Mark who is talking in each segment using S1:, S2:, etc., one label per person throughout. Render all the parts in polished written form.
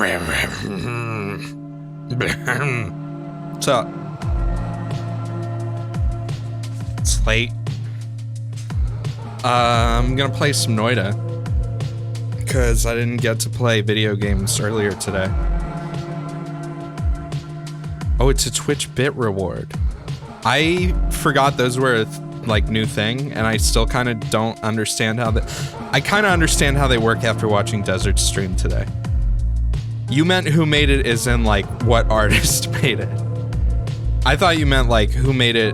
S1: What's up? It's late. I'm gonna play some Noita because I didn't get to play video games earlier today. Oh, it's a Twitch bit reward. I forgot those were a like new thing, and I still kind of don't understand how they. I kind of understand how they work after watching Desert's stream today. You meant who made it as in like what artist made it. I thought you meant like who made it.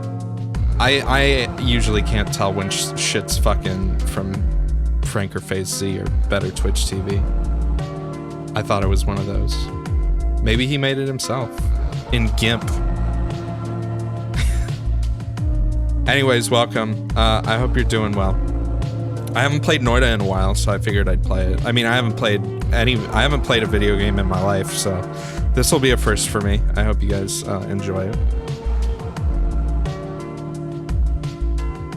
S1: I usually can't tell when shit's fucking from Frank or Phase Z or Better Twitch TV. I thought it was one of those. Maybe he made it himself in GIMP. Anyways, welcome. I hope you're doing well. I haven't played Noita in a while, so I figured I'd play it. I mean, I haven't played a video game in my life, so this will be a first for me. I hope you guys enjoy it.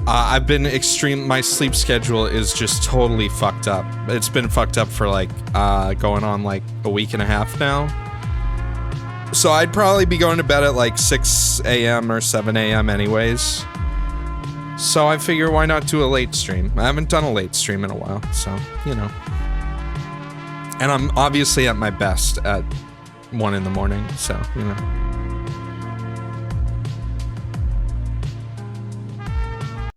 S1: I've been my sleep schedule is just totally fucked up. It's been fucked up for like going on like a week and a half now. So I'd probably be going to bed at like 6 a.m. or 7 a.m. anyways. So I figure why not do a late stream? I haven't done a late stream in a while, so, you know. And I'm obviously at my best at 1 in the morning, so, you know.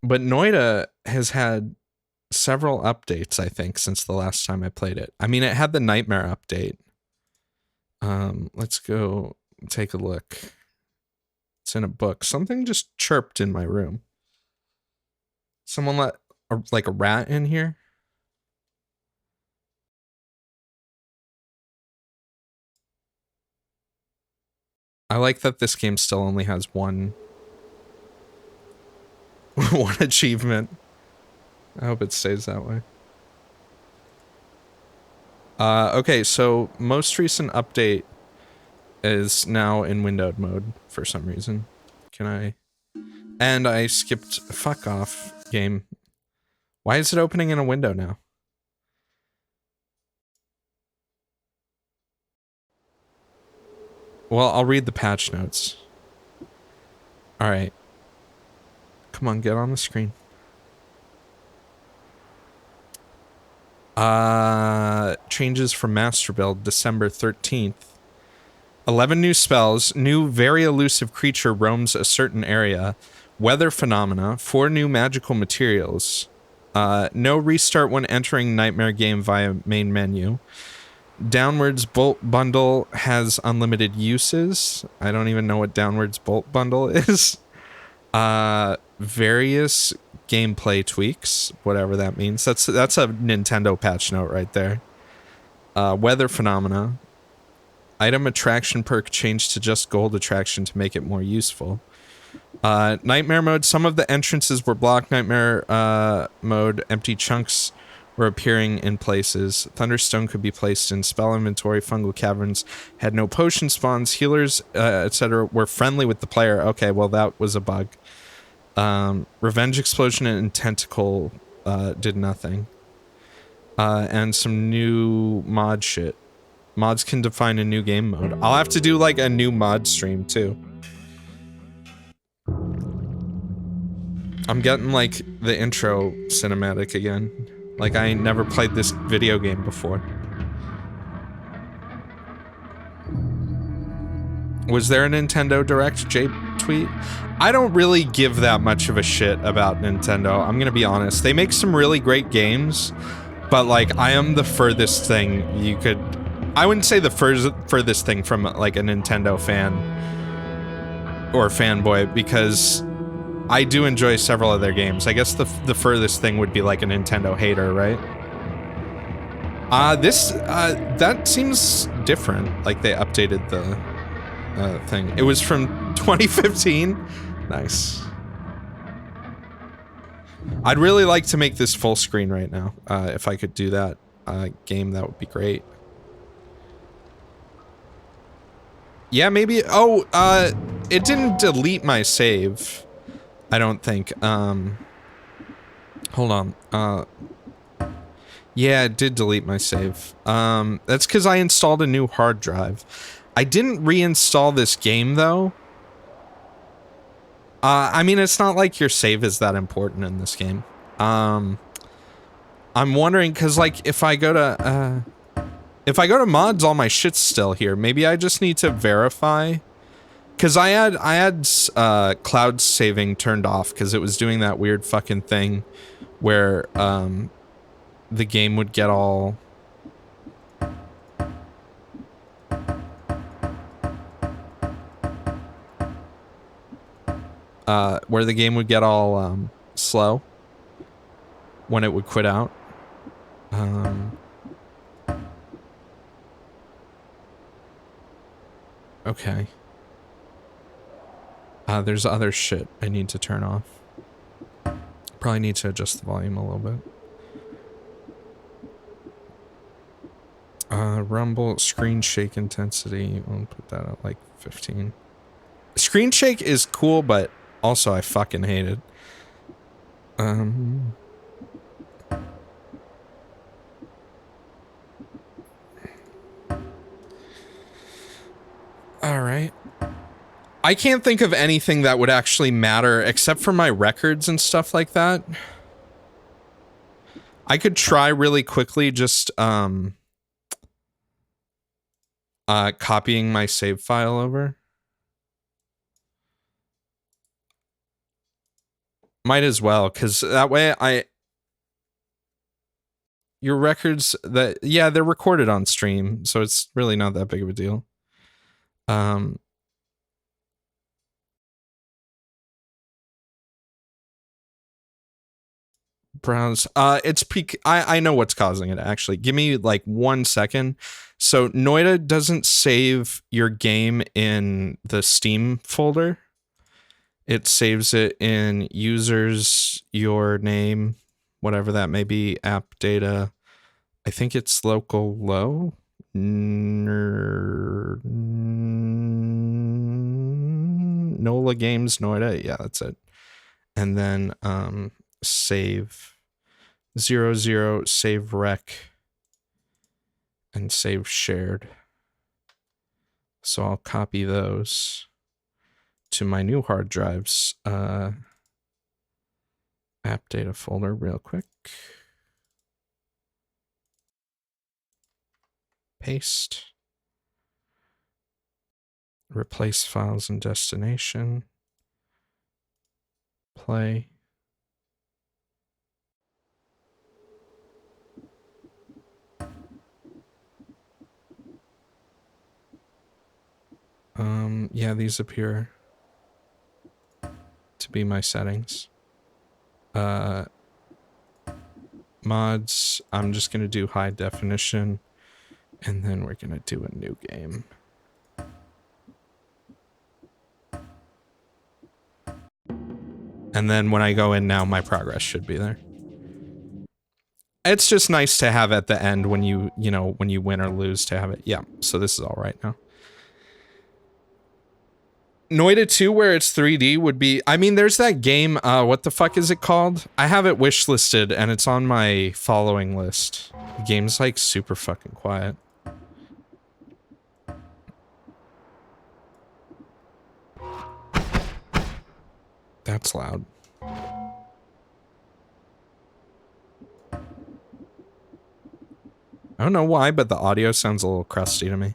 S1: But Noita has had several updates, I think, since the last time I played it. I mean, it had the Nightmare update. Let's go take a look. It's in a book. Something just chirped in my room. Someone let like a rat in here? I like that this game still only has one achievement. I hope it stays that way. Okay, so most recent update is now in windowed mode for some reason. And I skipped fuck off game. Why is it opening in a window now? Well, I'll read the patch notes. All right. Come on, get on the screen. Changes from Master Build, December 13th. 11 new spells. New very elusive creature roams a certain area. Weather phenomena. 4 new magical materials. No restart when entering Nightmare game via main menu. Downwards Bolt Bundle has unlimited uses. I don't even know what Downwards Bolt Bundle is. Various gameplay tweaks, whatever that means. That's a Nintendo patch note right there. Weather phenomena. Item attraction perk changed to just gold attraction to make it more useful. Nightmare mode. Some of the entrances were blocked. Nightmare mode. Empty chunks were appearing in places. Thunderstone could be placed in spell inventory. Fungal caverns had no potion spawns. Healers, etc. were friendly with the player. Okay, well that was a bug. Revenge explosion and tentacle did nothing. And some new mod shit. Mods can define a new game mode. I'll have to do like a new mod stream too. I'm getting like the intro cinematic again. Like I ain't never played this video game before. Was there a Nintendo Direct J tweet? I don't really give that much of a shit about Nintendo. I'm gonna be honest. They make some really great games, but like I am the furthest thing you could. I wouldn't say the furthest thing from like a Nintendo fan or fanboy, because I do enjoy several of their games. I guess the furthest thing would be like a Nintendo hater, right? That seems different. Like they updated the thing. It was from 2015. Nice. I'd really like to make this full screen right now. If I could do that game, that would be great. Yeah, maybe. Oh, it didn't delete my save. I don't think. Hold on. Yeah, it did delete my save. That's because I installed a new hard drive. I didn't reinstall this game, though. I mean, it's not like your save is that important in this game. I'm wondering, because, like, if I go to mods, all my shit's still here. Maybe I just need to verify. Because I had cloud saving turned off because it was doing that weird fucking thing where the game would get all slow when it would quit out. Okay. There's other shit I need to turn off. Probably need to adjust the volume a little bit. Rumble, screen shake intensity. We'll put that at like 15. Screen shake is cool, but also I fucking hate it. Alright. I can't think of anything that would actually matter except for my records and stuff like that. I could try really quickly just copying my save file over. Might as well, because that way your records yeah, they're recorded on stream, so it's really not that big of a deal. Browse. It's I know what's causing it, actually. Give me like 1 second. So Noita doesn't save your game in the Steam folder. It saves it in users, your name, whatever that may be, app data. I think it's local low. NOLA Games Noita. Yeah, that's it. And then save 00, save rec, and save shared. So I'll copy those to my new hard drive's app data folder real quick. Paste. Replace files and destination. Play. Yeah, these appear to be my settings. Mods, I'm just gonna do high definition, and then we're gonna do a new game. And then when I go in now, my progress should be there. It's just nice to have at the end when you know, when you win or lose to have it. Yeah, so this is all right now. Noita 2, where it's 3D, would be... I mean, there's that game, what the fuck is it called? I have it wishlisted, and it's on my following list. The game's, like, super fucking quiet. That's loud. I don't know why, but the audio sounds a little crusty to me.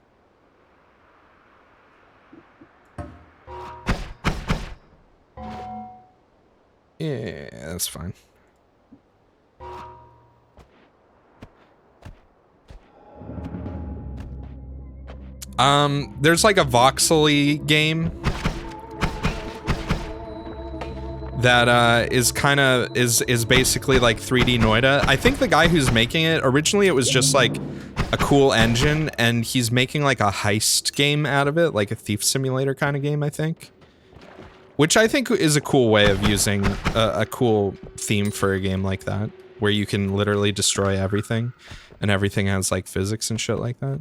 S1: Yeah, that's fine. There's like a voxely game that is basically like 3D Noita. I think the guy who's making it, originally it was just like a cool engine, and he's making like a heist game out of it, like a thief simulator kind of game, I think. Which I think is a cool way of using a cool theme for a game like that, where you can literally destroy everything, and everything has like physics and shit like that.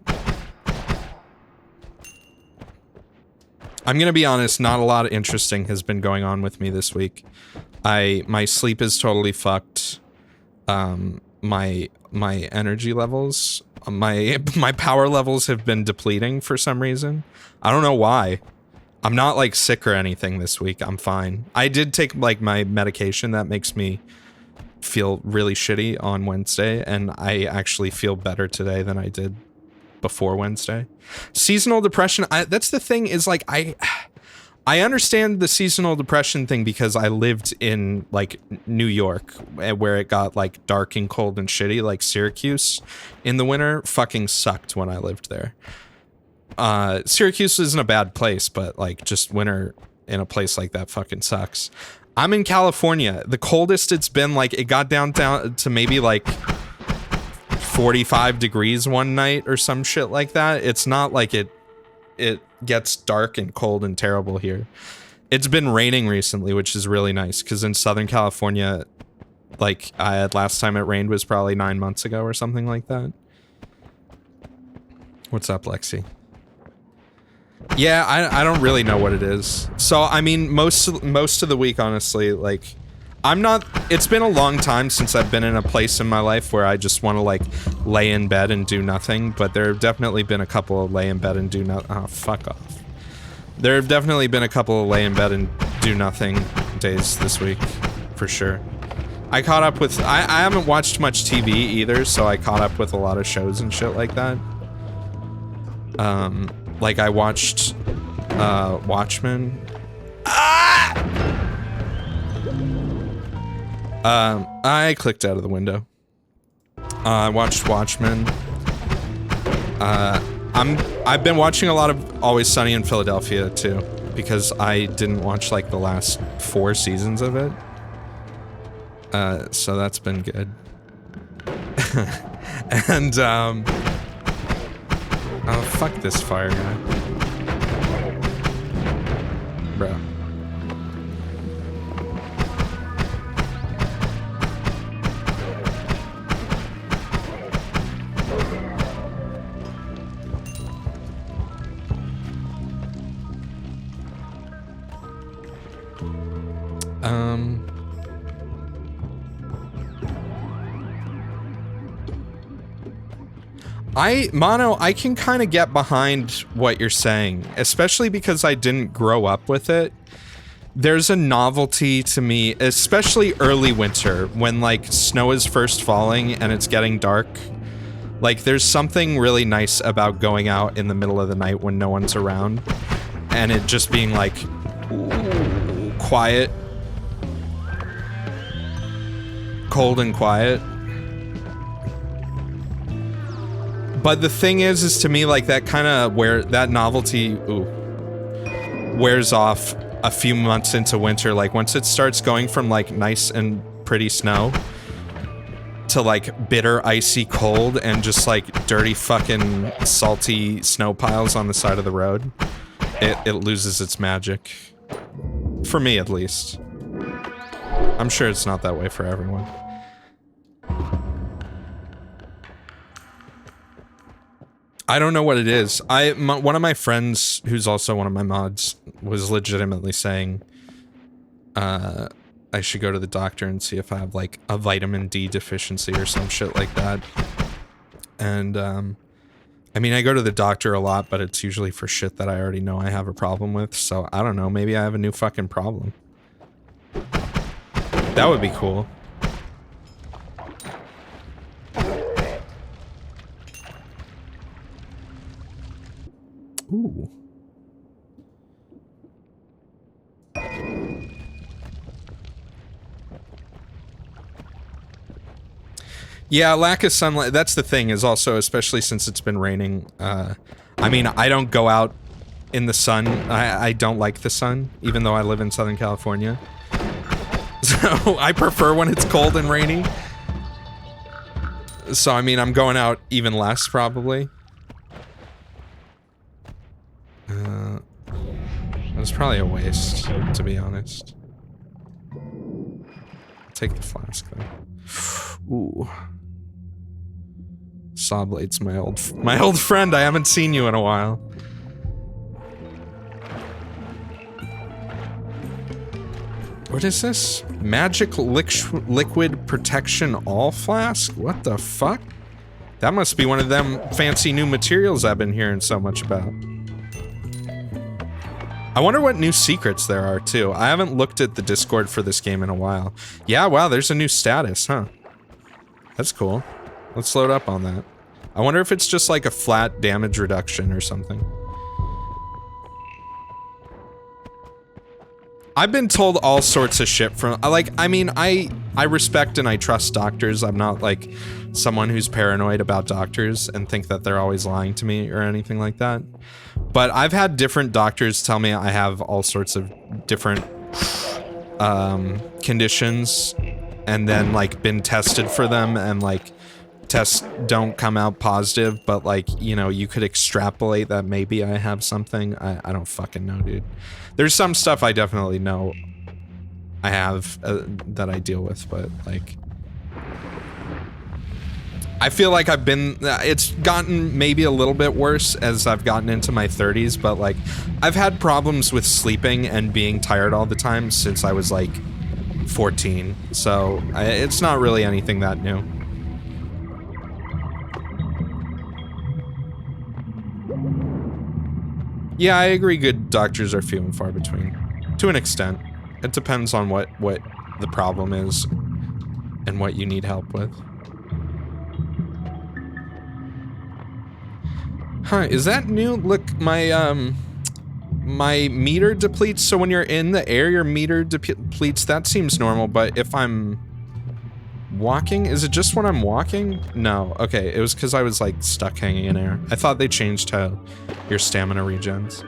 S1: I'm gonna be honest, not a lot of interesting has been going on with me this week. My sleep is totally fucked. my energy levels, my power levels have been depleting for some reason. I don't know why. I'm not like sick or anything this week. I'm fine. I did take like my medication that makes me feel really shitty on Wednesday, and I actually feel better today than I did before Wednesday. Seasonal depression, that's the thing, is like I understand the seasonal depression thing because I lived in like New York where it got like dark and cold and shitty. Like Syracuse in the winter fucking sucked when I lived there. Syracuse isn't a bad place, but like just winter in a place like that fucking sucks. I'm in California. The coldest it's been, like it got down to maybe like 45 degrees one night or some shit like that. It's not like it gets dark and cold and terrible here. It's been raining recently, which is really nice because in Southern California, like last time it rained was probably 9 months ago or something like that. What's up, Lexi? Yeah, I don't really know what it is. So I mean, most of the week, honestly, like it's been a long time since I've been in a place in my life where I just want to like lay in bed and do nothing, but there have definitely been a couple of lay in bed and do nothing. Oh, fuck off. There have definitely been a couple of lay in bed and do nothing days this week, for sure. I caught up with, I haven't watched much TV either, so I caught up with a lot of shows and shit like that. Like I watched, Watchmen. I clicked out of the window. I watched Watchmen. I've been watching a lot of Always Sunny in Philadelphia too, because I didn't watch like the last 4 seasons of it. So that's been good. And oh, fuck this fire guy. Bro. I can kind of get behind what you're saying, especially because I didn't grow up with it. There's a novelty to me, especially early winter, when like snow is first falling and it's getting dark. Like there's something really nice about going out in the middle of the night when no one's around and it just being like ooh, quiet, cold and quiet. But the thing is to me, like that kind of that novelty wears off a few months into winter. Like once it starts going from like nice and pretty snow to like bitter icy cold and just like dirty fucking salty snow piles on the side of the road, it loses its magic. For me, at least. I'm sure it's not that way for everyone. I don't know what it is. One of my friends, who's also one of my mods, was legitimately saying I should go to the doctor and see if I have like a vitamin D deficiency or some shit like that. And I mean, I go to the doctor a lot, but it's usually for shit that I already know I have a problem with. So I don't know, maybe I have a new fucking problem. That would be cool. Ooh. Yeah, lack of sunlight, that's the thing, is also, especially since it's been raining, I mean, I don't go out in the sun. I don't like the sun, even though I live in Southern California. So, I prefer when it's cold and rainy. So, I mean, I'm going out even less, probably. It was probably a waste, to be honest. Take the flask, though. Ooh. Sawblade's my old friend. I haven't seen you in a while. What is this? Magic liquid protection all flask? What the fuck? That must be one of them fancy new materials I've been hearing so much about. I wonder what new secrets there are too. I haven't looked at the Discord for this game in a while. Yeah, wow, there's a new status, huh? That's cool. Let's load up on that. I wonder if it's just like a flat damage reduction or something. I've been told all sorts of shit from, like, I mean, I respect and I trust doctors. I'm not like someone who's paranoid about doctors and think that they're always lying to me or anything like that. But I've had different doctors tell me I have all sorts of different conditions and then like been tested for them and like tests don't come out positive, but like, you know, you could extrapolate that maybe I have something. I don't fucking know, dude. There's some stuff I definitely know I have that I deal with, but like, I feel like I've been, it's gotten maybe a little bit worse as I've gotten into my 30s, but like, I've had problems with sleeping and being tired all the time since I was like 14, so it's not really anything that new. Yeah, I agree good doctors are few and far between. To an extent. It depends on what the problem is and what you need help with. Huh, is that new? Look, my meter depletes, so when you're in the air, your meter depletes. That seems normal, but if I'm walking, is it just when I'm walking? No, okay, it was because I was like stuck hanging in air. I thought they changed how your stamina regens.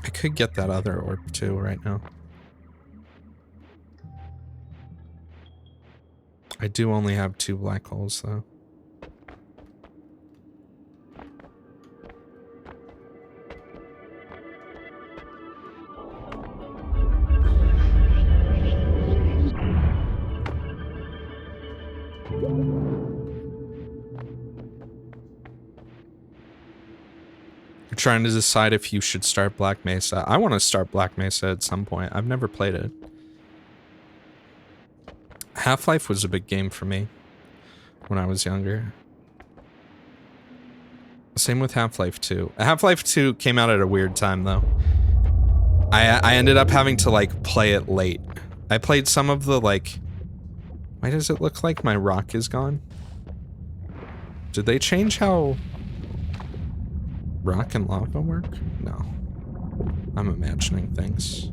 S1: I could get that other orb too right now. I do only have 2 black holes though. You're trying to decide if you should start Black Mesa. I want to start Black Mesa at some point. I've never played it. Half-Life was a big game for me when I was younger. Same with Half-Life 2. Half-Life 2 came out at a weird time though. I ended up having to like play it late. I played some of the like... Why does it look like my rock is gone? Did they change how rock and lava work? No. I'm imagining things.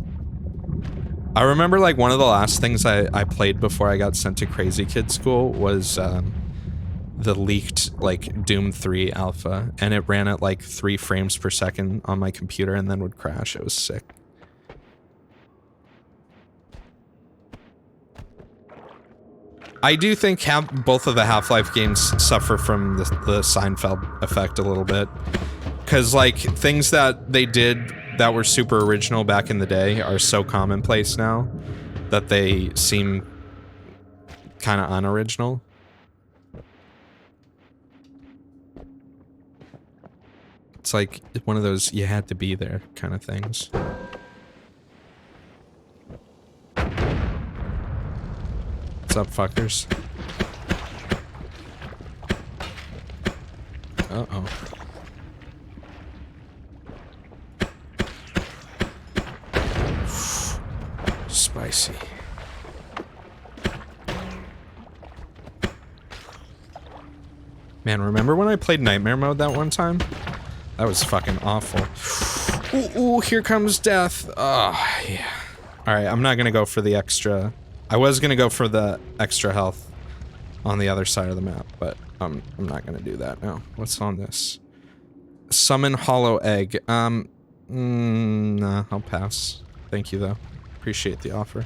S1: I remember like one of the last things I played before I got sent to Crazy Kid School was the leaked like Doom 3 alpha, and it ran at like 3 frames per second on my computer and then would crash. It was sick. I do think both of the Half-Life games suffer from the Seinfeld effect a little bit. Because, like, things that they did that were super original back in the day are so commonplace now that they seem kind of unoriginal. It's like one of those you had to be there kind of things. What's up, fuckers? Uh-oh. Spicy. Man, remember when I played Nightmare Mode that one time? That was fucking awful. Ooh, here comes death. Oh, yeah. Alright, I'm not gonna go for the extra... I was gonna go for the extra health on the other side of the map, but I'm not gonna do that now. What's on this? Summon Hollow Egg. Nah, I'll pass. Thank you, though. Appreciate the offer.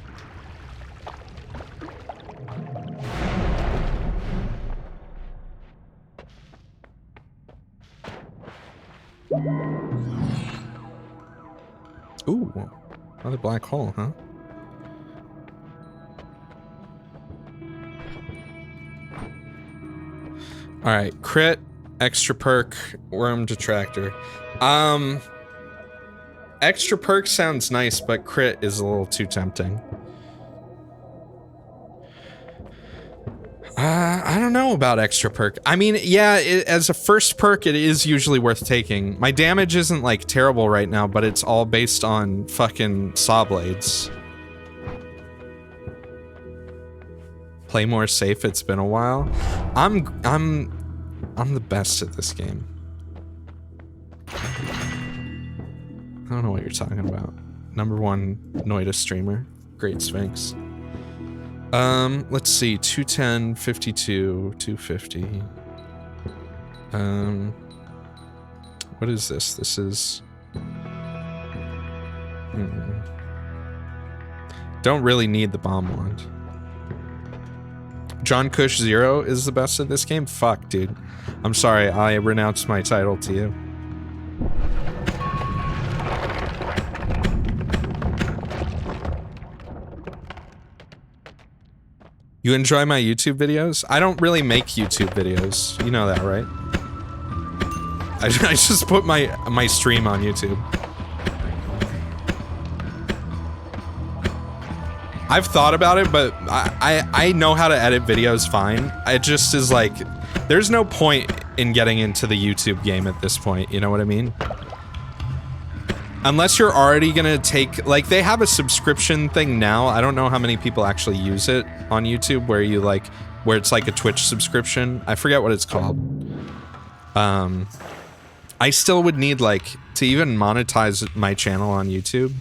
S1: Ooh, another black hole, huh? Alright, crit, Extra perk, worm detractor. Extra perk sounds nice, but crit is a little too tempting. I don't know about extra perk. I mean, yeah, as a first perk, it is usually worth taking. My damage isn't like terrible right now, but it's all based on fucking saw blades. Play more safe. It's been a while. I'm the best at this game. I don't know what you're talking about. #1 Noida streamer. Great Sphinx. Let's see. 210, 52, 250. What is this? This is... Don't really need the bomb wand. John Kush 0 is the best at this game? Fuck, dude. I'm sorry, I renounced my title to you. You enjoy my YouTube videos? I don't really make YouTube videos. You know that, right? I just put my stream on YouTube. I've thought about it, but I know how to edit videos fine. It just is like, there's no point in getting into the YouTube game at this point, you know what I mean? Unless you're already gonna take, like, they have a subscription thing now. I don't know how many people actually use it on YouTube, where you like, where it's like a Twitch subscription. I forget what it's called. I still would need, like, to even monetize my channel on YouTube,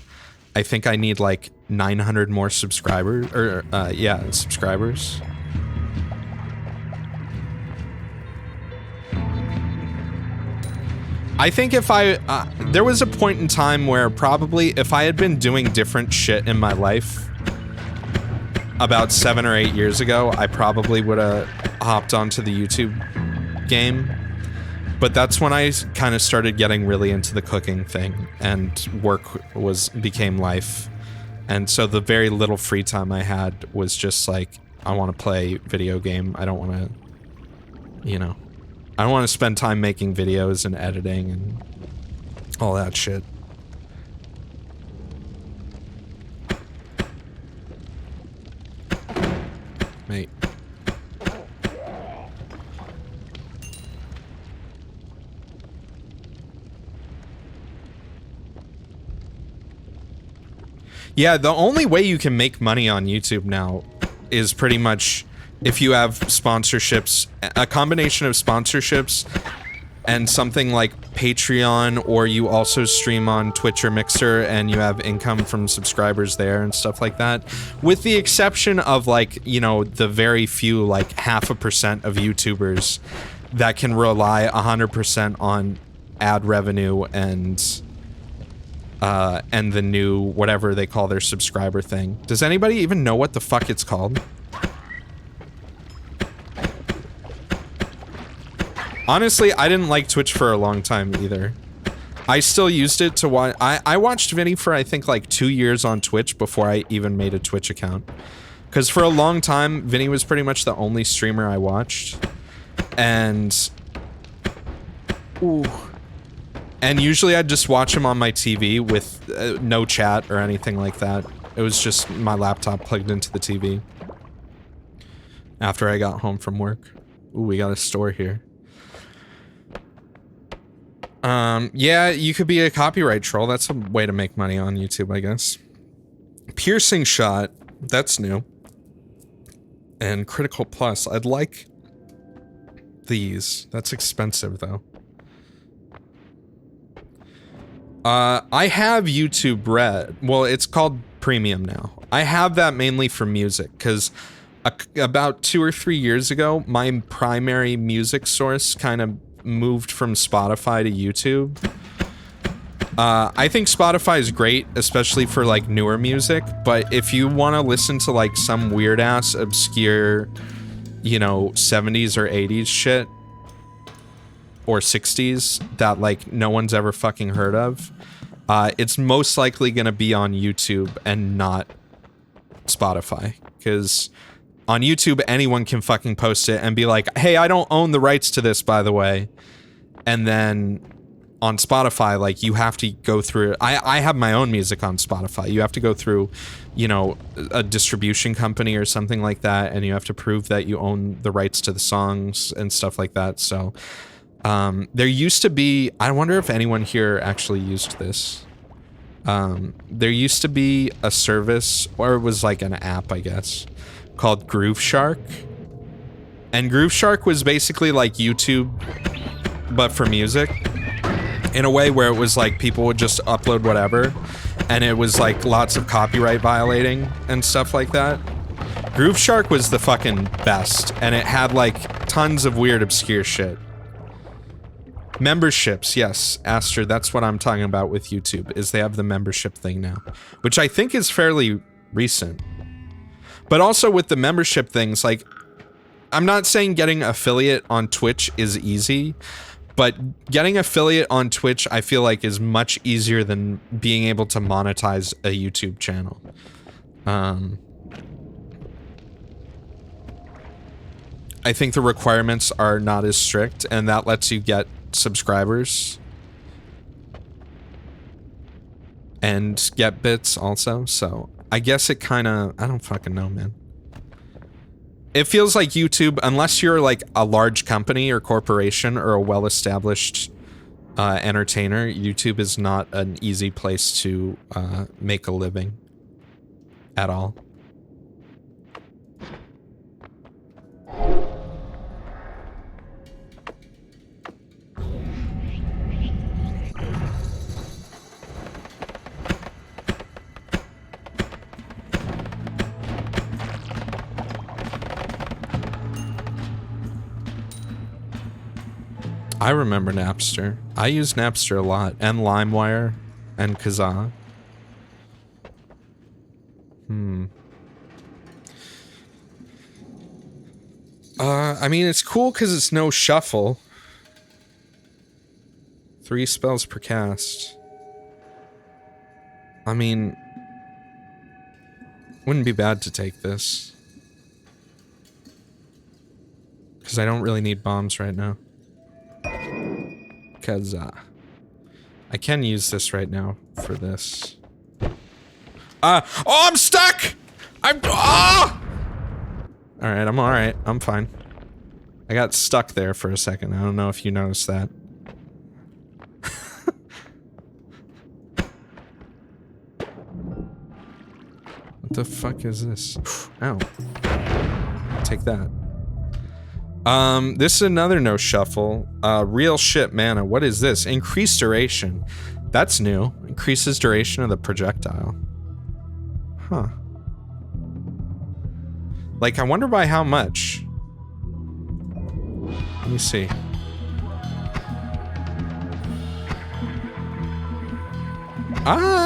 S1: I think I need like 900 more subscribers, or yeah, subscribers. I think if I, there was a point in time where probably if I had been doing different shit in my life about 7 or 8 years ago, I probably would have hopped onto the YouTube game. But that's when I kind of started getting really into the cooking thing, and work became life. And so the very little free time I had was just like, I want to play video game. I don't want to, you know, I don't want to spend time making videos and editing and all that shit. Mate. Yeah, the only way you can make money on YouTube now is pretty much if you have sponsorships, a combination of sponsorships and something like Patreon, or you also stream on Twitch or Mixer and you have income from subscribers there and stuff like that. With the exception of, like, you know, the very few, like 0.5% of YouTubers that can rely 100% on ad revenue and the new, whatever they call their subscriber thing. Does anybody even know what the fuck it's called? Honestly, I didn't like Twitch for a long time either. I still used it to watch. I watched Vinny for, I think, like 2 years on Twitch before I even made a Twitch account. Because for a long time, Vinny was pretty much the only streamer I watched. And... ooh. And usually I'd just watch him on my TV with no chat or anything like that. It was just my laptop plugged into the TV. After I got home from work. Ooh, we got a store here. Yeah, you could be a copyright troll. That's a way to make money on YouTube, I guess. Piercing shot. That's new. And critical plus. I'd like these. That's expensive, though. I have YouTube Red. Well, it's called Premium now. I have that mainly for music, because about 2 or 3 years ago, my primary music source kind of moved from Spotify to YouTube. I think Spotify is great, especially for, like, newer music, but if you want to listen to, like, some weird-ass, obscure, you know, 70s or 80s shit, or 60s that, like, no one's ever fucking heard of, it's most likely gonna be on YouTube and not Spotify, because On YouTube, anyone can fucking post it and be like, hey, I don't own the rights to this, by the way. And then on Spotify, like, you have to go through, I have my own music on Spotify. You have to go through, you know, a distribution company or something like that, and you have to prove that you own the rights to the songs and stuff like that. So there used to be, I wonder if anyone here actually used this. There used to be a service, or it was like an app, I guess, called Groove Shark. And Groove Shark was basically like YouTube, but for music. In a way where it was like people would just upload whatever, and it was like lots of copyright violating and stuff like that. Groove Shark was the fucking best, and it had like tons of weird obscure shit. Memberships, yes, Aster, that's what I'm talking about with YouTube, is they have the membership thing now, which I think is fairly recent. But also with the membership things, like, I'm not saying getting affiliate on Twitch is easy, but getting affiliate on Twitch, I feel like, is much easier than being able to monetize a YouTube channel. I think the requirements are not as strict, and that lets you get subscribers and get bits also, so I guess it kind of, I don't fucking know, man. It feels like YouTube, unless you're like a large company or corporation or a well-established entertainer, YouTube is not an easy place to make a living at all. I remember Napster. I used Napster a lot, and LimeWire, and Kazaa. I mean, it's cool because it's no shuffle. 3 spells per cast. I mean, wouldn't be bad to take this. Because I don't really need bombs right now. Because, I can use this right now for this. Oh, I'm stuck! Alright, I'm alright. I'm fine. I got stuck there for a second. I don't know if you noticed that. What the fuck is this? Ow. Take that. This is another no shuffle. Real shit mana. What is this? Increased duration. That's new. Increases duration of the projectile. Huh. Like, I wonder by how much. Let me see.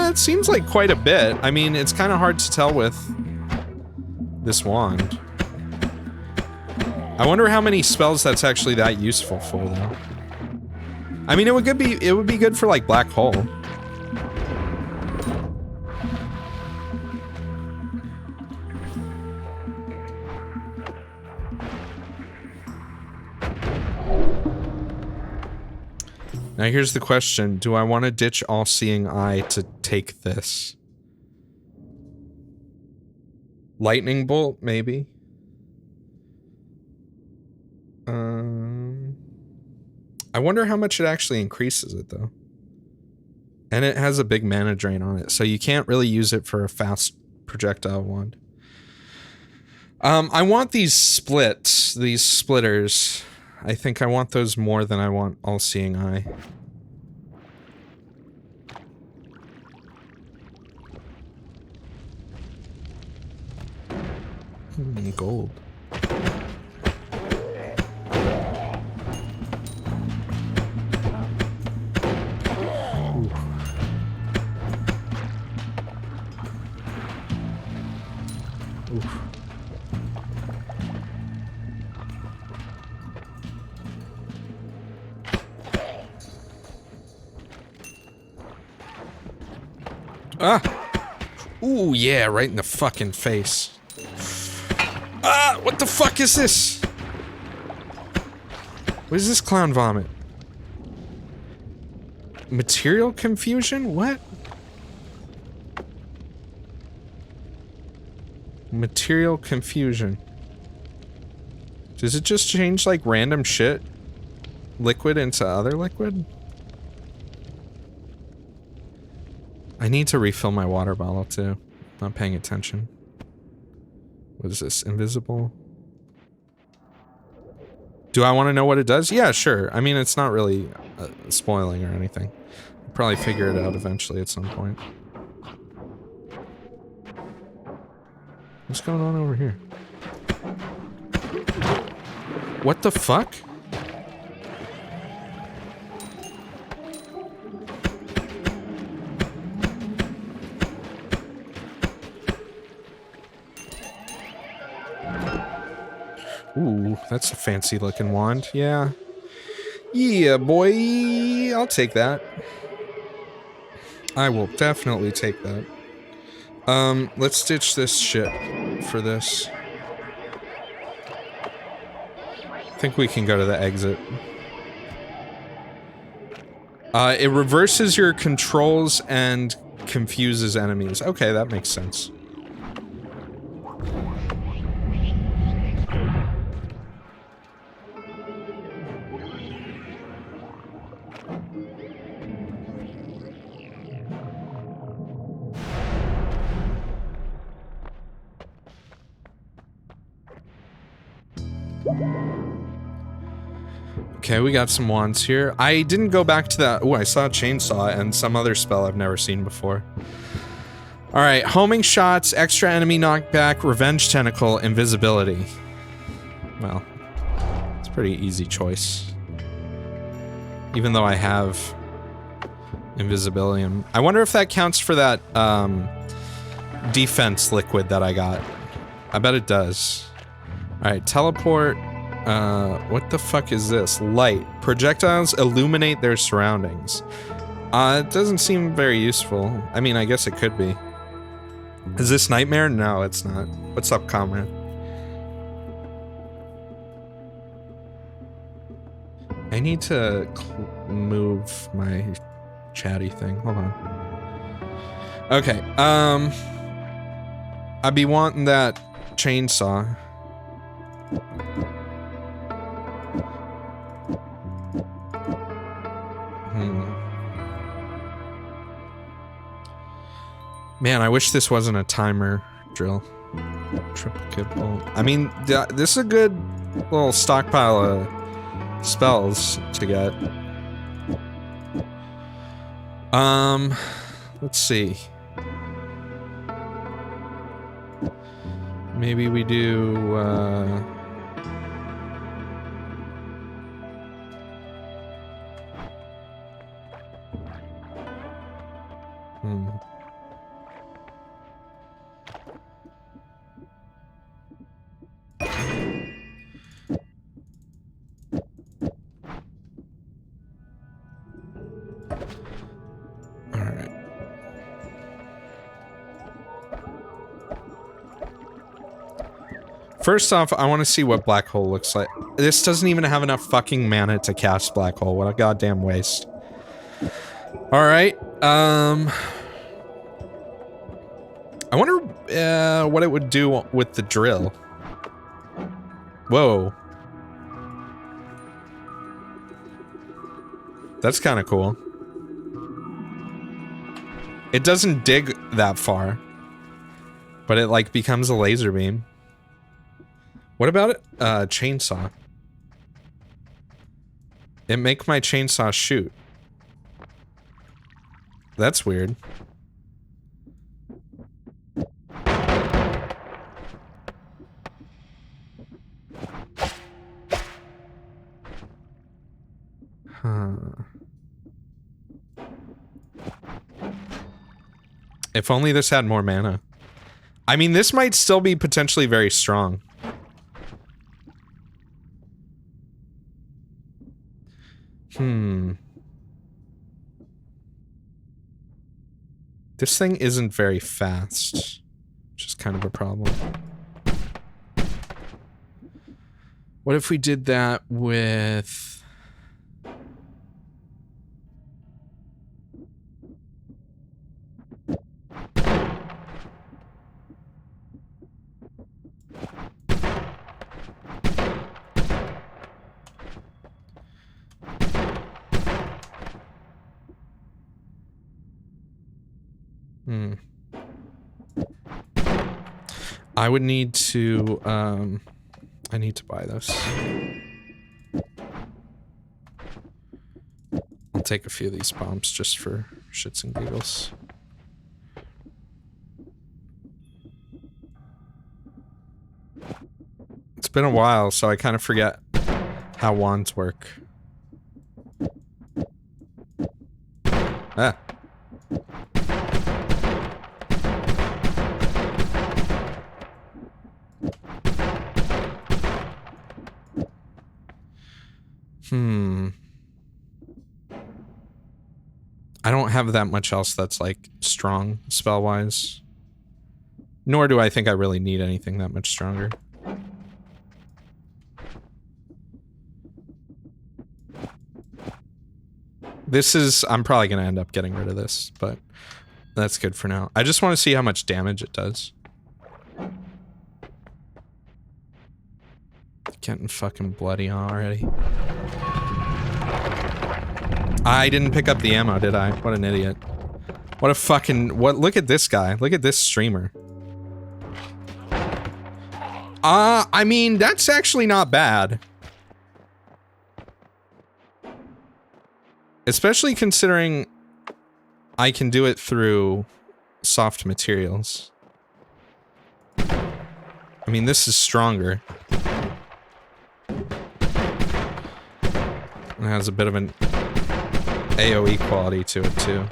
S1: It seems like quite a bit. I mean, it's kind of hard to tell with this wand. I wonder how many spells that's actually that useful for, though. I mean, it would be good for like Black Hole. Now here's the question, do I want to ditch All-Seeing Eye to take this? Lightning Bolt, maybe? I wonder how much it actually increases it, though. And it has a big mana drain on it, so you can't really use it for a fast projectile wand. I want these splits, these splitters. I think I want those more than I want All-Seeing Eye. Gold. Ah! Ooh, yeah, right in the fucking face. Ah! What the fuck is this? What is this clown vomit? Material confusion? What? Material confusion. Does it just change like random shit? Liquid into other liquid? I need to refill my water bottle too. Not paying attention. What is this? Invisible? Do I want to know what it does? Yeah, sure. I mean, it's not really spoiling or anything. I'll probably figure it out eventually at some point. What's going on over here? What the fuck? Ooh, that's a fancy looking wand. Yeah. Yeah, boy. I'll take that. I will definitely take that. Let's ditch this shit for this. I think we can go to the exit. It reverses your controls and confuses enemies. Okay, that makes sense. Okay, we got some wands here. I didn't go back to that. Oh, I saw a chainsaw and some other spell I've never seen before. Alright, homing shots, extra enemy knockback, revenge tentacle, invisibility. Well, it's a pretty easy choice. Even though I have invisibility. I wonder if that counts for that defense liquid that I got. I bet it does. Alright, teleport. What the fuck is this? Light. Projectiles illuminate their surroundings. It doesn't seem very useful. I mean, I guess it could be. Is this Nightmare? No, it's not. What's up, comrade? I need to move my chatty thing. Hold on. Okay, I'd be wanting that chainsaw. Man, I wish this wasn't a timer drill. Triplicate bolt. I mean, this is a good little stockpile of spells to get. Let's see. Maybe we do, First off, I want to see what Black Hole looks like. This doesn't even have enough fucking mana to cast Black Hole. What a goddamn waste. Alright, I wonder what it would do with the drill. Whoa. That's kind of cool. It doesn't dig that far, but it like becomes a laser beam. What about it? Chainsaw. It make my chainsaw shoot. That's weird. Huh. If only this had more mana. I mean, this might still be potentially very strong. This thing isn't very fast, which is kind of a problem. What if we did that with... I would need to, I need to buy this. I'll take a few of these bombs just for shits and giggles. It's been a while, so I kind of forget how wands work. Ah. I don't have that much else that's like strong spell-wise. Nor do I think I really need anything that much stronger. This is... I'm probably going to end up getting rid of this, but that's good for now. I just want to see how much damage it does. Getting fucking bloody already. I didn't pick up the ammo, did I? What an idiot. What a fucking... What? Look at this guy. Look at this streamer. I mean, that's actually not bad. Especially considering I can do it through soft materials. I mean, this is stronger. It has a bit of an AoE quality to it, too.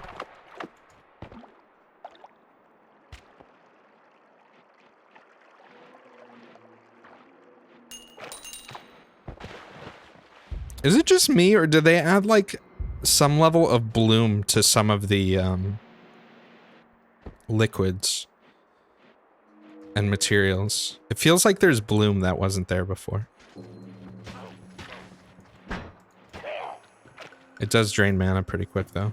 S1: Is it just me, or did they add, like, some level of bloom to some of the, liquids and materials? It feels like there's bloom that wasn't there before. It does drain mana pretty quick, though.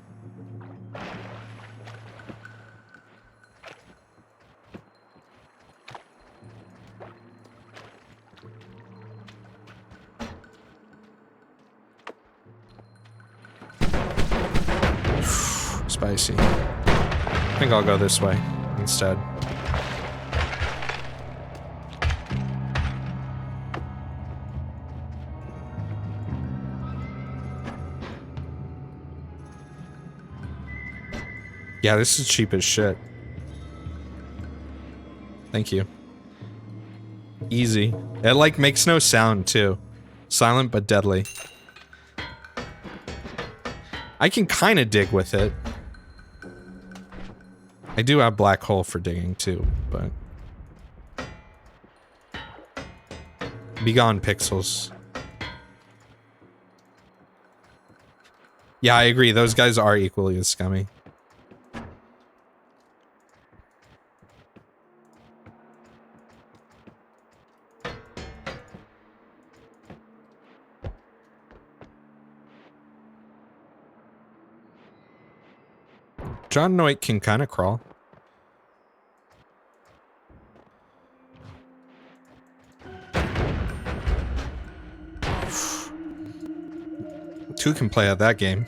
S1: Spicy. I think I'll go this way instead. Yeah, this is cheap as shit. Thank you. Easy. It, like, makes no sound, too. Silent but deadly. I can kind of dig with it. I do have black hole for digging, too, but... Begone, pixels. Yeah, I agree. Those guys are equally as scummy. John Noit can kind of crawl. Two can play at that game.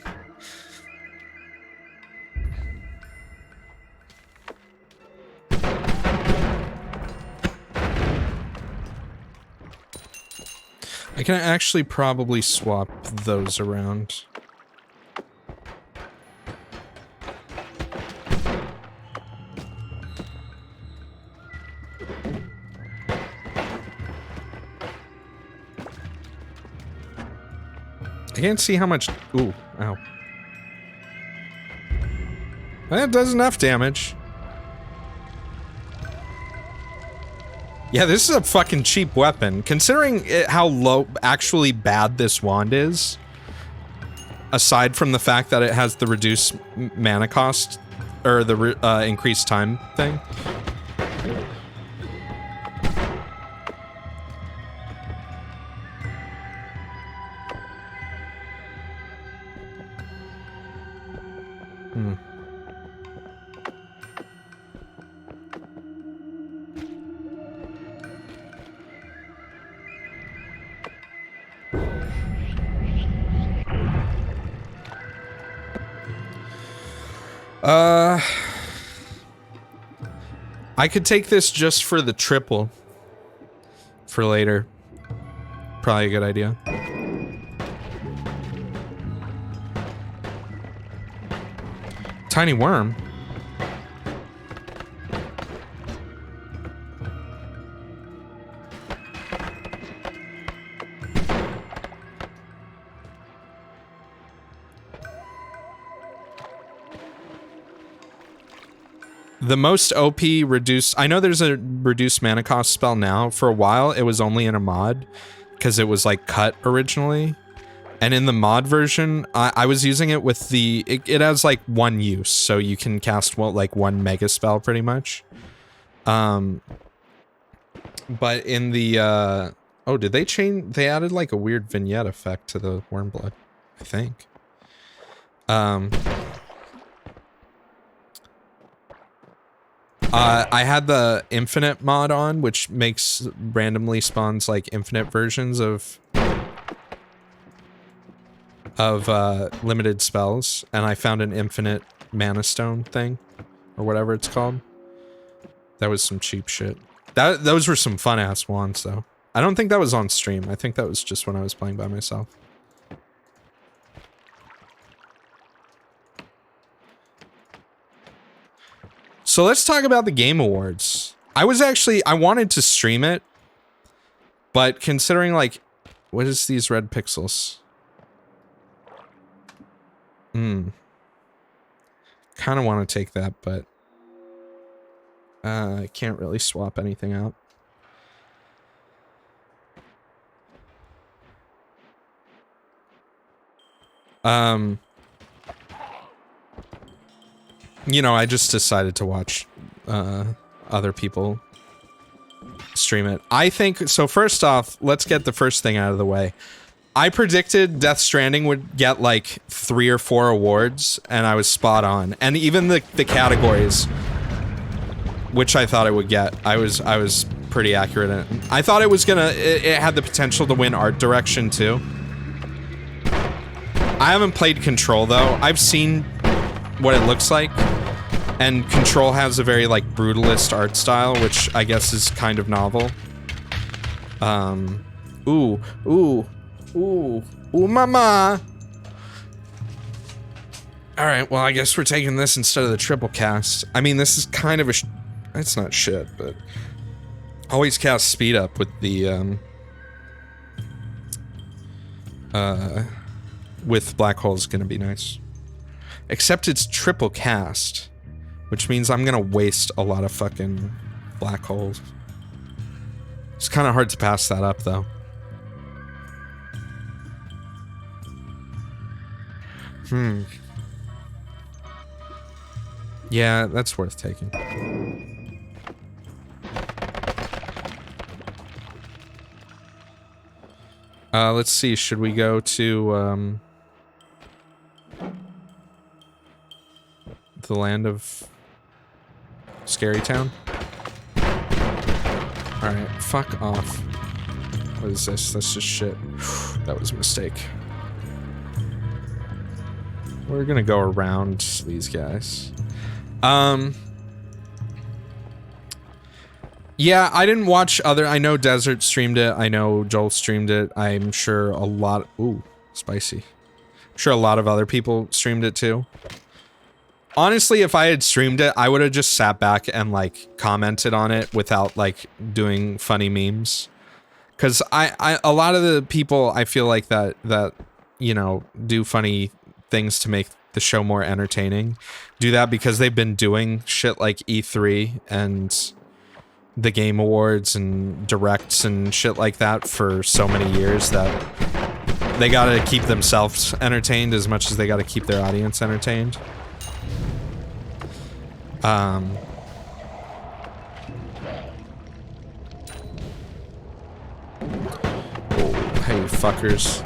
S1: I can actually probably swap those around. I can't see how much... Ooh, ow. That does enough damage. Yeah, this is a fucking cheap weapon. Considering how low, actually bad this wand is, aside from the fact that it has the reduced mana cost, or the increased time thing. Hmm. I could take this just for the triple for later. Probably a good idea. Tiny worm. The most OP reduced... I know there's a reduced mana cost spell now. For a while, it was only in a mod because it was like cut originally. And in the mod version, I was using it with the... It has like one use, so you can cast like one mega spell pretty much. But in the... oh, did they change... They added like a weird vignette effect to the Wormblood, I think. I had the infinite mod on, which makes randomly spawns like infinite versions of limited spells, and I found an infinite mana stone thing, or whatever it's called. That was some cheap shit. Those were some fun ass wands though. I don't think that was on stream. I think that was just when I was playing by myself. So let's talk about the Game Awards. I wanted to stream it, but considering like, what is these red pixels? Kind of want to take that, but I can't really swap anything out. You know, I just decided to watch other people stream it. I think, so first off, let's get the first thing out of the way. I predicted Death Stranding would get like 3 or 4 awards, and I was spot on. And even the categories, which I thought it would get, I was pretty accurate in it. I thought it was gonna, it had the potential to win art direction too. I haven't played Control though. I've seen what it looks like, and Control has a very like brutalist art style, which I guess is kind of novel. Ooh, mama. All right, well, I guess we're taking this instead of the triple cast. I mean, this is kind of a it's not shit, but always cast speed up with the with black hole is gonna be nice. Except it's triple cast, which means I'm gonna waste a lot of fucking black holes. It's kind of hard to pass that up, though. Yeah, that's worth taking. Let's see, should we go to, the land of Scary Town? Alright, fuck off. What is this? That's just shit. That was a mistake. We're gonna go around these guys. Yeah, I didn't watch other... I know Desert streamed it. I know Joel streamed it. I'm sure a lot... Ooh, spicy. I'm sure a lot of other people streamed it too. Honestly, if I had streamed it, I would have just sat back and, like, commented on it without, like, doing funny memes. Because a lot of the people, I feel like that, you know, do funny things to make the show more entertaining, do that because they've been doing shit like E3 and the Game Awards and directs and shit like that for so many years that they gotta keep themselves entertained as much as they gotta keep their audience entertained. Oh, hey, fuckers.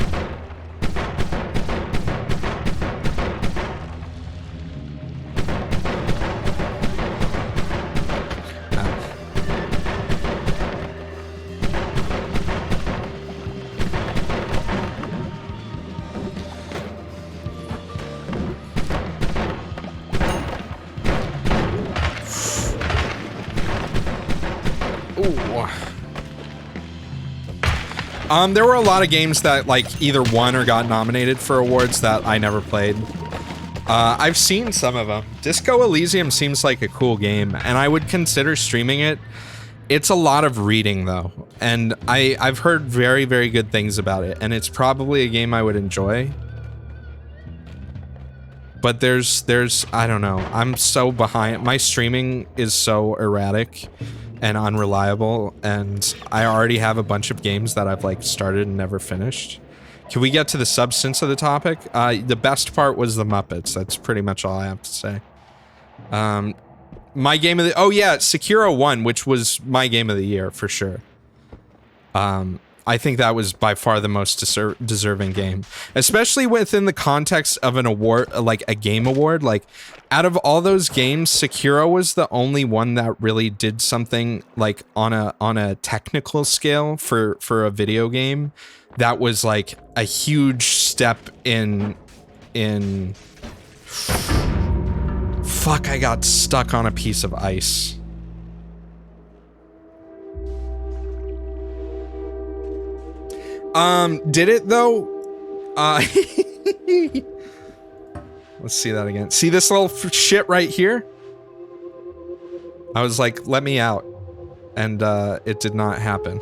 S1: There were a lot of games that like either won or got nominated for awards that I never played. I've seen some of them. Disco Elysium seems like a cool game, and I would consider streaming it. It's a lot of reading though, and I've heard very, very good things about it, and it's probably a game I would enjoy. But there's I don't know. I'm so behind. My streaming is so erratic and unreliable, and I already have a bunch of games that I've like started and never finished. Can we get to the substance of the topic? The best part was the Muppets. That's pretty much all I have to say. My game of the... Oh yeah, Sekiro 1, which was my game of the year for sure. I think that was by far the most deserving game, especially within the context of an award, like a game award. Like, out of all those games, Sekiro was the only one that really did something like on a technical scale for a video game that was like a huge step in. Fuck! I got stuck on a piece of ice. Did it though? Let's see that again. See this little shit right here? I was like, let me out. And, it did not happen.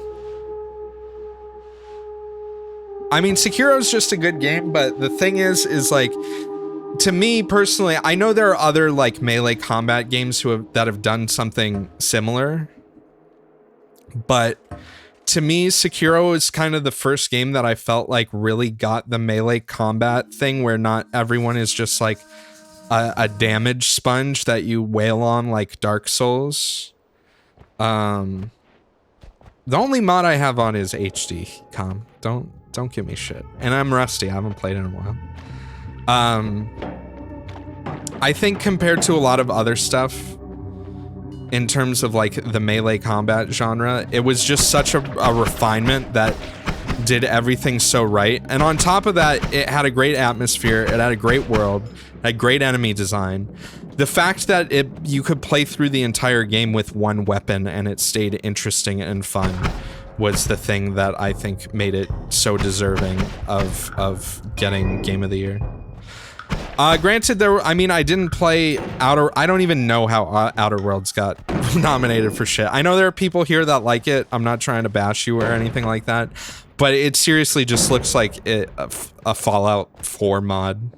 S1: I mean, Sekiro's just a good game, but the thing is like, to me personally, I know there are other, like, melee combat games that have done something similar. But... to me, Sekiro is kind of the first game that I felt like really got the melee combat thing where not everyone is just like a damage sponge that you wail on like Dark Souls. The only mod I have on is HD com. Don't give me shit. And I'm rusty. I haven't played in a while. I think compared to a lot of other stuff, in terms of like the melee combat genre, it was just such a refinement that did everything so right. And on top of that, it had a great atmosphere, it had a great world, had great enemy design. The fact that you could play through the entire game with one weapon and it stayed interesting and fun was the thing that I think made it so deserving of getting Game of the Year. Granted, I didn't play I don't even know how Outer Worlds got nominated for shit. I know there are people here that like it. I'm not trying to bash you or anything like that, but it seriously just looks like a Fallout 4 mod.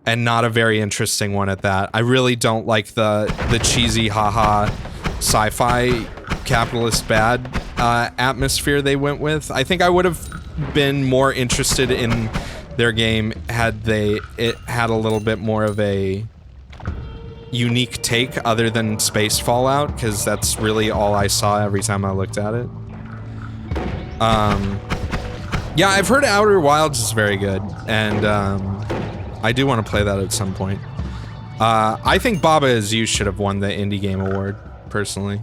S1: And not a very interesting one at that. I really don't like the cheesy haha sci-fi capitalist bad atmosphere they went with. I think I would have been more interested in their game had it had a little bit more of a unique take other than space Fallout, because that's really all I saw every time I looked at it. Yeah, I've heard Outer Wilds is very good, and I do want to play that at some point. I think Baba Is You should have won the Indie Game Award, personally.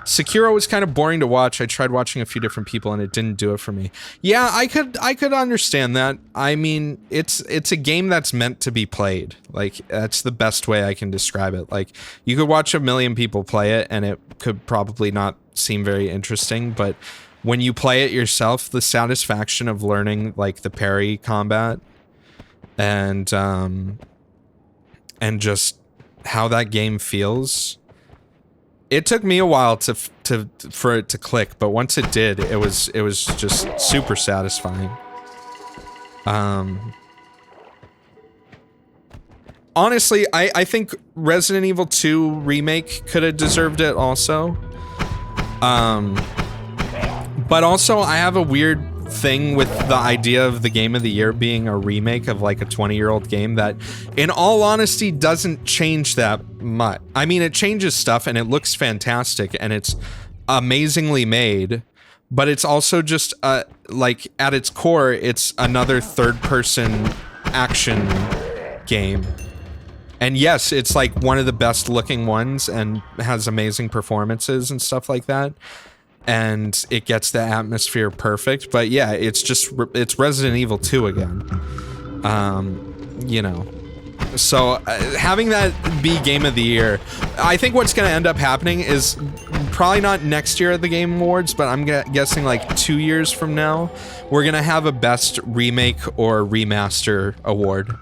S1: Sekiro was kind of boring to watch. I tried watching a few different people and it didn't do it for me. Yeah, I could understand that. I mean, it's a game that's meant to be played. Like, that's the best way I can describe it. Like, you could watch a million people play it and it could probably not seem very interesting, but when you play it yourself, the satisfaction of learning like the parry combat and just how that game feels. It took me a while for it to click, but once it did, it was just super satisfying. Honestly, I think Resident Evil 2 Remake could have deserved it also. But also, I have a weird thing with the idea of the Game of the Year being a remake of like a 20-year-old game that, in all honesty, doesn't change that much. I mean, it changes stuff and it looks fantastic and it's amazingly made, but it's also just like at its core, it's another third-person action game. And yes, it's like one of the best looking ones and has amazing performances and stuff like that. And it gets the atmosphere perfect, but yeah, it's Resident Evil 2 again. You know, So having that be Game of the Year, I think what's going to end up happening is probably not next year at the Game Awards, but I'm guessing like 2 years from now, we're going to have a Best Remake or Remaster award.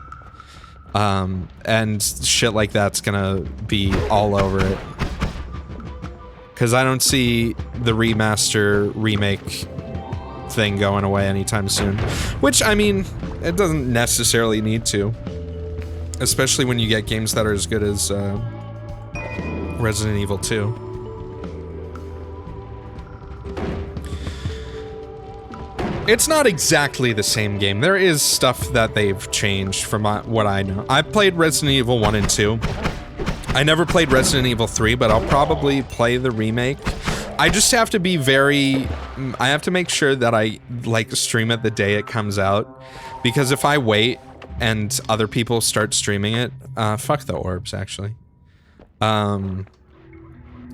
S1: And shit like that's going to be all over it. Because I don't see the remaster remake thing going away anytime soon. Which, I mean, it doesn't necessarily need to. Especially when you get games that are as good as Resident Evil 2. It's not exactly the same game. There is stuff that they've changed from what I know. I played Resident Evil 1 and 2. I never played Resident Evil 3, but I'll probably play the remake. I just have to be I have to make sure that I, like, stream it the day it comes out. Because if I wait and other people start streaming it, fuck the orbs, actually. Then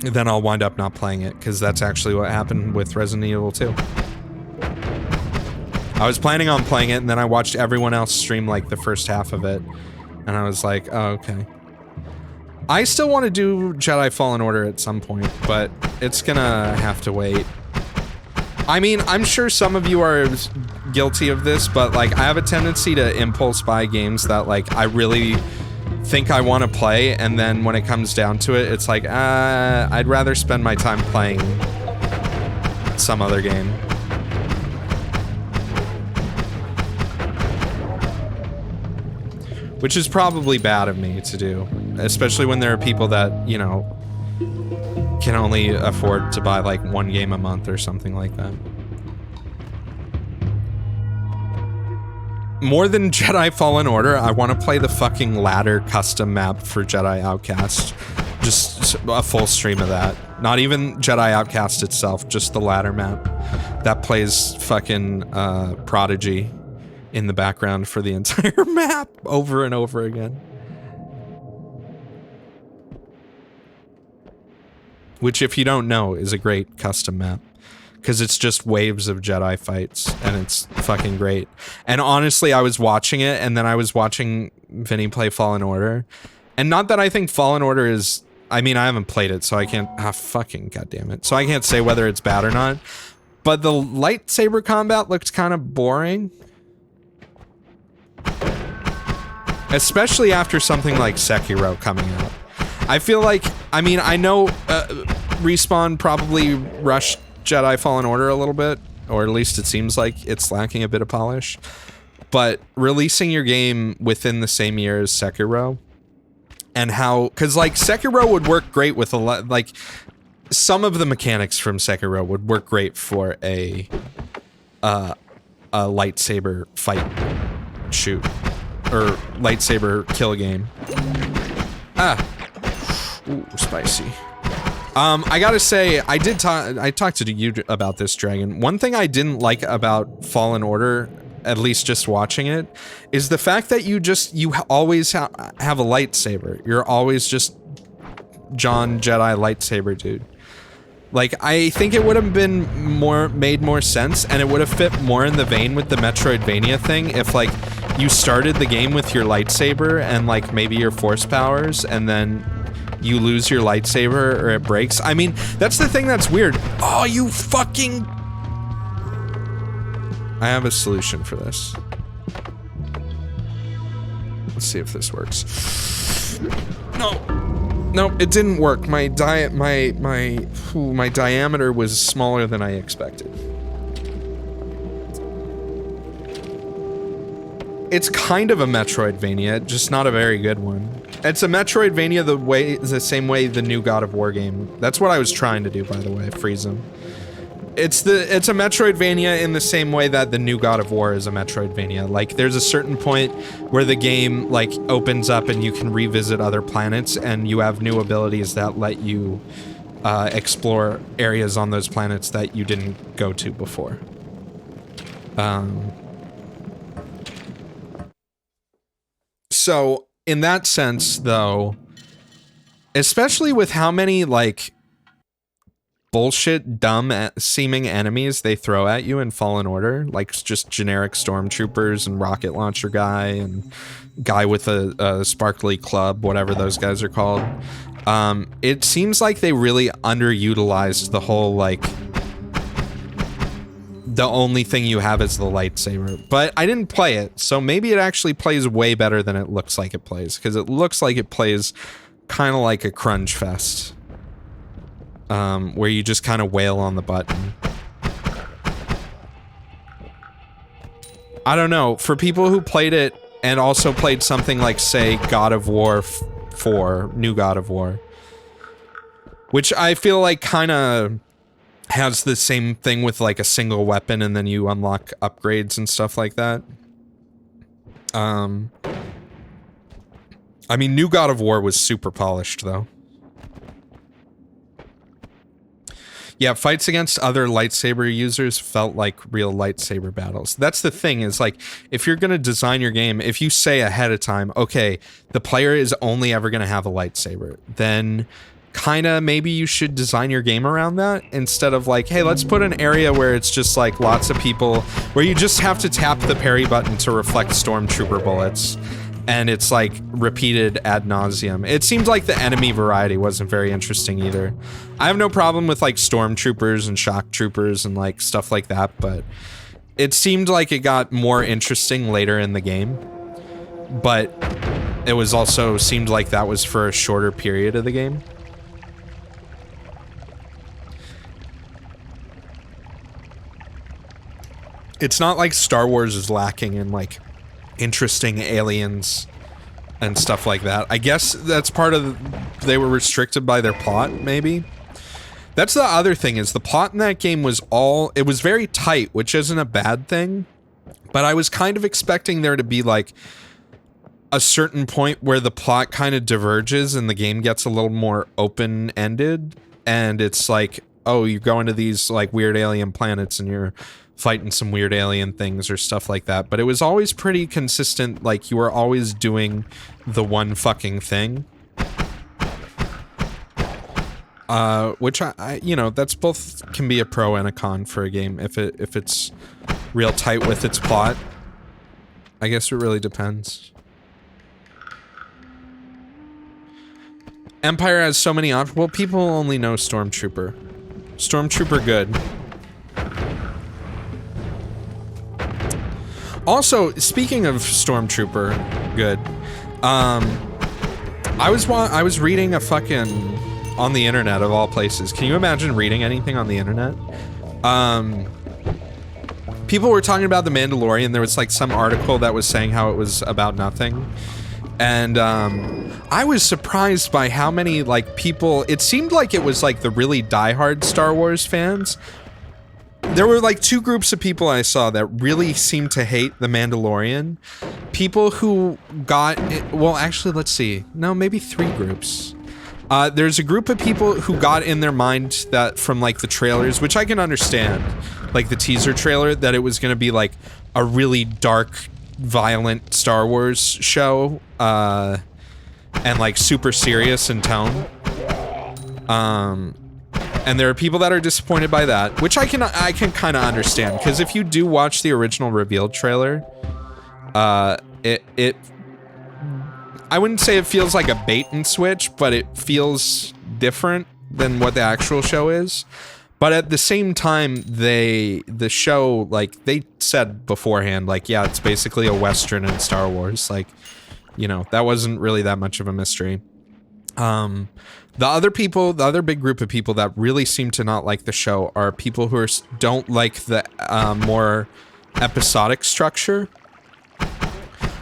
S1: I'll wind up not playing it, because that's actually what happened with Resident Evil 2. I was planning on playing it, and then I watched everyone else stream, like, the first half of it. And I was like, oh, okay. I still want to do Jedi Fallen Order at some point, but it's gonna have to wait. I mean, I'm sure some of you are guilty of this, but, like, I have a tendency to impulse buy games that, like, I really think I want to play, and then when it comes down to it, it's like, I'd rather spend my time playing some other game. Which is probably bad of me to do, especially when there are people that, you know, can only afford to buy like one game a month or something like that. More than Jedi Fallen Order, I want to play the fucking ladder custom map for Jedi Outcast. Just a full stream of that. Not even Jedi Outcast itself, just the ladder map. That plays fucking Prodigy in the background for the entire map over and over again. Which, if you don't know, is a great custom map. Because it's just waves of Jedi fights, and it's fucking great. And honestly, I was watching it, and then I was watching Vinny play Fallen Order. And not that I think Fallen Order is... I mean, I haven't played it, so I can't... fucking goddammit. So I can't say whether it's bad or not. But the lightsaber combat looked kind of boring. Especially after something like Sekiro coming out. I feel like, I mean, I know Respawn probably rushed Jedi Fallen Order a little bit, or at least it seems like it's lacking a bit of polish. But releasing your game within the same year as Sekiro, and how, because like Sekiro would work great with a lot, like some of the mechanics from Sekiro would work great for a lightsaber fight shoot. Or lightsaber kill game. Ooh, spicy. I gotta say, I talked to you about this, Dragon. One thing I didn't like about Fallen Order, at least just watching it, is the fact that you always have a lightsaber. You're always just John Jedi lightsaber dude. Like, I think it would have been made more sense, and it would have fit more in the vein with the Metroidvania thing if, like, you started the game with your lightsaber and, like, maybe your force powers, and then you lose your lightsaber or it breaks. I mean, that's the thing that's weird. Oh, you fucking... I have a solution for this. Let's see if this works. No, it didn't work. My diameter was smaller than I expected. It's kind of a Metroidvania, just not a very good one. It's a Metroidvania the same way the new God of War game. That's what I was trying to do, by the way, freeze them. It's a Metroidvania in the same way that the new God of War is a Metroidvania. Like, there's a certain point where the game, like, opens up and you can revisit other planets, and you have new abilities that let you explore areas on those planets that you didn't go to before. So, in that sense, though, especially with how many, like, bullshit, dumb seeming enemies they throw at you in Fallen Order, like just generic stormtroopers and rocket launcher guy and guy with a sparkly club, whatever those guys are called. It seems like they really underutilized the whole, like, the only thing you have is the lightsaber. But I didn't play it, so maybe it actually plays way better than it looks like it plays, because it looks like it plays kind of like a crunch fest, where you just kind of wail on the button. I don't know, for people who played it and also played something like, say, God of War 4, New God of War, which I feel like kind of has the same thing with like a single weapon and then you unlock upgrades and stuff like that. I mean, New God of War was super polished though. Yeah, fights against other lightsaber users felt like real lightsaber battles. That's the thing, is like, if you're going to design your game, if you say ahead of time, okay, the player is only ever going to have a lightsaber, then kind of maybe you should design your game around that, instead of like, hey, let's put an area where it's just like lots of people, where you just have to tap the parry button to reflect stormtrooper bullets. And it's like repeated ad nauseum. It seemed like the enemy variety wasn't very interesting either. I have no problem with like stormtroopers and shock troopers and like stuff like that, but it seemed like it got more interesting later in the game. But it was also seemed like that was for a shorter period of the game. It's not like Star Wars is lacking in like interesting aliens and stuff like that. I guess that's part of they were restricted by their plot, maybe. That's the other thing, is the plot in that game was it was very tight, which isn't a bad thing, but I was kind of expecting there to be like a certain point where the plot kind of diverges and the game gets a little more open-ended, and it's like, oh, you go into these like weird alien planets and you're fighting some weird alien things or stuff like that. But it was always pretty consistent, like you were always doing the one fucking thing. Which I you know, that's both can be a pro and a con for a game if it's real tight with its plot. I guess it really depends. Empire has so many options. Well, people only know Stormtrooper. Stormtrooper good. Also, speaking of Stormtrooper good, I was reading a fucking on the internet of all places. Can you imagine reading anything on the internet? People were talking about The Mandalorian. There was like some article that was saying how it was about nothing. And I was surprised by how many like people, it seemed like it was like the really diehard Star Wars fans. There were like two groups of people I saw that really seemed to hate The Mandalorian. People who got, well, actually, let's see. No, maybe three groups. There's a group of people who got in their mind that from like the trailers, which I can understand, like the teaser trailer, that it was going to be like a really dark, violent Star Wars show, and like super serious in tone. And there are people that are disappointed by that, which I can kind of understand, because if you do watch the original reveal trailer, I wouldn't say it feels like a bait and switch, but it feels different than what the actual show is. But at the same time, the show, like they said beforehand, like, yeah, it's basically a Western in Star Wars. Like, you know, that wasn't really that much of a mystery. The other big group of people that really seem to not like the show are people who don't like the more episodic structure,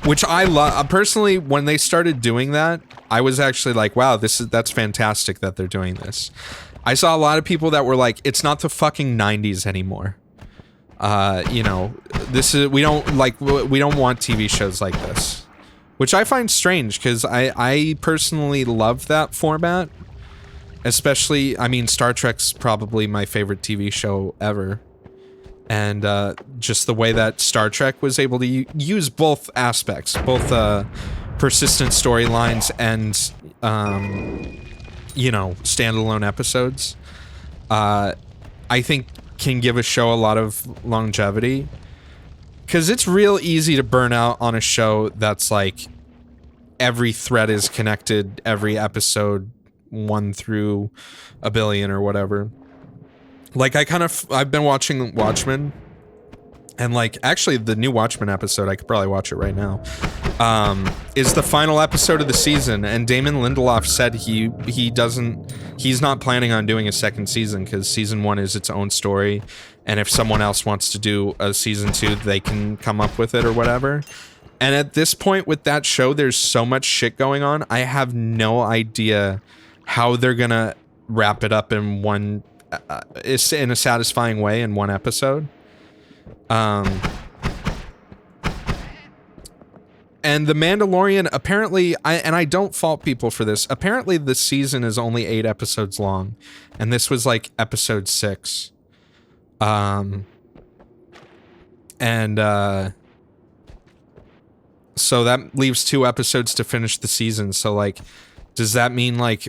S1: which I love. Personally, when they started doing that, I was actually like, wow, that's fantastic that they're doing this. I saw a lot of people that were like, it's not the fucking 90s anymore. You know, we don't want TV shows like this. Which I find strange, because I personally love that format. Especially, I mean, Star Trek's probably my favorite TV show ever. And just the way that Star Trek was able to use both aspects, both persistent storylines and, you know, standalone episodes. I think can give a show a lot of longevity. Because it's real easy to burn out on a show that's like every thread is connected, every episode 1 through a billion or whatever. Like I've been watching Watchmen, and like actually the new Watchmen episode, I could probably watch it right now, is the final episode of the season, and Damon Lindelof said he's not planning on doing a second season because season 1 is its own story, and if someone else wants to do a season 2, they can come up with it or whatever. And at this point with that show, there's so much shit going on, I have no idea how they're gonna wrap it up in one in a satisfying way in one episode. And The Mandalorian, apparently, I don't fault people for this, apparently the season is only 8 episodes long, and this was like episode 6. So that leaves 2 episodes to finish the season, so like, does that mean like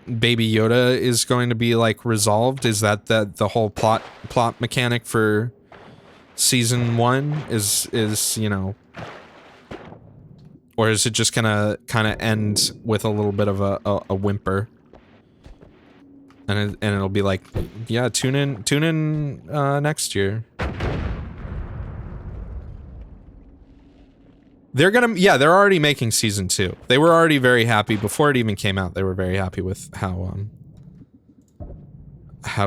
S1: Baby Yoda is going to be like resolved? Is that the whole plot mechanic for season 1 is, you know, or is it just gonna kind of end with a little bit of a whimper, and it'll be like, yeah, tune in next year. They're already making season 2. They were already very happy before it even came out. They were very happy with how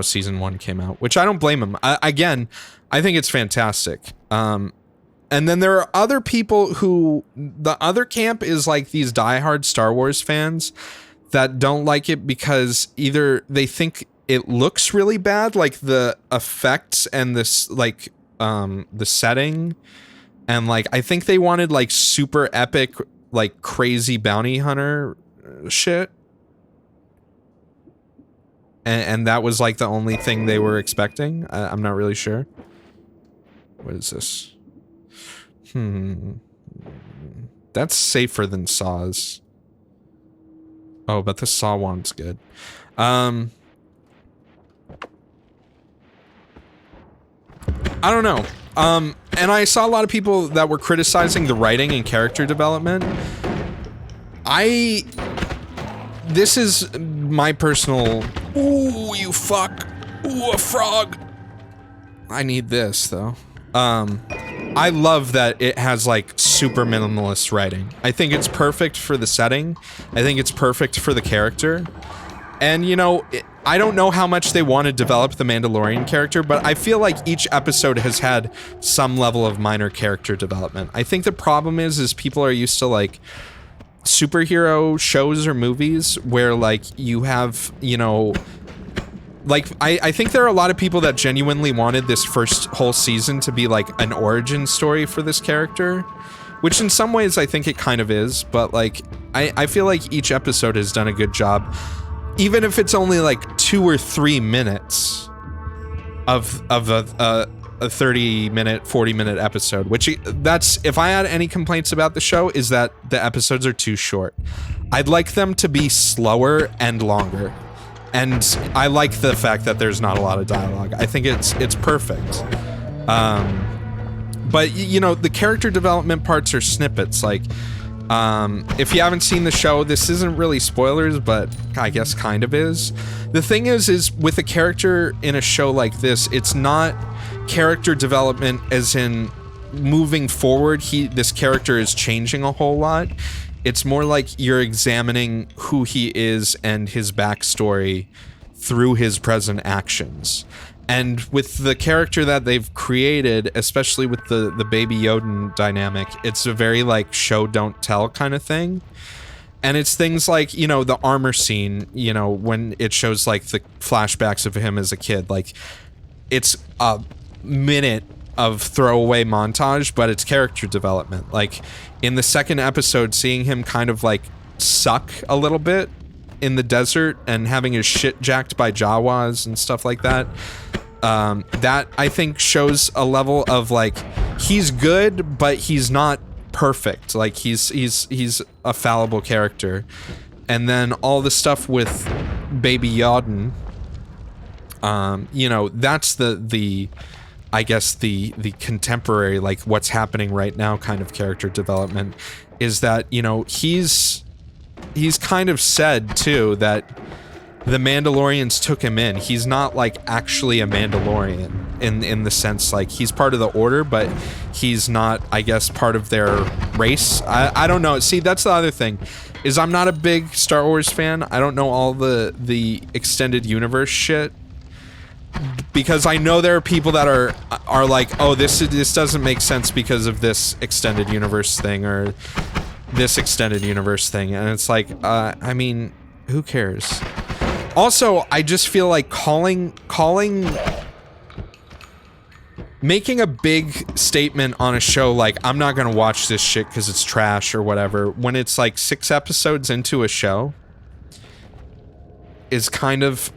S1: season 1 came out, which I don't blame them. I think it's fantastic. And then there are other people who, the other camp is like these diehard Star Wars fans that don't like it because either they think it looks really bad, like the effects and this like the setting. And like, I think they wanted like super epic, like crazy bounty hunter shit. And that was like the only thing they were expecting. I'm not really sure. What is this? That's safer than Saws. Oh, but the Saw one's good. I don't know. And I saw a lot of people that were criticizing the writing and character development. This is my personal, ooh, you fuck, ooh, a frog. I need this, though. I love that it has, like, super minimalist writing. I think it's perfect for the setting. I think it's perfect for the character. And, you know, I don't know how much they want to develop the Mandalorian character, but I feel like each episode has had some level of minor character development. I think the problem is people are used to, like, superhero shows or movies where, like, you have, you know, like, I think there are a lot of people that genuinely wanted this first whole season to be, like, an origin story for this character, which in some ways I think it kind of is, but, like, I feel like each episode has done a good job. Even if it's only like 2 or 3 minutes of a 30-minute, 40-minute episode, which that's, if I had any complaints about the show, is that the episodes are too short. I'd like them to be slower and longer. And I like the fact that there's not a lot of dialogue. I think it's perfect. But you know, the character development parts are snippets, like, if you haven't seen the show, this isn't really spoilers, but I guess kind of is. The thing is with a character in a show like this, it's not character development as in moving forward, this character is changing a whole lot. It's more like you're examining who he is and his backstory through his present actions. And with the character that they've created, especially with the Baby Yoda dynamic, it's a very, like, show don't tell kind of thing. And it's things like, you know, the armor scene, you know, when it shows, like, the flashbacks of him as a kid. Like, it's a minute of throwaway montage, but it's character development. Like, in the second episode, seeing him kind of, like, suck a little bit in the desert and having his shit jacked by Jawas and stuff like that. That I think shows a level of, like, he's good, but he's not perfect. Like, he's a fallible character. And then all the stuff with Baby Yoda, You know, that's the I guess the contemporary, like what's happening right now kind of character development, is that, you know, he's kind of said too that the Mandalorians took him in. He's not like actually a Mandalorian in the sense like he's part of the Order, but he's not, I guess, part of their race. I don't know. See, that's the other thing, is I'm not a big Star Wars fan. I don't know all the extended universe shit, because I know there are people that are like, oh, this doesn't make sense because of this extended universe thing or this extended universe thing, and it's like, I mean, who cares? Also, I just feel like making a big statement on a show like, I'm not gonna watch this shit because it's trash or whatever, when it's like 6 episodes into a show, is kind of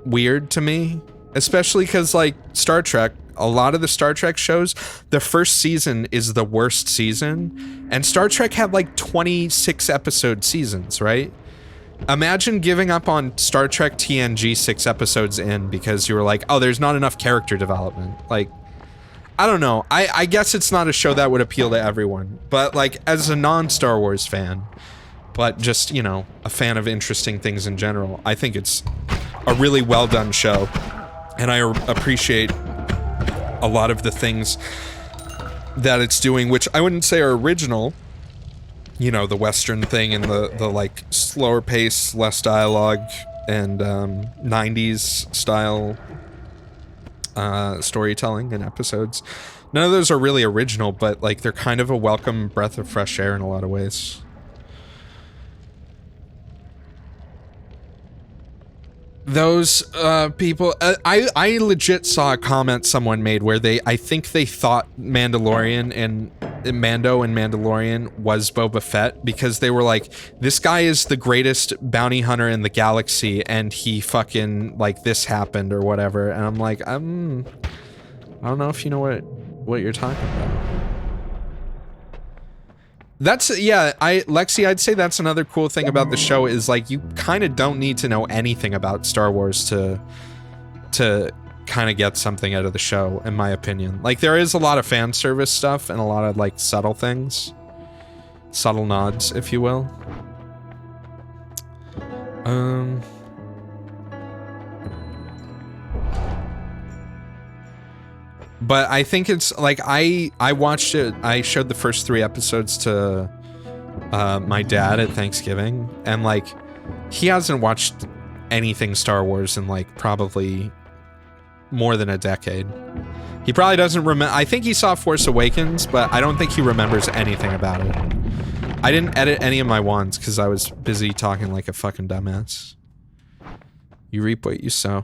S1: weird to me. Especially because, like, Star Trek, a lot of the Star Trek shows, the first season is the worst season, and Star Trek had like 26 episode seasons, right? Imagine giving up on Star Trek TNG 6 episodes in because you were like, oh, there's not enough character development. Like, I don't know. I guess it's not a show that would appeal to everyone, but like, as a non-Star Wars fan, but just, you know, a fan of interesting things in general, I think it's a really well done show. And I appreciate a lot of the things that it's doing, which I wouldn't say are original. You know, the Western thing and the like slower pace, less dialogue, and 90s style storytelling in episodes. None of those are really original, but like they're kind of a welcome breath of fresh air in a lot of ways. Those people, I legit saw a comment someone made where I think they thought Mandalorian and Mando and Mandalorian was Boba Fett, because they were like, this guy is the greatest bounty hunter in the galaxy and he fucking, like, this happened or whatever. And I'm like, I don't know if you know what you're talking about. That's, yeah, Lexi, I'd say that's another cool thing about the show, is like, you kind of don't need to know anything about Star Wars to kind of get something out of the show, in my opinion. Like, there is a lot of fan service stuff and a lot of like subtle things, subtle nods, if you will. But I think it's like, I watched it, I showed the first 3 episodes to my dad at Thanksgiving, and like, he hasn't watched anything Star Wars in like probably more than a decade. He probably doesn't remember. I think he saw Force Awakens, but I don't think he remembers anything about it. I didn't edit any of my ones because I was busy talking like a fucking dumbass. You reap what you sow.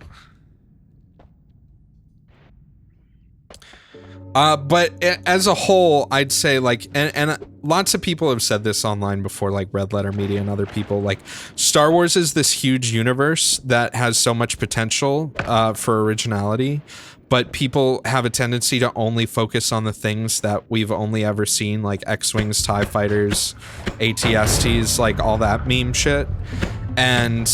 S1: But as a whole, I'd say like, and lots of people have said this online before, like Red Letter Media and other people, like, Star Wars is this huge universe that has so much potential for originality, but people have a tendency to only focus on the things that we've only ever seen, like X-Wings, TIE Fighters, AT-STs, like all that meme shit. And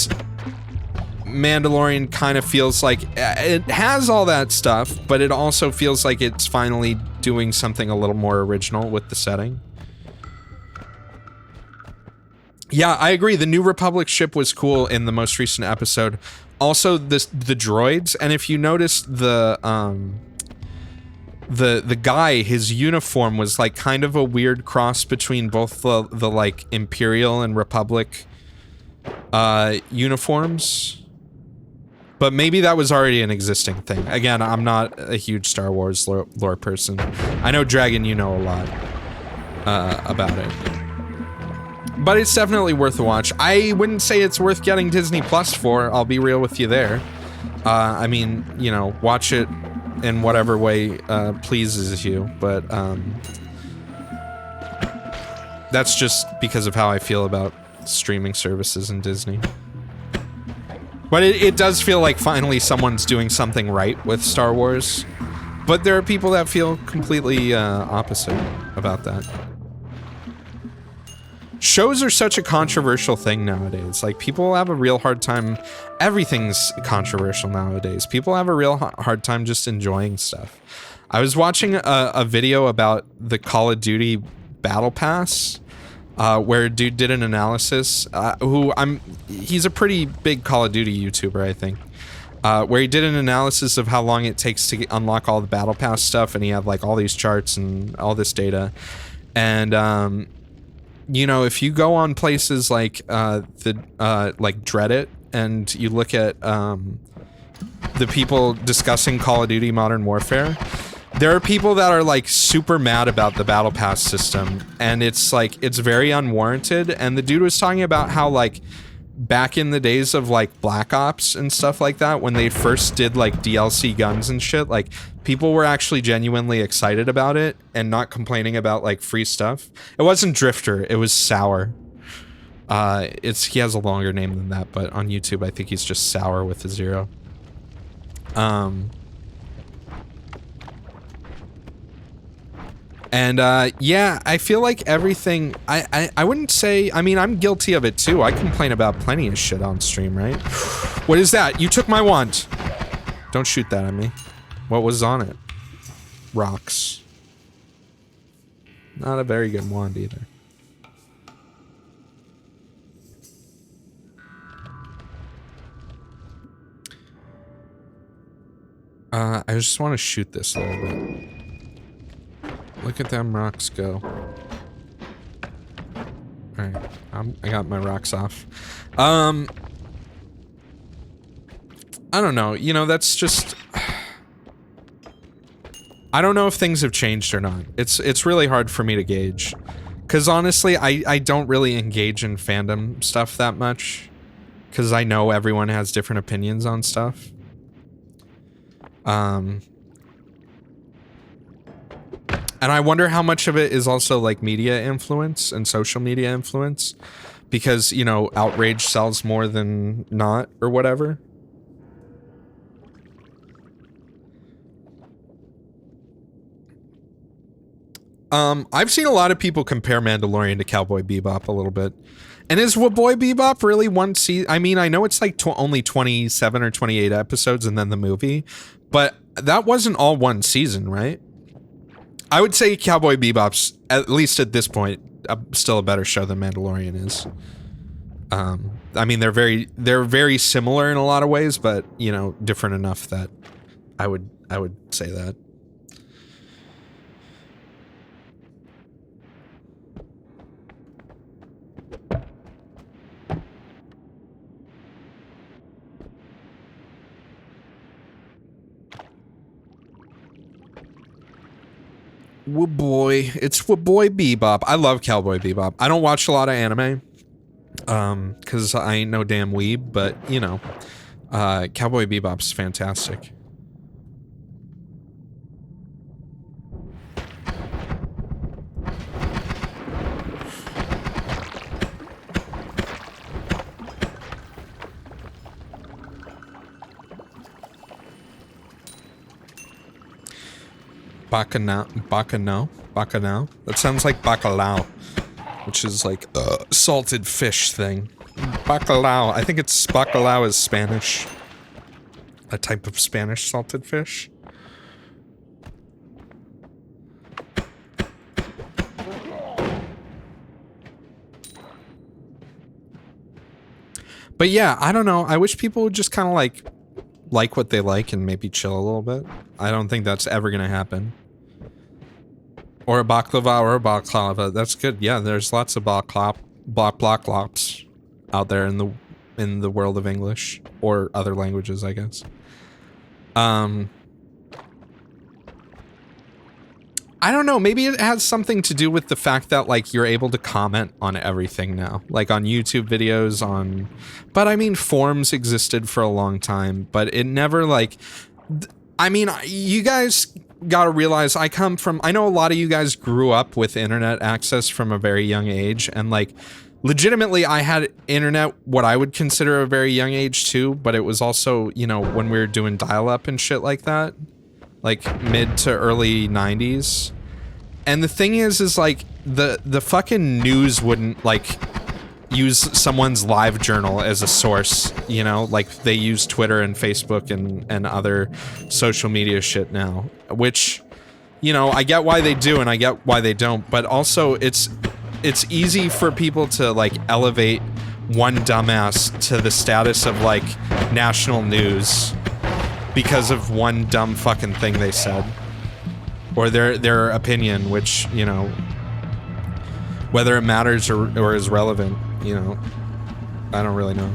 S1: Mandalorian kind of feels like it has all that stuff, but it also feels like it's finally doing something a little more original with the setting. Yeah, I agree. The New Republic ship was cool in the most recent episode. Also, the droids, and if you noticed the guy, his uniform was like kind of a weird cross between both the like Imperial and Republic uniforms. But maybe that was already an existing thing. Again, I'm not a huge Star Wars lore person. I know, Dragon, you know a lot about it. But it's definitely worth a watch. I wouldn't say it's worth getting Disney Plus for, I'll be real with you there. I mean, you know, watch it in whatever way pleases you, but that's just because of how I feel about streaming services and Disney. But it does feel like finally someone's doing something right with Star Wars. But there are people that feel completely opposite about that. shows are such a controversial thing nowadays. Like, people have a real hard time. Everything's controversial nowadays. People have a real hard time just enjoying stuff. I was watching a video about the Call of Duty Battle Pass, where a dude did an analysis. He's a pretty big Call of Duty YouTuber, I think. Where he did an analysis of how long it takes to unlock all the Battle Pass stuff, and he had like all these charts and all this data. And you know, if you go on places like like Reddit, and you look at the people discussing Call of Duty Modern Warfare, there are people that are like super mad about the Battle Pass system, and it's like, it's very unwarranted. And the dude was talking about how, like, back in the days of like Black Ops and stuff like that, when they first did like DLC guns and shit, like, people were actually genuinely excited about it and not complaining about like free stuff. It wasn't Drifter, it was Sour. He has a longer name than that, but on YouTube I think he's just Sour with a 0. And yeah, I feel like everything, I wouldn't say, I mean, I'm guilty of it too. I complain about plenty of shit on stream, right? What is that? You took my wand. Don't shoot that at me. What was on it? Rocks. Not a very good wand either. I just want to shoot this a little bit. Look at them rocks go. Alright, I got my rocks off. I don't know, you know, that's just... I don't know if things have changed or not. It's really hard for me to gauge. Because honestly, I don't really engage in fandom stuff that much. Because I know everyone has different opinions on stuff. And I wonder how much of it is also like media influence and social media influence, because, you know, outrage sells more than not or whatever. I've seen a lot of people compare Mandalorian to Cowboy Bebop a little bit. And is Cowboy Bebop really one season? I mean, I know it's like only 27 or 28 episodes and then the movie, but that wasn't all one season, right? I would say Cowboy Bebop's, at least at this point, still a better show than Mandalorian is. I mean, they're very similar in a lot of ways, but, you know, different enough that I would say that. Boy, it's Boy Bebop. I love Cowboy Bebop. I don't watch a lot of anime, because I ain't no damn weeb, but, you know, Cowboy Bebop's fantastic. Bacchanal. That sounds like bacalao, which is like a salted fish thing. Bacalao. I think it's bacalao is Spanish. A type of Spanish salted fish. But yeah, I don't know. I wish people would just kind of like what they like and maybe chill a little bit. I don't think that's ever gonna happen. Or a baklava or a baklava. That's good. Yeah, there's lots of baklavops out there in the world of English or other languages, I guess. I don't know. Maybe it has something to do with the fact that, like, you're able to comment on everything now, like on YouTube videos, on. But I mean, forums existed for a long time, but it never like. I mean, you guys gotta realize I know a lot of you guys grew up with internet access from a very young age, and like legitimately I had internet what I would consider a very young age too, but it was also, you know, when we were doing dial-up and shit like that, like mid to early 90s. And the thing is like the fucking news wouldn't like use someone's live journal as a source, you know, like they use Twitter and Facebook and other social media shit now, which, you know, I get why they do and I get why they don't, but also it's easy for people to like elevate one dumbass to the status of like national news because of one dumb fucking thing they said or their opinion, which, you know, whether it matters or is relevant, you know, I don't really know.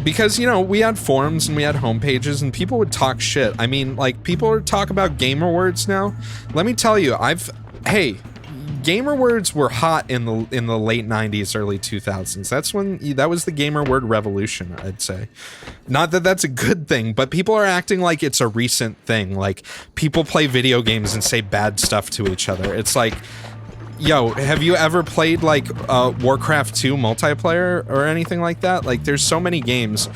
S1: Because, you know, we had forums and we had homepages and people would talk shit. I mean, like, people would talk about gamer words now. Let me tell you, hey, gamer words were hot in the late 90s, early 2000s. That was the gamer word revolution, I'd say. Not that that's a good thing, but people are acting like it's a recent thing. Like, people play video games and say bad stuff to each other. It's like, yo, have you ever played like Warcraft 2 multiplayer or anything like that? Like, there's so many games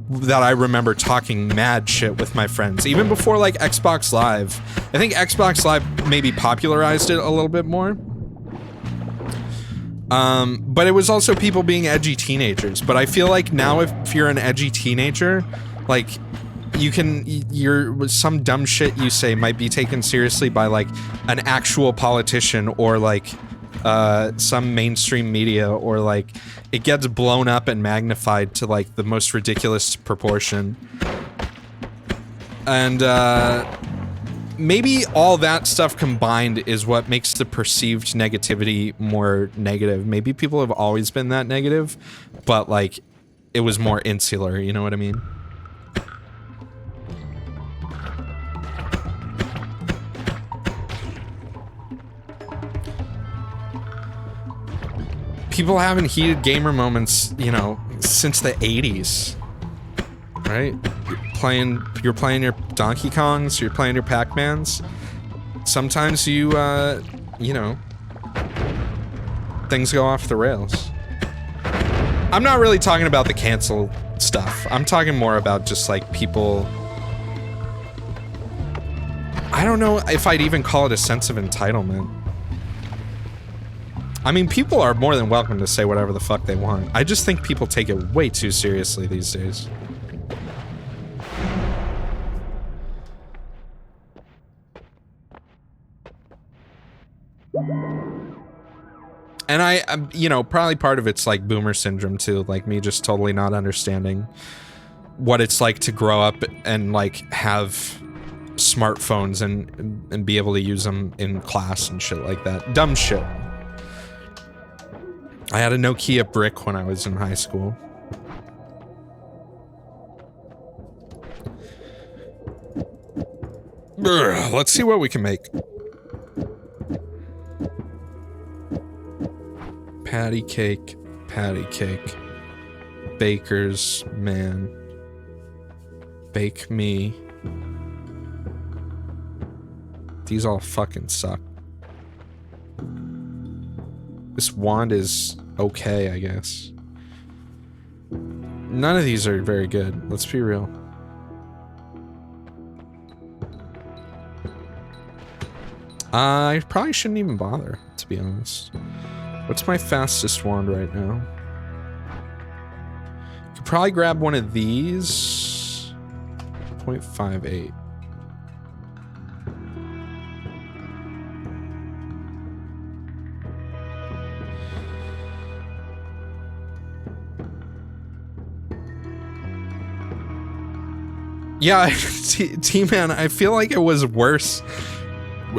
S1: that I remember talking mad shit with my friends, even before like Xbox Live. I think Xbox Live maybe popularized it a little bit more. But it was also people being edgy teenagers. But I feel like now if you're an edgy teenager, like, some dumb shit you say might be taken seriously by like an actual politician or like some mainstream media, or like it gets blown up and magnified to like the most ridiculous proportion. And maybe all that stuff combined is what makes the perceived negativity more negative. Maybe people have always been that negative, but like it was more insular, you know what I mean? People haven't heated gamer moments, you know, since the 80s, right? You're playing your Donkey Kongs, you're playing your Pac-Mans. Sometimes you know, things go off the rails. I'm not really talking about the cancel stuff. I'm talking more about just like people. I don't know if I'd even call it a sense of entitlement. I mean, people are more than welcome to say whatever the fuck they want. I just think people take it way too seriously these days. And you know, probably part of it's like boomer syndrome too, like me just totally not understanding what it's like to grow up and like have smartphones and be able to use them in class and shit like that. Dumb shit. I had a Nokia brick when I was in high school. Let's see what we can make. Patty cake, baker's man, bake me. These all fucking suck. This wand is okay, I guess. None of these are very good, let's be real. I probably shouldn't even bother, to be honest. What's my fastest wand right now? Could probably grab one of these. 0.58. Yeah, T-Man, I feel like it was worse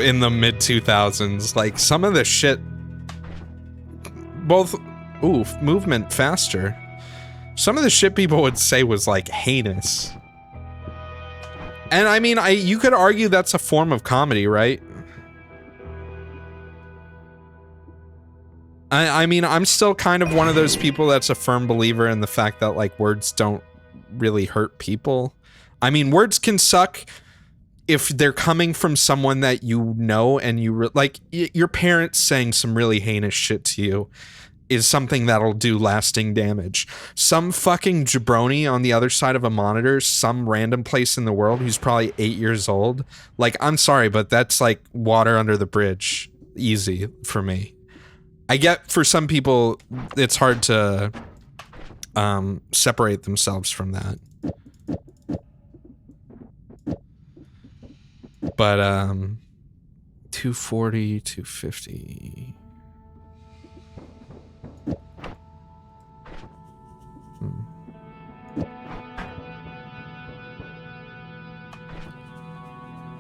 S1: in the mid-2000s. Like, some of the shit... Both... Ooh, movement faster. Some of the shit people would say was, like, heinous. And, I mean, you could argue that's a form of comedy, right? I mean, I'm still kind of one of those people that's a firm believer in the fact that, like, words don't really hurt people. I mean, words can suck if they're coming from someone that you know and like, your parents saying some really heinous shit to you is something that'll do lasting damage. Some fucking jabroni on the other side of a monitor, some random place in the world who's probably 8 years old. Like, I'm sorry, but that's like water under the bridge. easy for me. I get for some people it's hard to separate themselves from that. But 240, 250.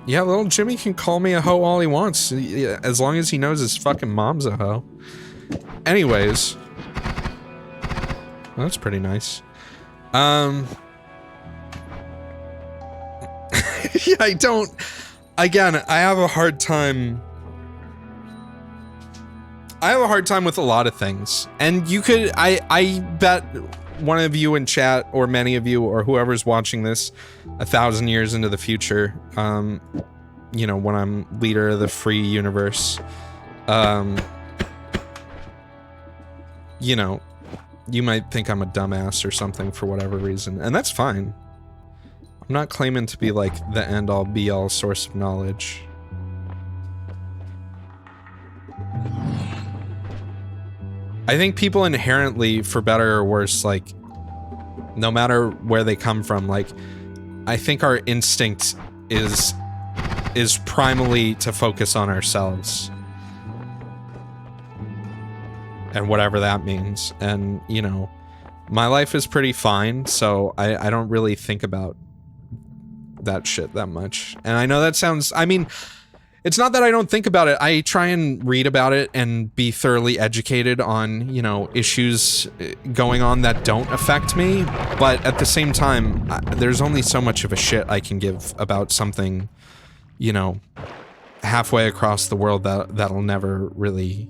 S1: Yeah, little Jimmy can call me a hoe all he wants, as long as he knows his fucking mom's a hoe. Anyways. Well, that's pretty nice. Yeah, I don't... Again, I have a hard time with a lot of things. And you could... I bet one of you in chat, or many of you, or whoever's watching this 1,000 years into the future, you know, when I'm leader of the free universe, you know, you might think I'm a dumbass or something for whatever reason, and that's fine. I'm not claiming to be like the end-all be-all source of knowledge. I think people inherently, for better or worse, like, no matter where they come from, like, I think our instinct is primarily to focus on ourselves. And whatever that means. And, you know, my life is pretty fine, so I don't really think about that shit that much. And I know that sounds, I mean, it's not that I don't think about it. I try and read about it and be thoroughly educated on, you know, issues going on that don't affect me. But at the same time, there's only so much of a shit I can give about something, you know, halfway across the world that'll never really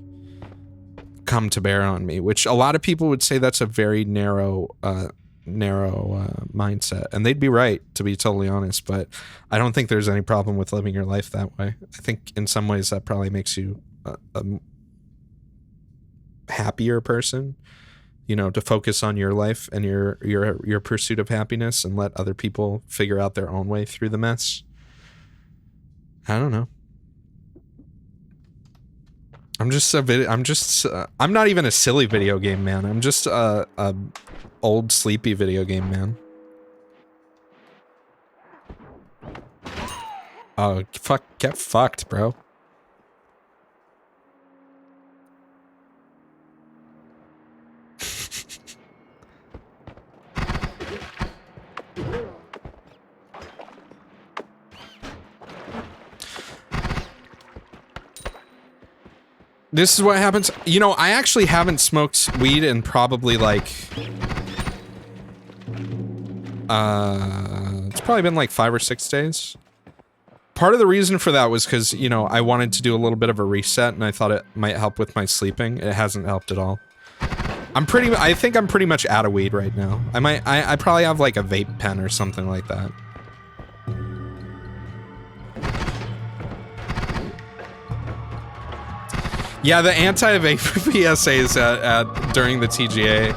S1: come to bear on me, which a lot of people would say that's a very narrow mindset, and they'd be right, to be totally honest. But I don't think there's any problem with living your life that way. I think in some ways that probably makes you a happier person, you know, to focus on your life and your pursuit of happiness and let other people figure out their own way through the mess. I don't know. I'm not even a silly video game man. I'm just a old sleepy video game man. Oh, fuck, get fucked, bro. This is what happens. You know, I actually haven't smoked weed in probably like... it's probably been like 5 or 6 days. Part of the reason for that was because, you know, I wanted to do a little bit of a reset and I thought it might help with my sleeping. It hasn't helped at all. I think I'm pretty much out of weed right now. I probably have like a vape pen or something like that. Yeah, the anti-vape PSAs during the TGA.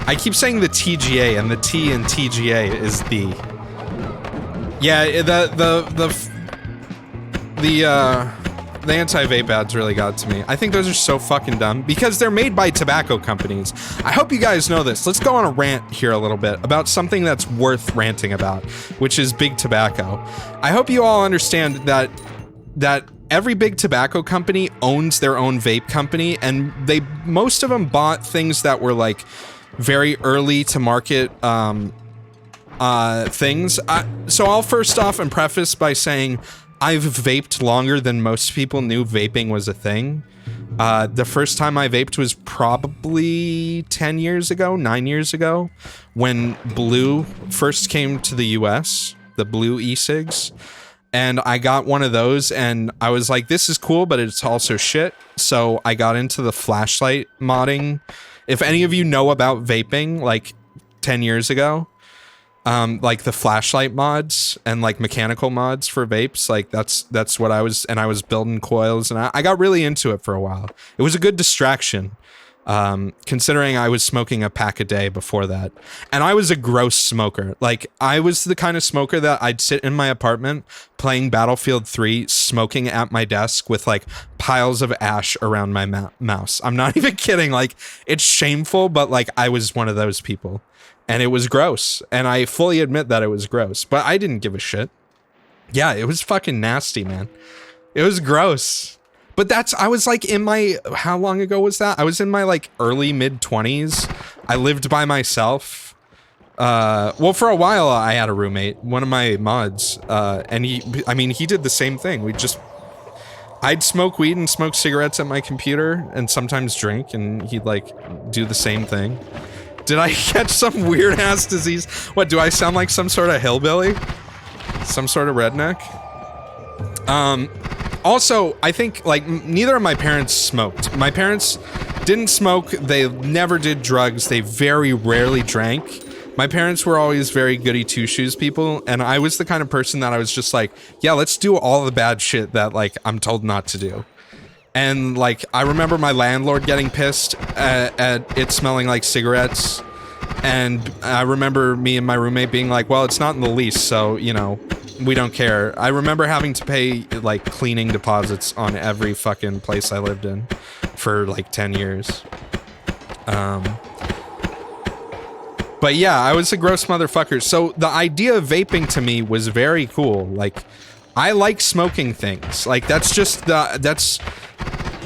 S1: I keep saying the TGA, and the T in TGA is the... Yeah, the anti-vape ads really got to me. I think those are so fucking dumb, because they're made by tobacco companies. I hope you guys know this. Let's go on a rant here a little bit about something that's worth ranting about, which is big tobacco. I hope you all understand that every big tobacco company owns their own vape company, and most of them bought things that were like very early to market things. So I'll first off and preface by saying I've vaped longer than most people knew vaping was a thing. The first time I vaped was probably 10 years ago, 9 years ago, when Blue first came to the US, the Blue e-cigs. And I got one of those and I was like, this is cool, but it's also shit. So I got into the flashlight modding. If any of you know about vaping, like 10 years ago, like the flashlight mods and like mechanical mods for vapes, like that's what I was, and I was building coils and I got really into it for a while. It was a good distraction. Considering I was smoking a pack a day before that. And I was a gross smoker. Like, I was the kind of smoker that I'd sit in my apartment playing Battlefield 3, smoking at my desk with, like, piles of ash around my mouse. I'm not even kidding. Like, it's shameful, but, like, I was one of those people. And it was gross. And I fully admit that it was gross. But I didn't give a shit. Yeah, it was fucking nasty, man. It was gross. But I was like in my, how long ago was that? I was in my like early mid 20s. I lived by myself. Well, for a while I had a roommate, one of my mods, and he did the same thing. I'd smoke weed and smoke cigarettes at my computer and sometimes drink, and he'd like do the same thing. Did I catch some weird ass disease? What, do I sound like some sort of hillbilly? Some sort of redneck? Also, I think, like, neither of my parents smoked. My parents didn't smoke, they never did drugs, they very rarely drank. My parents were always very goody two-shoes people, and I was the kind of person that I was just like, yeah, let's do all the bad shit that, like, I'm told not to do. And, like, I remember my landlord getting pissed at it smelling like cigarettes, and I remember me and my roommate being like, well, it's not in the lease, so, you know, we don't care. I remember having to pay, like, cleaning deposits on every fucking place I lived in for, like, 10 years. But yeah, I was a gross motherfucker. So the idea of vaping to me was very cool. Like, I like smoking things. Like, that's...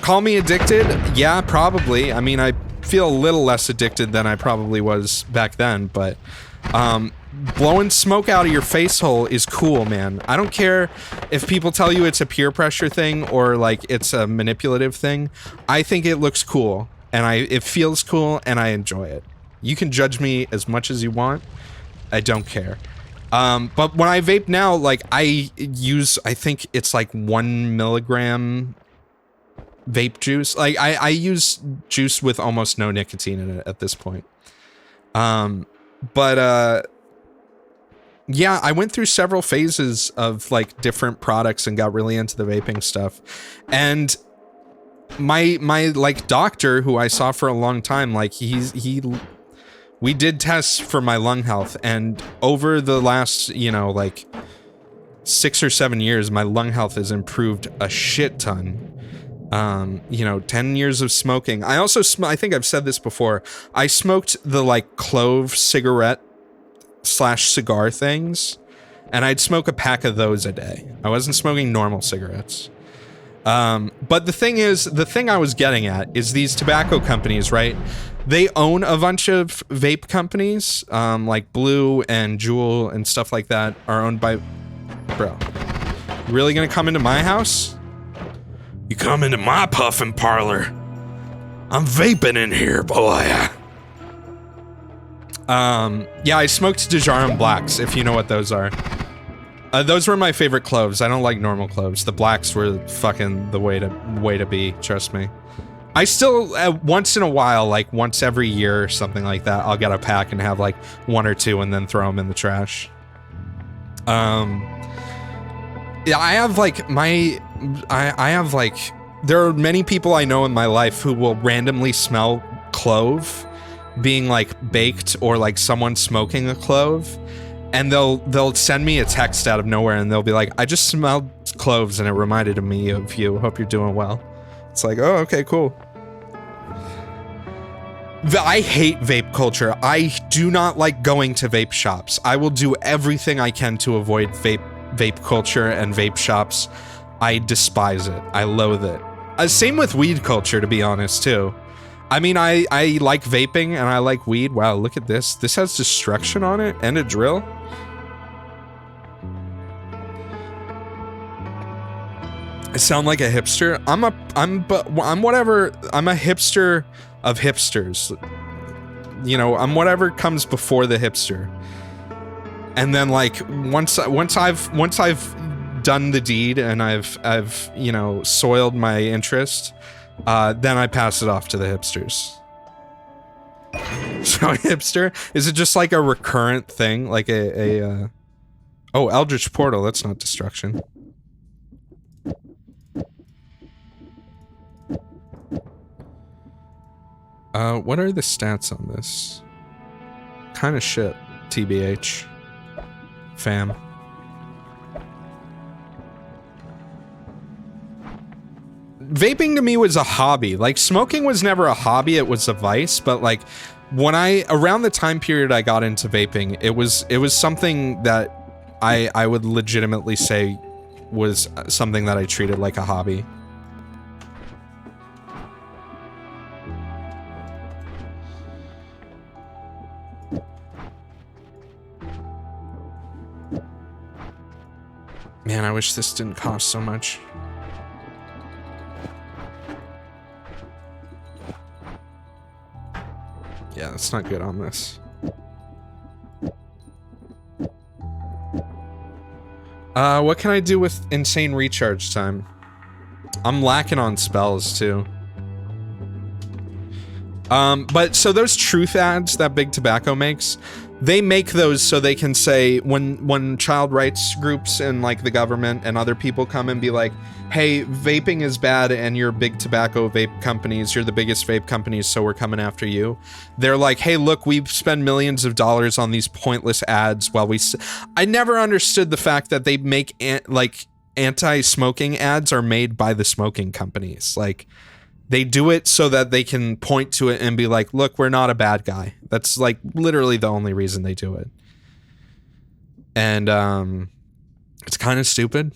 S1: Call me addicted? Yeah, probably. I mean, I feel a little less addicted than I probably was back then, but... blowing smoke out of your face hole is cool, man. I don't care if people tell you it's a peer pressure thing or like it's a manipulative thing. I think it looks cool and it feels cool and I enjoy it. You can judge me as much as you want. I don't care. But when I vape now, like I think it's like 1 milligram vape juice. Like I use juice with almost no nicotine in it at this point. Yeah, I went through several phases of like different products and got really into the vaping stuff. And my like doctor who I saw for a long time, like we did tests for my lung health, and over the last, you know, like 6 or 7 years, my lung health has improved a shit ton. You know, 10 years of smoking. I also, I think I've said this before, I smoked the like clove cigarette / cigar things, and I'd smoke a pack of those a day. I wasn't smoking normal cigarettes. But the thing I was getting at is these tobacco companies, right? They own a bunch of vape companies, like Blue and Juul and stuff like that are owned by... Bro, you really gonna come into my house? You come into my puffin' parlor. I'm vaping in here, boy. Yeah, I smoked Dejarum Blacks, if you know what those are. Those were my favorite cloves. I don't like normal cloves. The blacks were fucking the way to be, trust me. I still, once in a while, like once every year or something like that, I'll get a pack and have like 1 or 2 and then throw them in the trash. Yeah, I have like, there are many people I know in my life who will randomly smell clove being like baked or like someone smoking a clove, and they'll send me a text out of nowhere and they'll be like, I just smelled cloves and it reminded me of you. Hope you're doing well. It's like, oh, okay, cool. I hate vape culture. I do not like going to vape shops. I will do everything I can to avoid vape culture and vape shops. I despise it. I loathe it. Same with weed culture, to be honest, too. I mean, I like vaping and I like weed. Wow, look at this. This has destruction on it and a drill. I sound like a hipster. I'm whatever. I'm a hipster of hipsters. You know, I'm whatever comes before the hipster. And then like once I've done the deed and I've you know, soiled my interest, then I pass it off to the hipsters. So hipster, is it just like a recurrent thing, like oh, Eldritch Portal, that's not destruction. What are the stats on this? Kind of shit, TBH. Fam. Vaping to me was a hobby. Like, smoking was never a hobby, it was a vice, but like, around the time period I got into vaping, it was something that I would legitimately say was something that I treated like a hobby. Man, I wish this didn't cost so much. Yeah, that's not good on this. What can I do with insane recharge time? I'm lacking on spells, too. But so those truth ads that Big Tobacco makes, they make those so they can say when child rights groups and like the government and other people come and be like, hey, vaping is bad and you're Big Tobacco vape companies, you're the biggest vape companies, so we're coming after you. They're like, hey, look, we spend millions of dollars on these pointless ads while I never understood the fact that they make anti-smoking ads are made by the smoking companies. Like, they do it so that they can point to it and be like, look, we're not a bad guy. That's like literally the only reason they do it. And it's kind of stupid.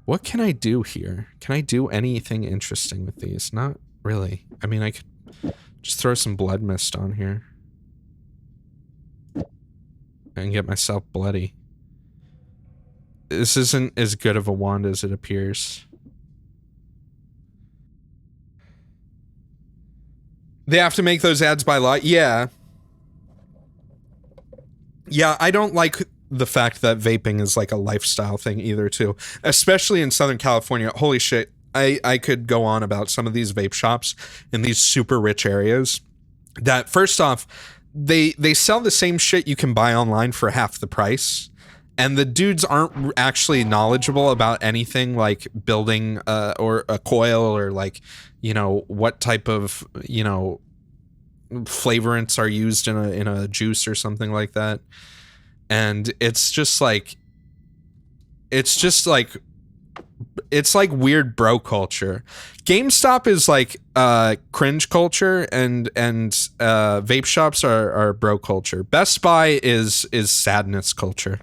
S1: What can I do here? Can I do anything interesting with these? Not really. I mean, I could just throw some blood mist on here and get myself bloody. This isn't as good of a wand as it appears. They have to make those ads by law? Yeah. Yeah, I don't like the fact that vaping is like a lifestyle thing either, too. Especially in Southern California. Holy shit. I could go on about some of these vape shops in these super rich areas that, first off, they sell the same shit you can buy online for half the price. And the dudes aren't actually knowledgeable about anything like building or a coil or like, you know, what type of, you know, flavorants are used in a juice or something like that. And it's like weird bro culture. GameStop is like cringe culture and vape shops are bro culture. Best Buy is sadness culture.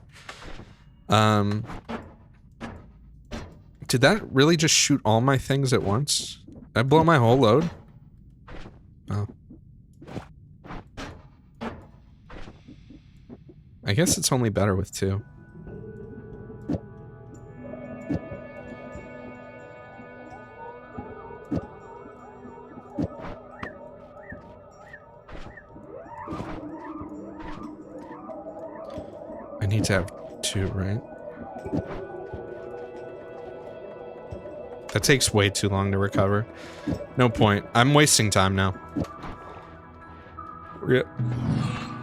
S1: Did that really just shoot all my things at once? Did I blow my whole load? Oh. I guess it's only better with two. I need to have two, right? That takes way too long to recover. No point. I'm wasting time now. Yeah.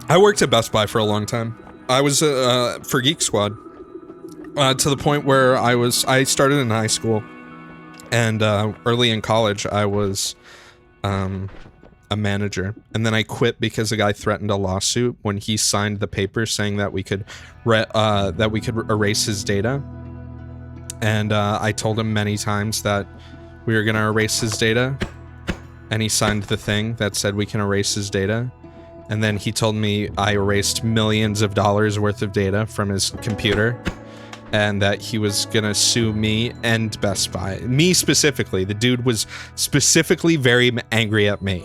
S1: I worked at Best Buy for a long time. I was for Geek Squad to the point where I started in high school, and early in college I was a manager, and then I quit because a guy threatened a lawsuit when he signed the paper saying that we could erase his data. And I told him many times that we were gonna erase his data, and he signed the thing that said we can erase his data. And then he told me I erased millions of dollars worth of data from his computer, and that he was gonna sue me and Best Buy. Me specifically. The dude was specifically very angry at me.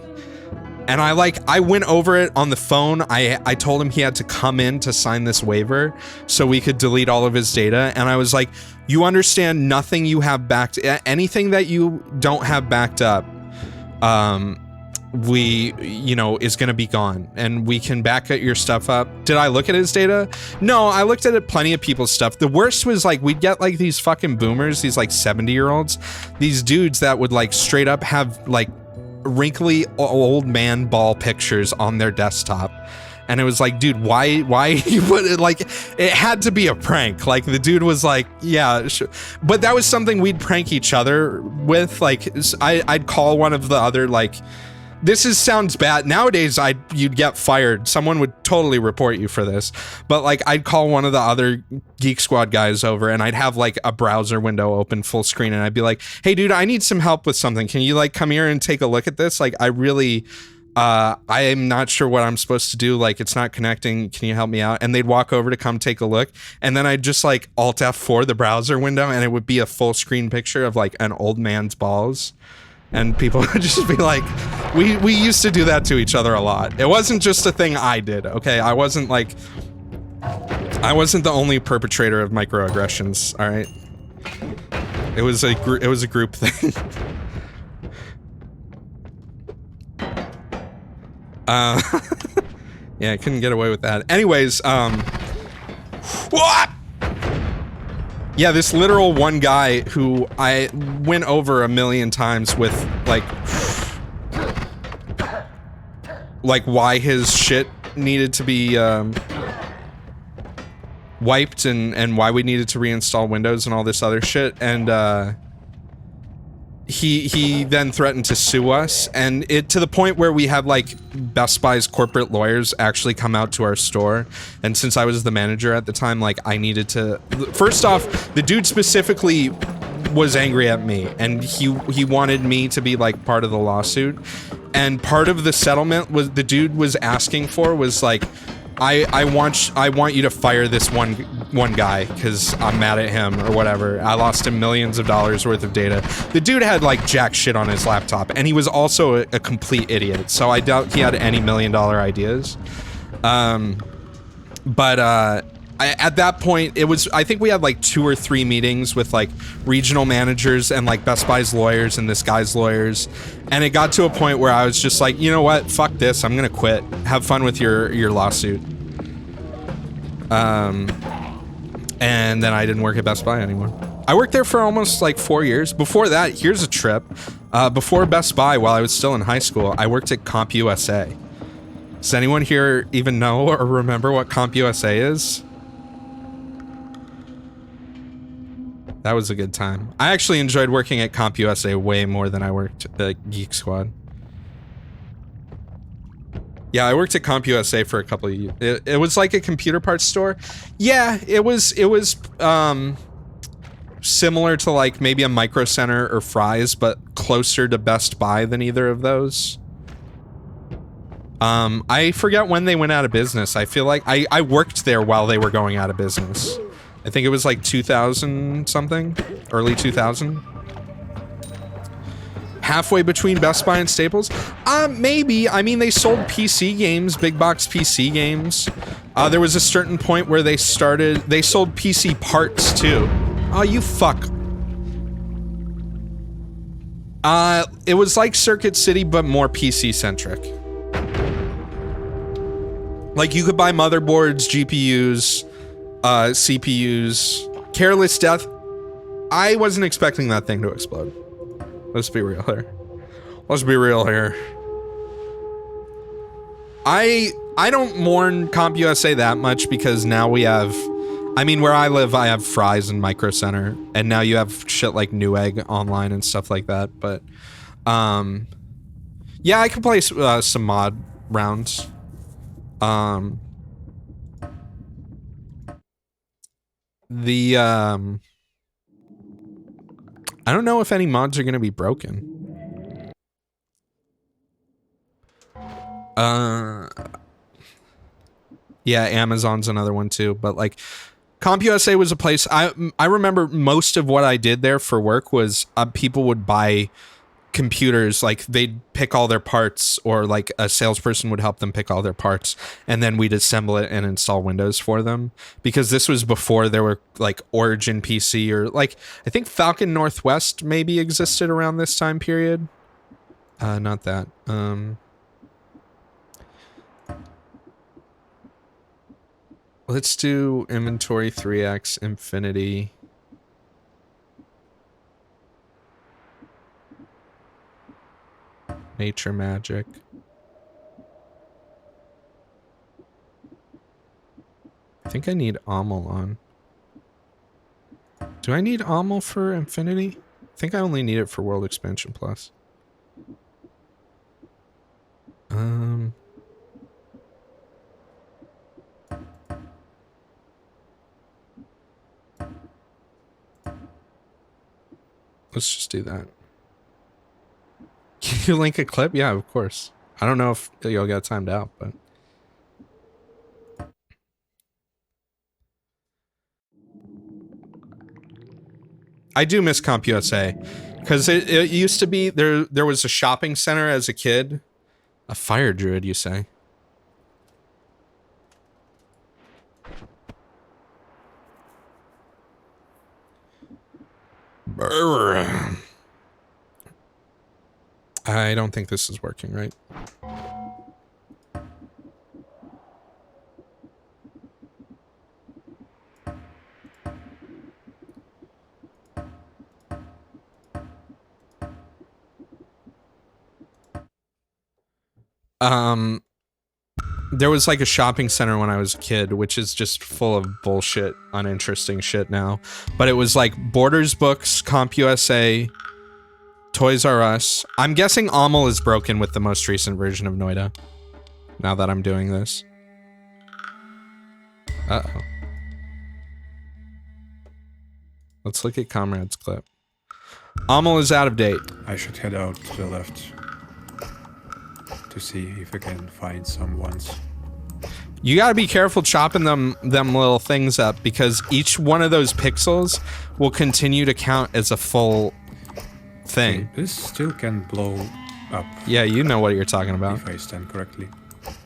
S1: And I went over it on the phone. I told him he had to come in to sign this waiver so we could delete all of his data. And I was like, you understand nothing you have backed, anything that you don't have backed up, is gonna be gone, and we can back your stuff up. Did I look at his data? No, I looked at plenty of people's stuff. The worst was like, we'd get like these fucking boomers, these like 70-year-olds, these dudes that would like straight up have like wrinkly old man ball pictures on their desktop. And it was like, dude, why you put it, like, it had to be a prank. Like, the dude was like, yeah, sure. But that was something we'd prank each other with. Like, I'd call one of the other, like, sounds bad. Nowadays, you'd get fired. Someone would totally report you for this. But like, I'd call one of the other Geek Squad guys over, and I'd have like a browser window open full screen, and I'd be like, hey dude, I need some help with something. Can you like come here and take a look at this? Like, I really, I am not sure what I'm supposed to do. Like, it's not connecting. Can you help me out? And they'd walk over to come take a look. And then I'd just like Alt F4 the browser window, and it would be a full screen picture of like an old man's balls. And people would just be like, we used to do that to each other a lot. It wasn't just a thing I did, okay? I wasn't the only perpetrator of microaggressions, all right? It was a group thing. Yeah, I couldn't get away with that. Anyways, what? Yeah, this literal one guy who I went over a million times with, like why his shit needed to be, wiped and why we needed to reinstall Windows and all this other shit, and, he then threatened to sue us, and it to the point where we had like Best Buy's corporate lawyers actually come out to our store. And since I was the manager at the time, like I needed to, first off, the dude specifically was angry at me, and he wanted me to be like part of the lawsuit. And part of the settlement was the dude was asking for was like, I want you to fire this one guy because I'm mad at him or whatever. I lost him millions of dollars worth of data. The dude had like jack shit on his laptop, and he was also a complete idiot. So I doubt he had any $1 million ideas. At that point, I think we had like 2 or 3 meetings with like regional managers and like Best Buy's lawyers and this guy's lawyers. And it got to a point where I was just like, you know what? Fuck this. I'm going to quit. Have fun with your lawsuit. And then I didn't work at Best Buy anymore. I worked there for almost like 4 years. Before that, here's a trip. Before Best Buy, while I was still in high school, I worked at CompUSA. Does anyone here even know or remember what CompUSA is? That was a good time. I actually enjoyed working at CompUSA way more than I worked at Geek Squad. Yeah, I worked at CompUSA for a couple of years. It was like a computer parts store. Yeah, it was similar to like maybe a Micro Center or Fry's, but closer to Best Buy than either of those. I forget when they went out of business. I feel like I worked there while they were going out of business. I think it was like 2000 something, early 2000. Halfway between Best Buy and Staples? Maybe. I mean, they sold PC games, big box PC games. There was a certain point where they sold PC parts too. Oh, you fuck. It was like Circuit City, but more PC centric. Like you could buy motherboards, GPUs, CPUs. Careless Death. I wasn't expecting that thing to explode. Let's be real here. Let's be real here. I don't mourn CompUSA that much because now we have, I mean, where I live, I have Fry's and Micro Center, and now you have shit like Newegg online and stuff like that. But, yeah, I could play some mod rounds. I don't know if any mods are gonna be broken. Yeah, Amazon's another one too, but like CompUSA was a place I remember most of what I did there for work was people would buy computers, like they'd pick all their parts, or like a salesperson would help them pick all their parts, and then we'd assemble it and install Windows for them, because this was before there were like Origin PC, or like I think Falcon Northwest maybe existed around this time period. Not that. Let's do inventory 3x infinity. Nature Magic. think I need Amal on. Do I need Amal for Infinity? I think I only need it for World Expansion Plus. Let's just do that. Can you link a clip? Yeah, of course. I don't know if you'll get timed out, but... I do miss CompUSA. Because it used to be... There was a shopping center as a kid. A fire druid, you say? I don't think this is working, right? There was like a shopping center when I was a kid, which is just full of bullshit, uninteresting shit now. But it was like Borders Books, CompUSA, Toys R Us. I'm guessing Amal is broken with the most recent version of Noida. Now that I'm doing this. Uh-oh. Let's look at Comrade's clip. Amal is out of date.
S2: I should head out to the left to see if I can find some ones.
S1: You gotta be careful chopping them little things up, because each one of those pixels will continue to count as a full thing.
S2: Okay, this still can blow up.
S1: Yeah, you know what you're talking about.
S2: If I stand correctly.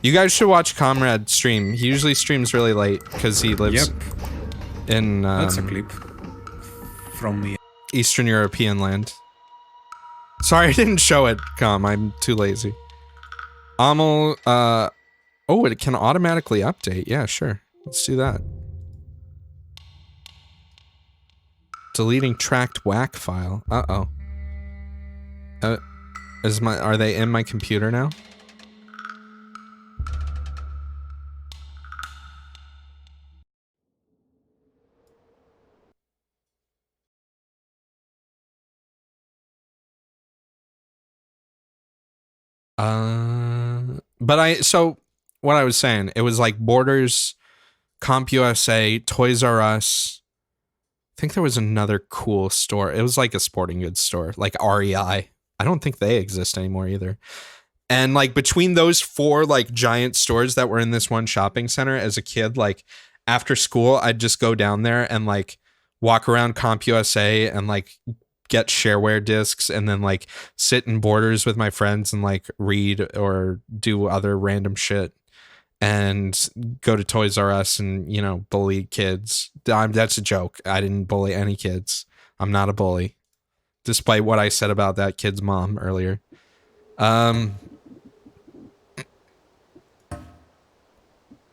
S1: You guys should watch Comrade stream. He usually streams really late because he lives in
S2: That's a clip from me.
S1: Eastern European land. Sorry I didn't show it, Com. I'm too lazy. Amal, oh, it can automatically update. Yeah, sure. Let's do that. Deleting tracked WAC file. Uh-oh. Are they in my computer now? So what I was saying, it was like Borders, CompUSA, Toys R Us. I think there was another cool store. It was like a sporting goods store, like REI. I don't think they exist anymore either. And like between those four like giant stores that were in this one shopping center as a kid, like after school, I'd just go down there and like walk around CompUSA and like get shareware discs and then like sit in Borders with my friends and like read or do other random shit and go to Toys R Us and, you know, bully kids. That's a joke. I didn't bully any kids. I'm not a bully, despite what I said about that kid's mom earlier. And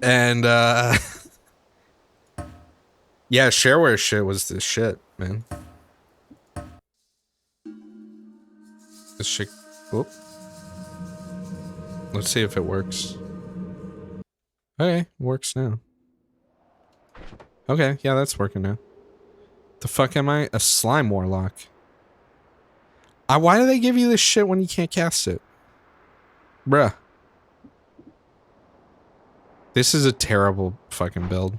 S1: yeah, shareware shit was the shit, man. This shit. Whoop. Let's see if it works. Okay, works now. Okay, yeah, that's working now. The fuck am I? A slime warlock. Why do they give you this shit when you can't cast it? Bruh. This is a terrible fucking build.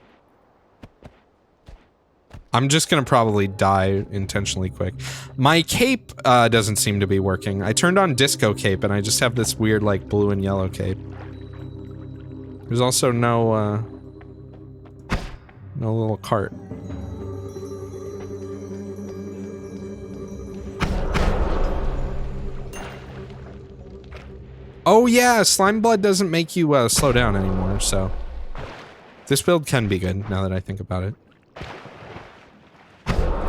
S1: I'm just gonna probably die intentionally quick. My cape doesn't seem to be working. I turned on disco cape and I just have this weird like blue and yellow cape. There's also no little cart. Oh yeah, slime blood doesn't make you slow down anymore, so this build can be good now that I think about it.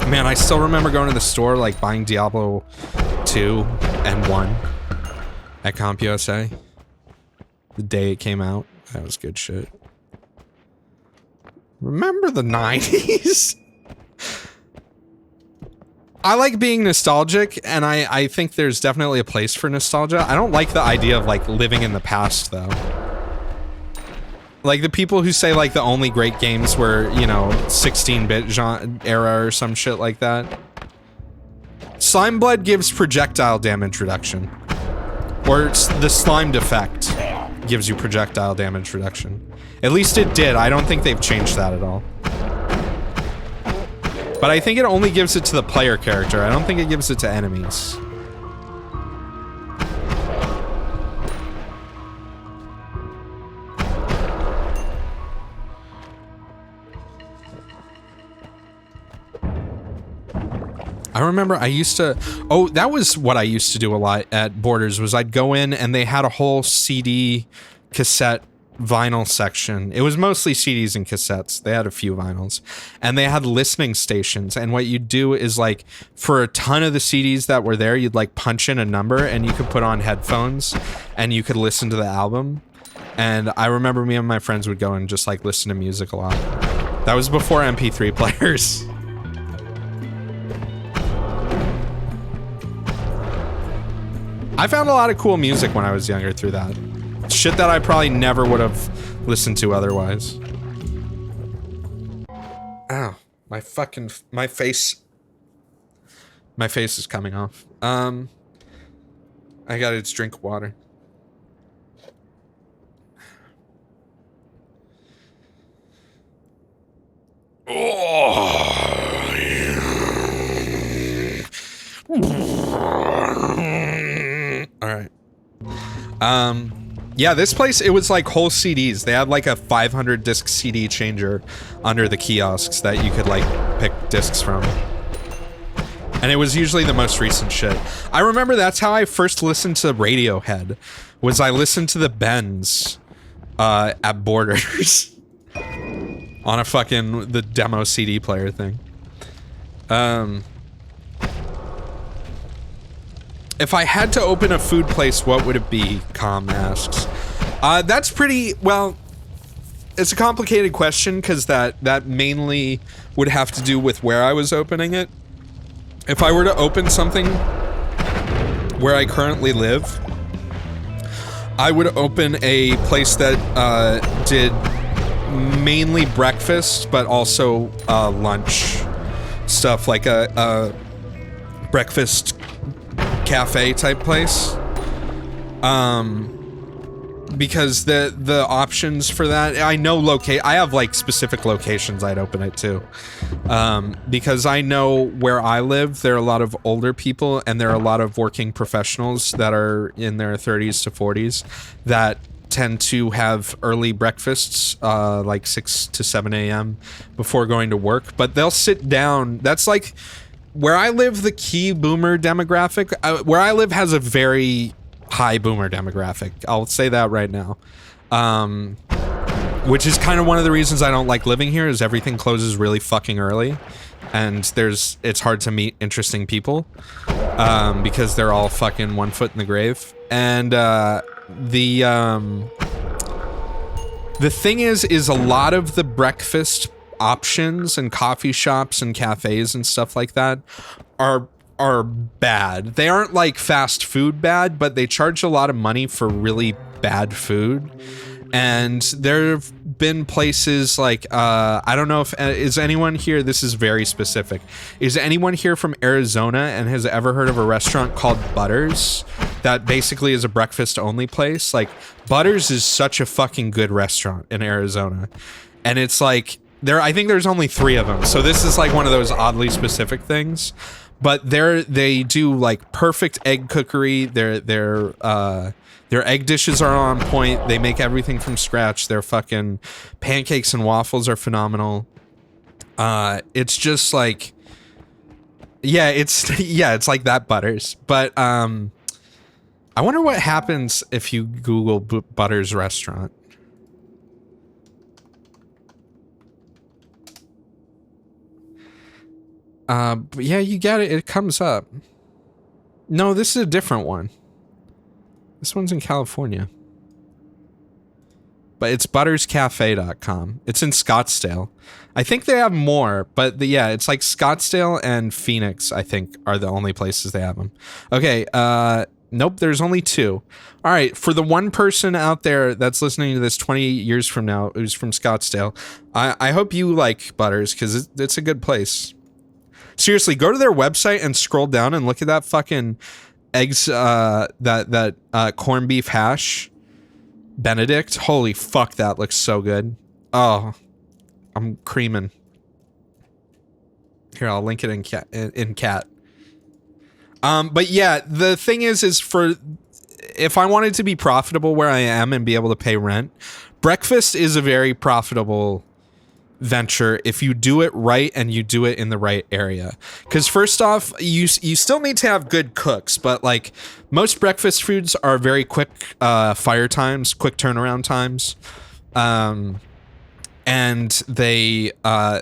S1: Man, I still remember going to the store, like buying Diablo 2 and 1 at CompUSA. The day it came out. That was good shit. Remember the 90s? I like being nostalgic, and I think there's definitely a place for nostalgia. I don't like the idea of like living in the past, though. Like the people who say like the only great games were, you know, 16-bit era or some shit like that. Slime Blood gives projectile damage reduction. Or it's the slimed effect gives you projectile damage reduction. At least it did. I don't think they've changed that at all. But I think it only gives it to the player character. I don't think it gives it to enemies. I remember I used to, oh, that was what I used to do a lot at Borders, was I'd go in and they had a whole CD, cassette, vinyl section. It was mostly CDs and cassettes. They had a few vinyls. And they had listening stations. And what you'd do is like, for a ton of the CDs that were there, you'd like punch in a number and you could put on headphones and you could listen to the album. And I remember me and my friends would go and just like listen to music a lot. That was before MP3 players. I found a lot of cool music when I was younger through that. Shit that I probably never would have listened to otherwise. Ow. My face is coming off. I gotta just drink water. Alright. Yeah, this place, it was like whole CDs. They had like a 500 disc CD changer under the kiosks that you could like pick discs from. And it was usually the most recent shit. I remember that's how I first listened to Radiohead, was I listened to the Bends at Borders on a fucking, the demo CD player thing. If I had to open a food place, what would it be? Com asks. That's pretty, well, it's a complicated question because that mainly would have to do with where I was opening it. If I were to open something where I currently live, I would open a place that did mainly breakfast, but also lunch stuff, like a breakfast cafe type place, because the options for that, I know I have like specific locations I'd open it to, because I know where I live there are a lot of older people and there are a lot of working professionals that are in their 30s to 40s that tend to have early breakfasts, like 6 to 7 a.m. before going to work, but they'll sit down. That's like where I live, the key boomer demographic, where I live has a very high boomer demographic. I'll say that right now. Which is kind of one of the reasons I don't like living here, is everything closes really fucking early. And it's hard to meet interesting people, because they're all fucking 1 foot in the grave. And the thing is a lot of the breakfast options and coffee shops and cafes and stuff like that are bad. They aren't like fast food bad, but they charge a lot of money for really bad food. And there have been places like, I don't know if, is anyone here, this is very specific, is anyone here from Arizona and has ever heard of a restaurant called Butters that basically is a breakfast only place? Like, Butters is such a fucking good restaurant in Arizona. And it's like, I think there's only 3 of them, so this is like one of those oddly specific things. But they do like perfect egg cookery. Their egg dishes are on point. They make everything from scratch. Their fucking pancakes and waffles are phenomenal. It's just like, yeah, it's like that Butters. But I wonder what happens if you Google Butters restaurant. But yeah, you get it. It comes up. No, this is a different one. This one's in California. But it's butterscafe.com. It's in Scottsdale. I think they have more, but yeah, it's like Scottsdale and Phoenix, I think, are the only places they have them. Okay, Nope, there's only 2. All right, for the one person out there that's listening to this 20 years from now who's from Scottsdale, I hope you like Butters, because it's a good place. Seriously, go to their website and scroll down and look at that fucking eggs, that corned beef hash Benedict. Holy fuck, that looks so good. Oh, I'm creaming. Here, I'll link it in cat. But yeah, the thing is for, if I wanted to be profitable where I am and be able to pay rent, breakfast is a very profitable venture if you do it right and you do it in the right area. Because first off, you still need to have good cooks, but like most breakfast foods are very quick fire times, quick turnaround times. And they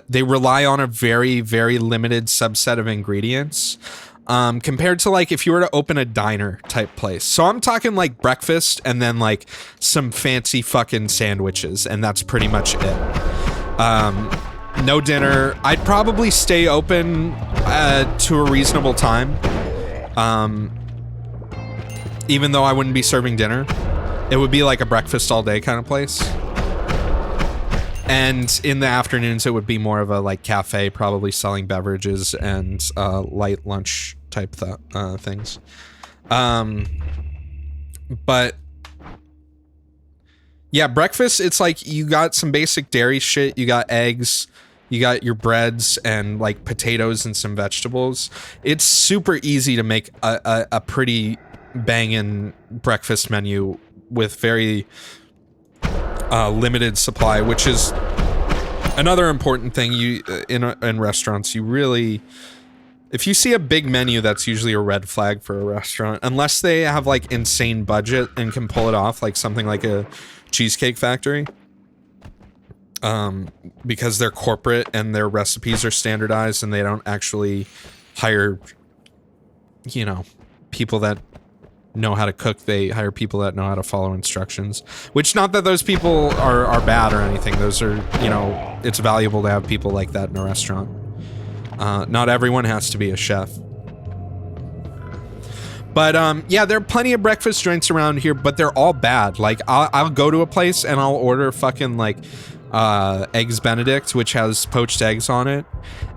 S1: rely on a very, very limited subset of ingredients. Compared to like if you were to open a diner type place. So I'm talking like breakfast and then like some fancy fucking sandwiches, and that's pretty much it. No dinner. I'd probably stay open to a reasonable time. Even though I wouldn't be serving dinner. It would be like a breakfast all day kind of place. And in the afternoons, it would be more of a like cafe, probably selling beverages and light lunch type things. But yeah, breakfast, it's like you got some basic dairy shit. You got eggs, you got your breads and like potatoes and some vegetables. It's super easy to make a pretty banging breakfast menu with very limited supply, which is another important thing. You in restaurants, you really, if you see a big menu, that's usually a red flag for a restaurant, unless they have like insane budget and can pull it off, like something like a Cheesecake Factory, because they're corporate and their recipes are standardized and they don't actually hire, you know, people that know how to cook. They hire people that know how to follow instructions, which, not that those people are bad or anything. Those are, you know, it's valuable to have people like that in a restaurant. Not everyone has to be a chef. But yeah, there are plenty of breakfast joints around here, but they're all bad. Like I'll go to a place and I'll order fucking like eggs Benedict, which has poached eggs on it,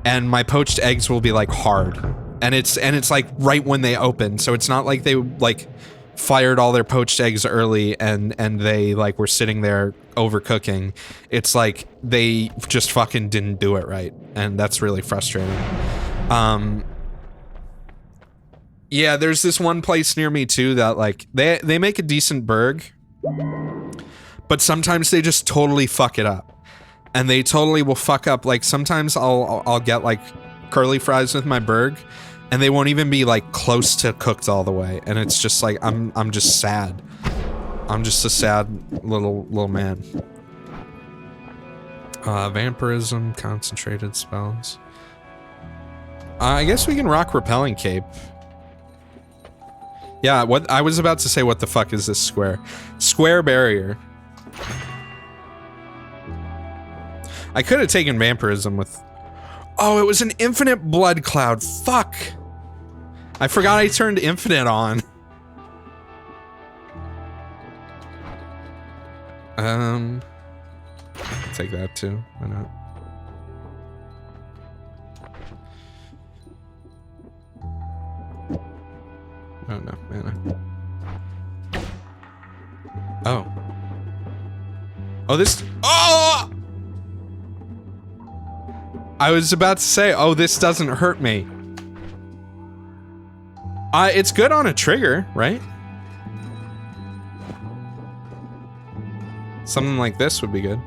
S1: and my poached eggs will be like hard. And it's like right when they open, so it's not like they like fired all their poached eggs early and they like were sitting there overcooking. It's like they just fucking didn't do it right, and that's really frustrating. Yeah, there's this one place near me too that like they make a decent burg, but sometimes they just totally fuck it up, and they totally will fuck up. Like sometimes I'll get like curly fries with my burg, and they won't even be like close to cooked all the way, and it's just like I'm just sad. I'm just a sad little man. Vampirism, concentrated spells. I guess we can rock repelling cape. Yeah, what I was about to say, what the fuck is this square? Square barrier. I could have taken vampirism with... Oh, it was an infinite blood cloud. Fuck. I forgot I turned infinite on. I'll take that too. Why not? Oh no, mana. Oh. Oh, this. Oh! I was about to say, oh, this doesn't hurt me. It's good on a trigger, right? Something like this would be good.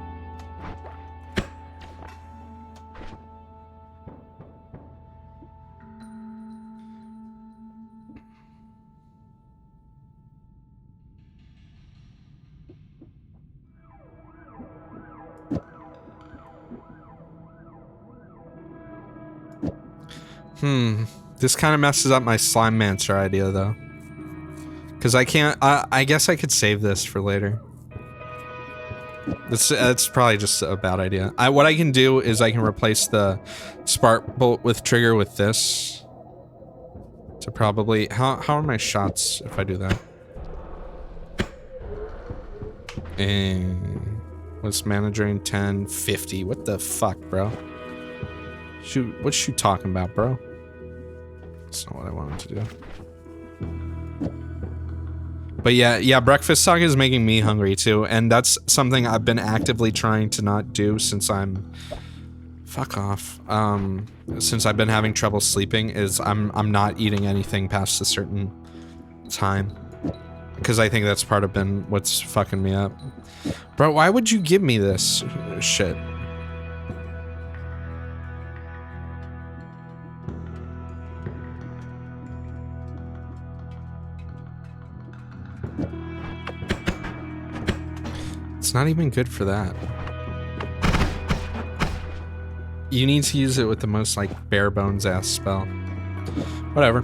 S1: This kind of messes up my Slime Mancer idea, though. Because I can't... I guess I could save this for later. That's probably just a bad idea. What I can do is I can replace the Spark Bolt with trigger with this. To So probably, how are my shots if I do that? And what's mana drain? 10, 50. What the fuck, bro? Shoot, what's you talking about, bro? That's not what I wanted to do. But yeah, breakfast talk is making me hungry too, and that's something I've been actively trying to not do since I'm... Fuck off. Since I've been having trouble sleeping, is I'm not eating anything past a certain time. Because I think that's part of what's fucking me up. Bro, why would you give me this shit? It's not even good for that. You need to use it with the most, like, bare bones ass spell. Whatever.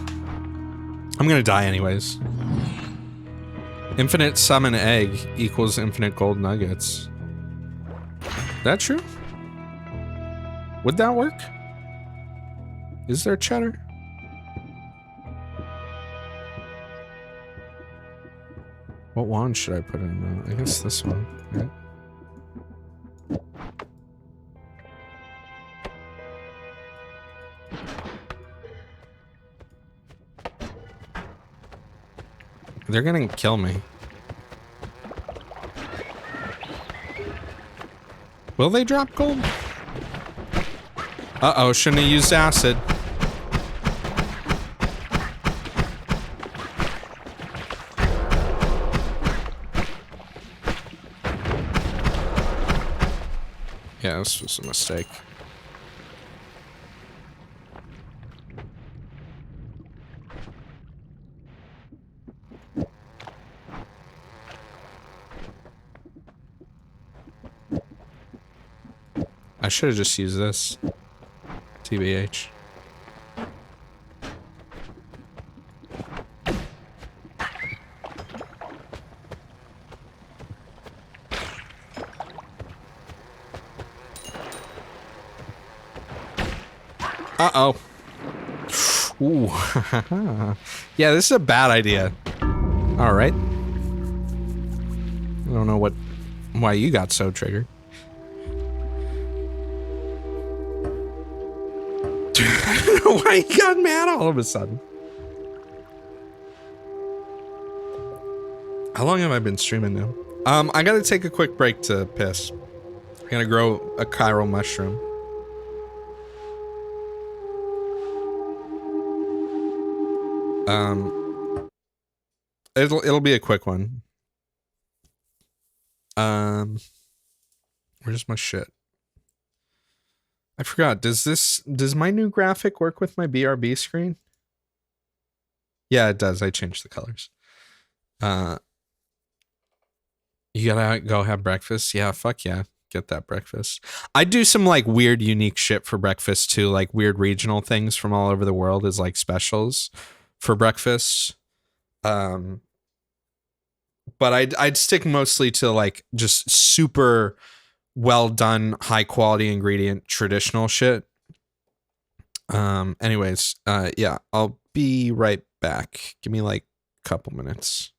S1: I'm gonna die anyways. Infinite summon egg equals infinite gold nuggets. That true? Would that work? Is there cheddar? What wand should I put in though? I guess this one, right? They're gonna kill me. Will they drop gold? Uh-oh, shouldn't have used acid. Yeah, this was a mistake. I should have just used this. TBH. Uh-oh. Ooh. Yeah, this is a bad idea. Alright. I don't know why you got so triggered. Why you got mad all of a sudden? How long have I been streaming now? I gotta take a quick break to piss. I'm gonna grow a chiral mushroom. It'll be a quick one. Where's my shit? I forgot. Does my new graphic work with my BRB screen? Yeah, it does. I changed the colors. You gotta go have breakfast. Yeah, fuck yeah. Get that breakfast. I do some like weird, unique shit for breakfast too, like weird regional things from all over the world as like specials for breakfast. But I'd stick mostly to like just super well done, high quality ingredient traditional shit. Anyways, yeah, I'll be right back. Give me like a couple minutes.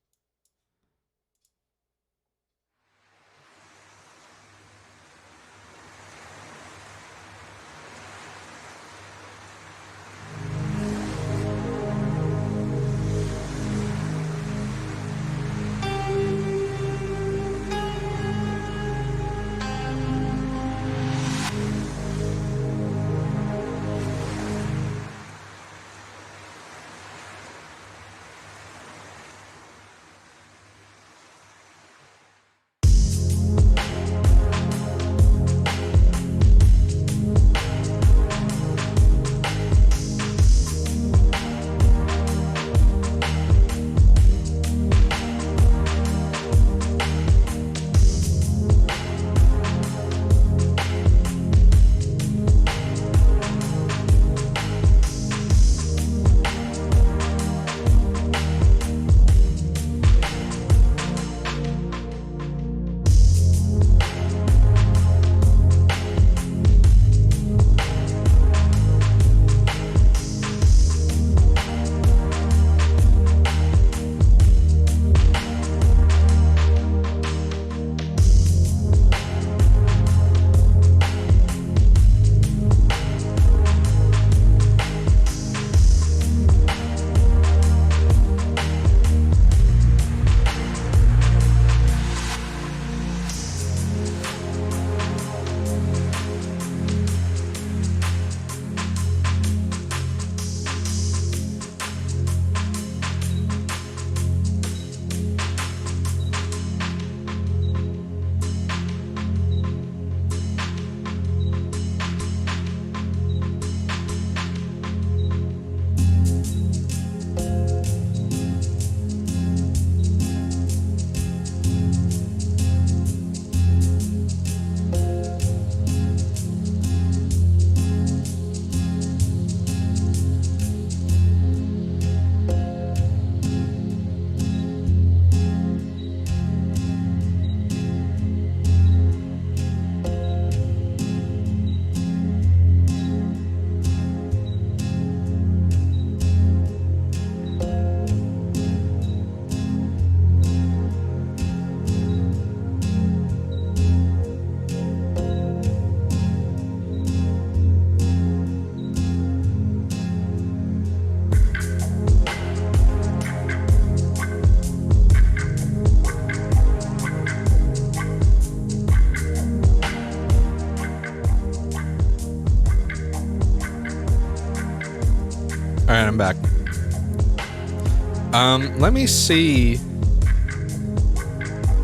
S1: Let me see.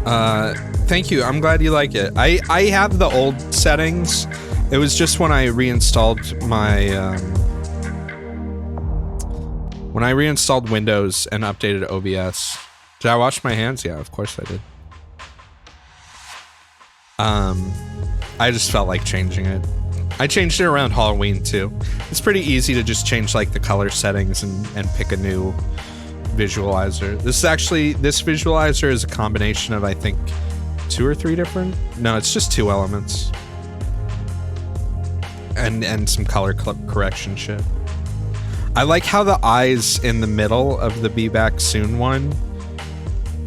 S1: Thank you. I'm glad you like it. I have the old settings. It was just when I reinstalled my, when I reinstalled Windows and updated OBS. Did I wash my hands? Yeah, of course I did. I just felt like changing it. I changed it around Halloween too. It's pretty easy to just change like the color settings and pick a new visualizer. This visualizer is a combination of, I think, 2 or 3 different. No, it's just 2 elements. And some color correction shit. I like how the eyes in the middle of the Be Back Soon one,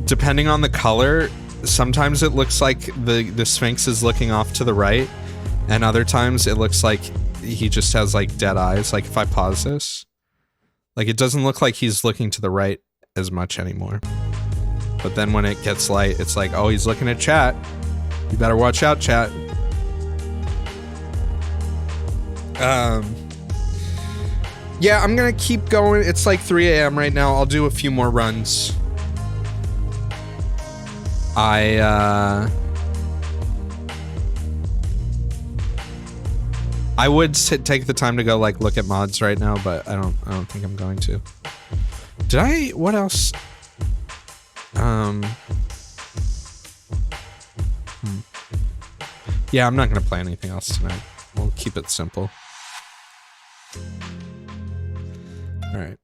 S1: depending on the color, sometimes it looks like the Sphinx is looking off to the right, and other times it looks like he just has like dead eyes. Like if I pause this, like it doesn't look like he's looking to the right as much anymore. But then when it gets light, it's like, oh, he's looking at chat. You better watch out, chat. Yeah, I'm gonna keep going. It's like 3 a.m. right now. I'll do a few more runs. I would take the time to go like look at mods right now, but I don't think I'm going to. What else? Yeah, I'm not gonna play anything else tonight. We'll keep it simple. All right.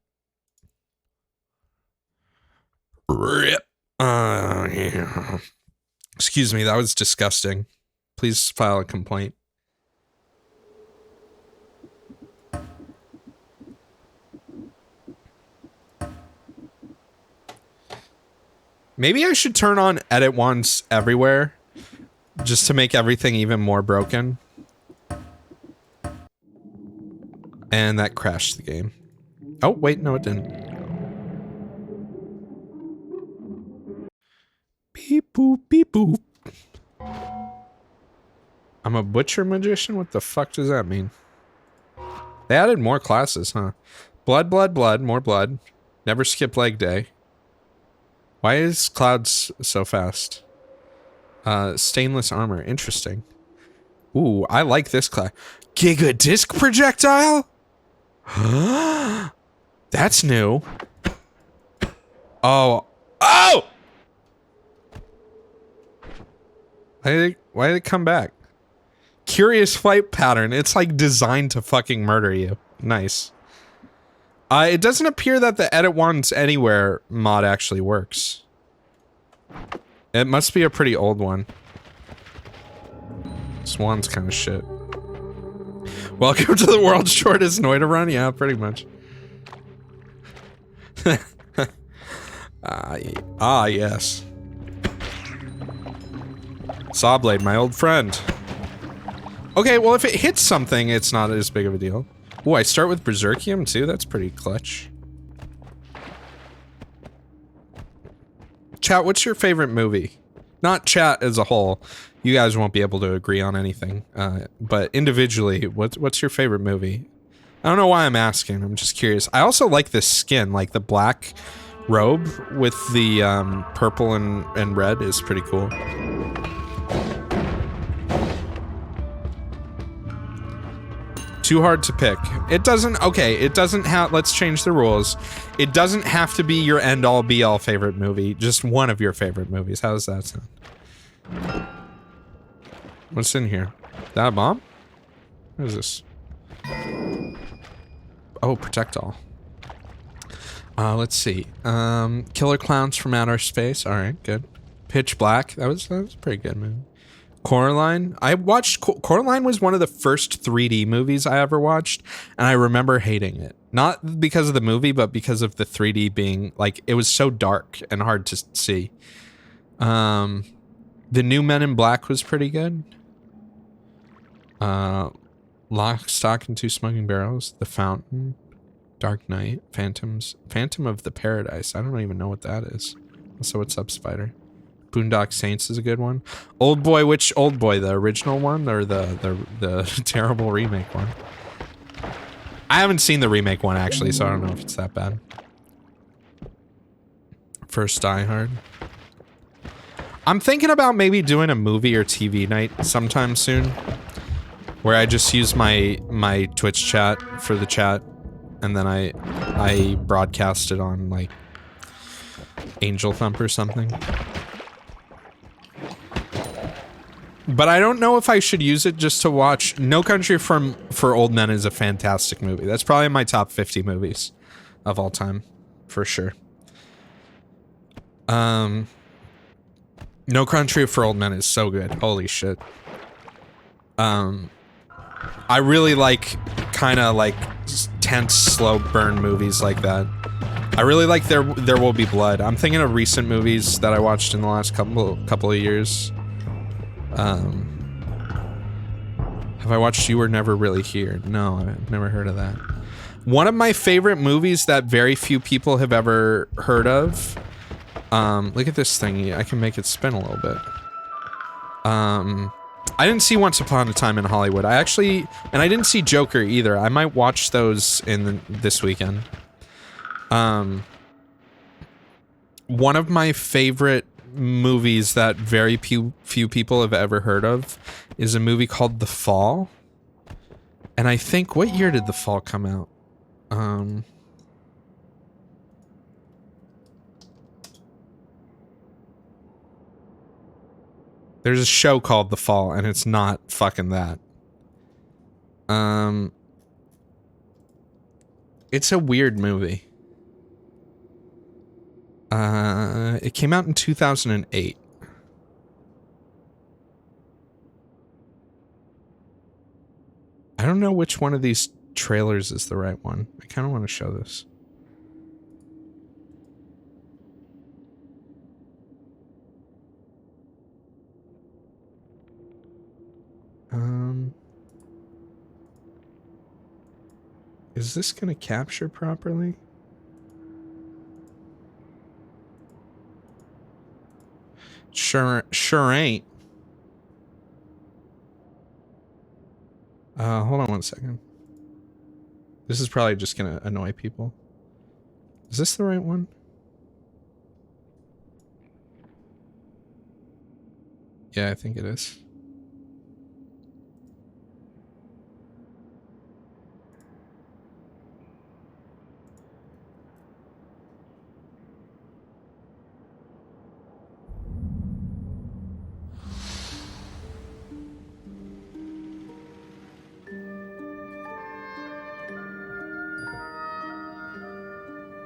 S1: Rip. Yeah. Excuse me, that was disgusting. Please file a complaint. Maybe I should turn on edit once everywhere, just to make everything even more broken. And that crashed the game. Oh, wait, no it didn't. Beep boop, beep boop. I'm a butcher magician? What the fuck does that mean? They added more classes, huh? Blood, blood, blood, more blood. Never skip leg day. Why is Clouds so fast? Stainless armor, interesting. Ooh, I like this class. Giga disc projectile? That's new. Oh. Oh! Why did it come back? Curious flight pattern. It's like designed to fucking murder you. Nice. It doesn't appear that the Edit Wands Anywhere mod actually works. It must be a pretty old one. This one's kind of shit. Welcome to the world's shortest Noita run? Yeah, pretty much. Yes. Sawblade, my old friend. Okay, well, if it hits something, it's not as big of a deal. Ooh, I start with Berserkium, too? That's pretty clutch. Chat, what's your favorite movie? Not chat as a whole. You guys won't be able to agree on anything. But individually, what's your favorite movie? I don't know why I'm asking. I'm just curious. I also like this skin, like the black robe with the purple and red is pretty cool. Too hard to pick. It doesn't, okay, it doesn't have, let's change the rules. It doesn't have to be your end-all be-all favorite movie, just one of your favorite movies. How does that sound? What's in here? Is that a bomb? What is this? Oh, protect all. Let's see. Killer Clowns from Outer Space. Alright, good. Pitch Black. That was a pretty good movie. Coraline. I watched Coraline was one of the first 3D movies I ever watched, and I remember hating it. Not because of the movie, but because of the 3D being like it was so dark and hard to see. The new Men in Black was pretty good. Lock, Stock, and Two Smoking Barrels, The Fountain, Dark Knight, Phantom of the Paradise. I don't even know what that is. So what's up, Spider? Boondock Saints is a good one. Old Boy, which Old Boy? The original one or the terrible remake one? I haven't seen the remake one actually, so I don't know if it's that bad. First Die Hard. I'm thinking about maybe doing a movie or TV night sometime soon, where I just use my Twitch chat for the chat, and then I broadcast it on like Angel Thump or something. But I don't know if I should use it just to watch. No Country for Old Men is a fantastic movie. That's probably in my top 50 movies of all time, for sure. No Country for Old Men is so good. Holy shit. I really like kind of like tense, slow burn movies like that. I really like There Will Be Blood. I'm thinking of recent movies that I watched in the last couple of years. Have I watched You Were Never Really Here? No, I've never heard of that. One of my favorite movies that very few people have ever heard of. Look at this thingy. I can make it spin a little bit. I didn't see Once Upon a Time in Hollywood. I didn't see Joker either. I might watch those this weekend. One of my favorite movies that very few people have ever heard of is a movie called The Fall. And I think, what year did The Fall come out? There's a show called The Fall, and it's not fucking that. It's a weird movie. It came out in 2008. I don't know which one of these trailers is the right one. I kind of want to show this. Is this gonna capture properly? Sure ain't. Hold on one second. This is probably just gonna annoy people. Is this the right one? Yeah, I think it is.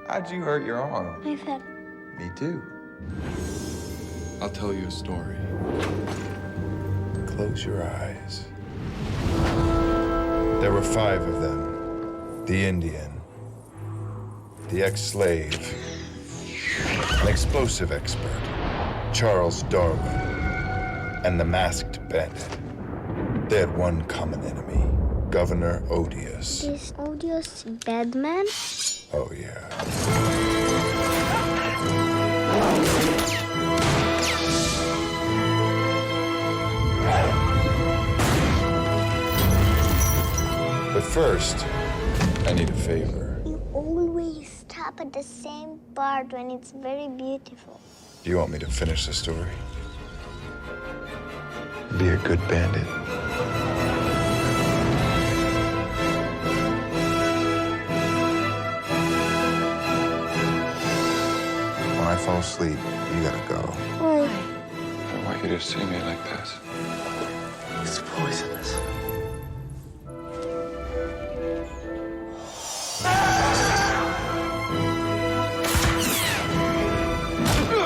S3: How'd you hurt your arm?
S4: My fell.
S3: Me too.
S5: I'll tell you a story.
S3: Close your eyes.
S5: There were 5 of them. The Indian, the ex-slave, an explosive expert, Charles Darwin, and the masked bandit. They had one common enemy, Governor Odious.
S4: Is Odious bad man?
S5: Oh, yeah. But first, I need a favor.
S4: You always stop at the same part when it's very beautiful.
S5: Do you want me to finish the story? Be a good bandit. When I fall asleep, you gotta go.
S4: Why?
S3: I don't want you to see me like this.
S6: It's poisonous.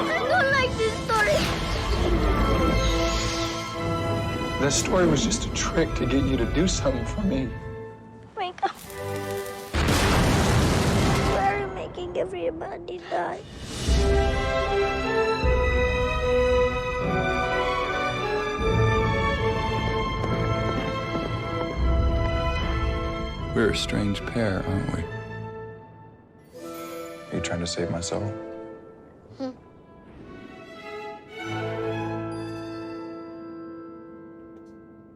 S4: I don't like this story.
S3: That story was just a trick to get you to do something for me.
S4: Wake up. Why are you making everybody die?
S3: We're a strange pair, aren't we? Are you trying to save my soul?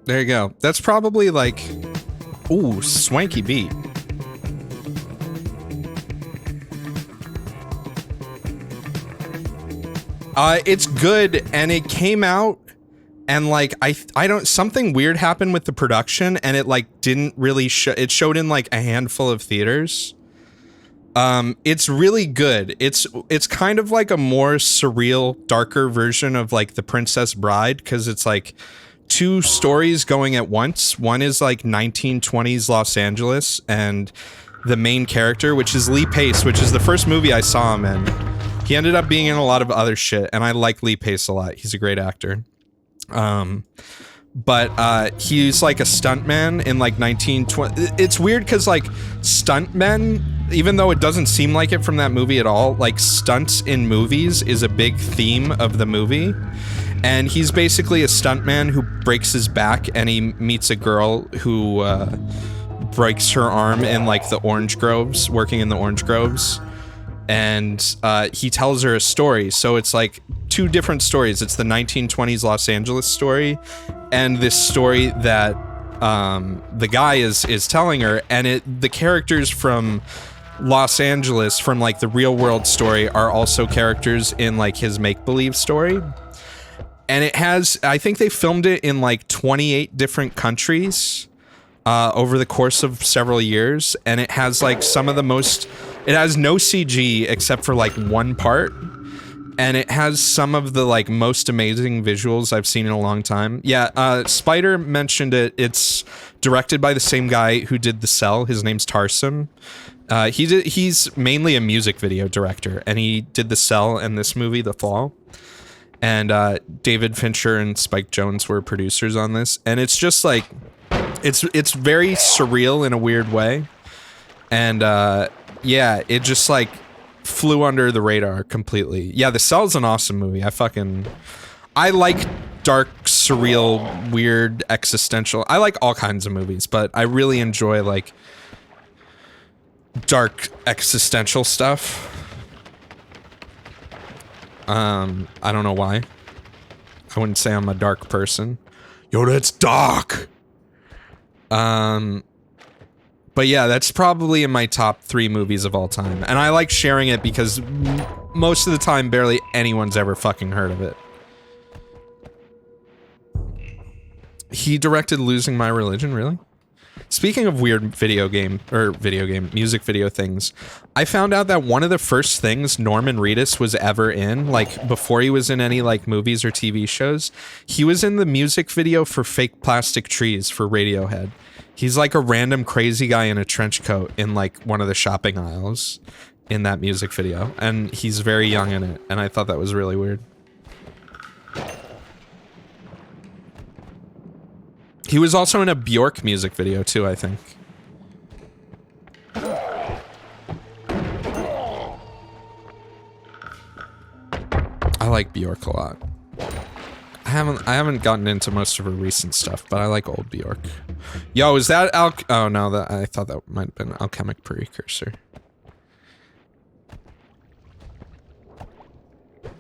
S1: There you go. That's probably like, ooh, swanky beat. It's good, and it came out, and like I don't, something weird happened with the production, and it like didn't really show. It showed in like a handful of theaters. It's really good. It's kind of like a more surreal, darker version of like The Princess Bride, because it's like two stories going at once. One is like 1920s Los Angeles, and the main character, which is Lee Pace, which is the first movie I saw him in. He ended up being in a lot of other shit, and I like Lee Pace a lot. He's a great actor. But he's like a stuntman in like 1920. It's weird because like stuntmen, even though it doesn't seem like it from that movie at all, like stunts in movies is a big theme of the movie. And he's basically a stuntman who breaks his back, and he meets a girl who breaks her arm in like the orange groves, working in the orange groves. And he tells her a story. So it's like two different stories. It's the 1920s Los Angeles story, and this story that the guy is telling her. And the characters from Los Angeles, from like the real world story, are also characters in like his make-believe story. And it has, I think they filmed it in like 28 different countries over the course of several years. And it has like some of the most, it has no CG except for like one part. And it has some of the like most amazing visuals I've seen in a long time. Yeah, Spider mentioned it. It's directed by the same guy who did The Cell. His name's Tarsem. He's mainly a music video director, and he did The Cell and this movie, The Fall. And David Fincher and Spike Jonze were producers on this. And it's just like, it's very surreal in a weird way. And yeah, it just like flew under the radar completely. Yeah, The Cell's an awesome movie. I like dark, surreal, weird, existential. I like all kinds of movies, but I really enjoy like dark existential stuff. I don't know why. I wouldn't say I'm a dark person. Yo, that's dark. But yeah, that's probably in my top 3 movies of all time. And I like sharing it because most of the time, barely anyone's ever fucking heard of it. He directed Losing My Religion, really? Speaking of weird music video things, I found out that one of the first things Norman Reedus was ever in, like before he was in any like movies or TV shows, he was in the music video for Fake Plastic Trees for Radiohead. He's like a random crazy guy in a trench coat in like one of the shopping aisles in that music video, and he's very young in it, and I thought that was really weird. He was also in a Bjork music video too, I think. I like Bjork a lot. I haven't gotten into most of her recent stuff, but I like old Bjork. Yo, is that oh no, I thought that might have been Alchemic Precursor.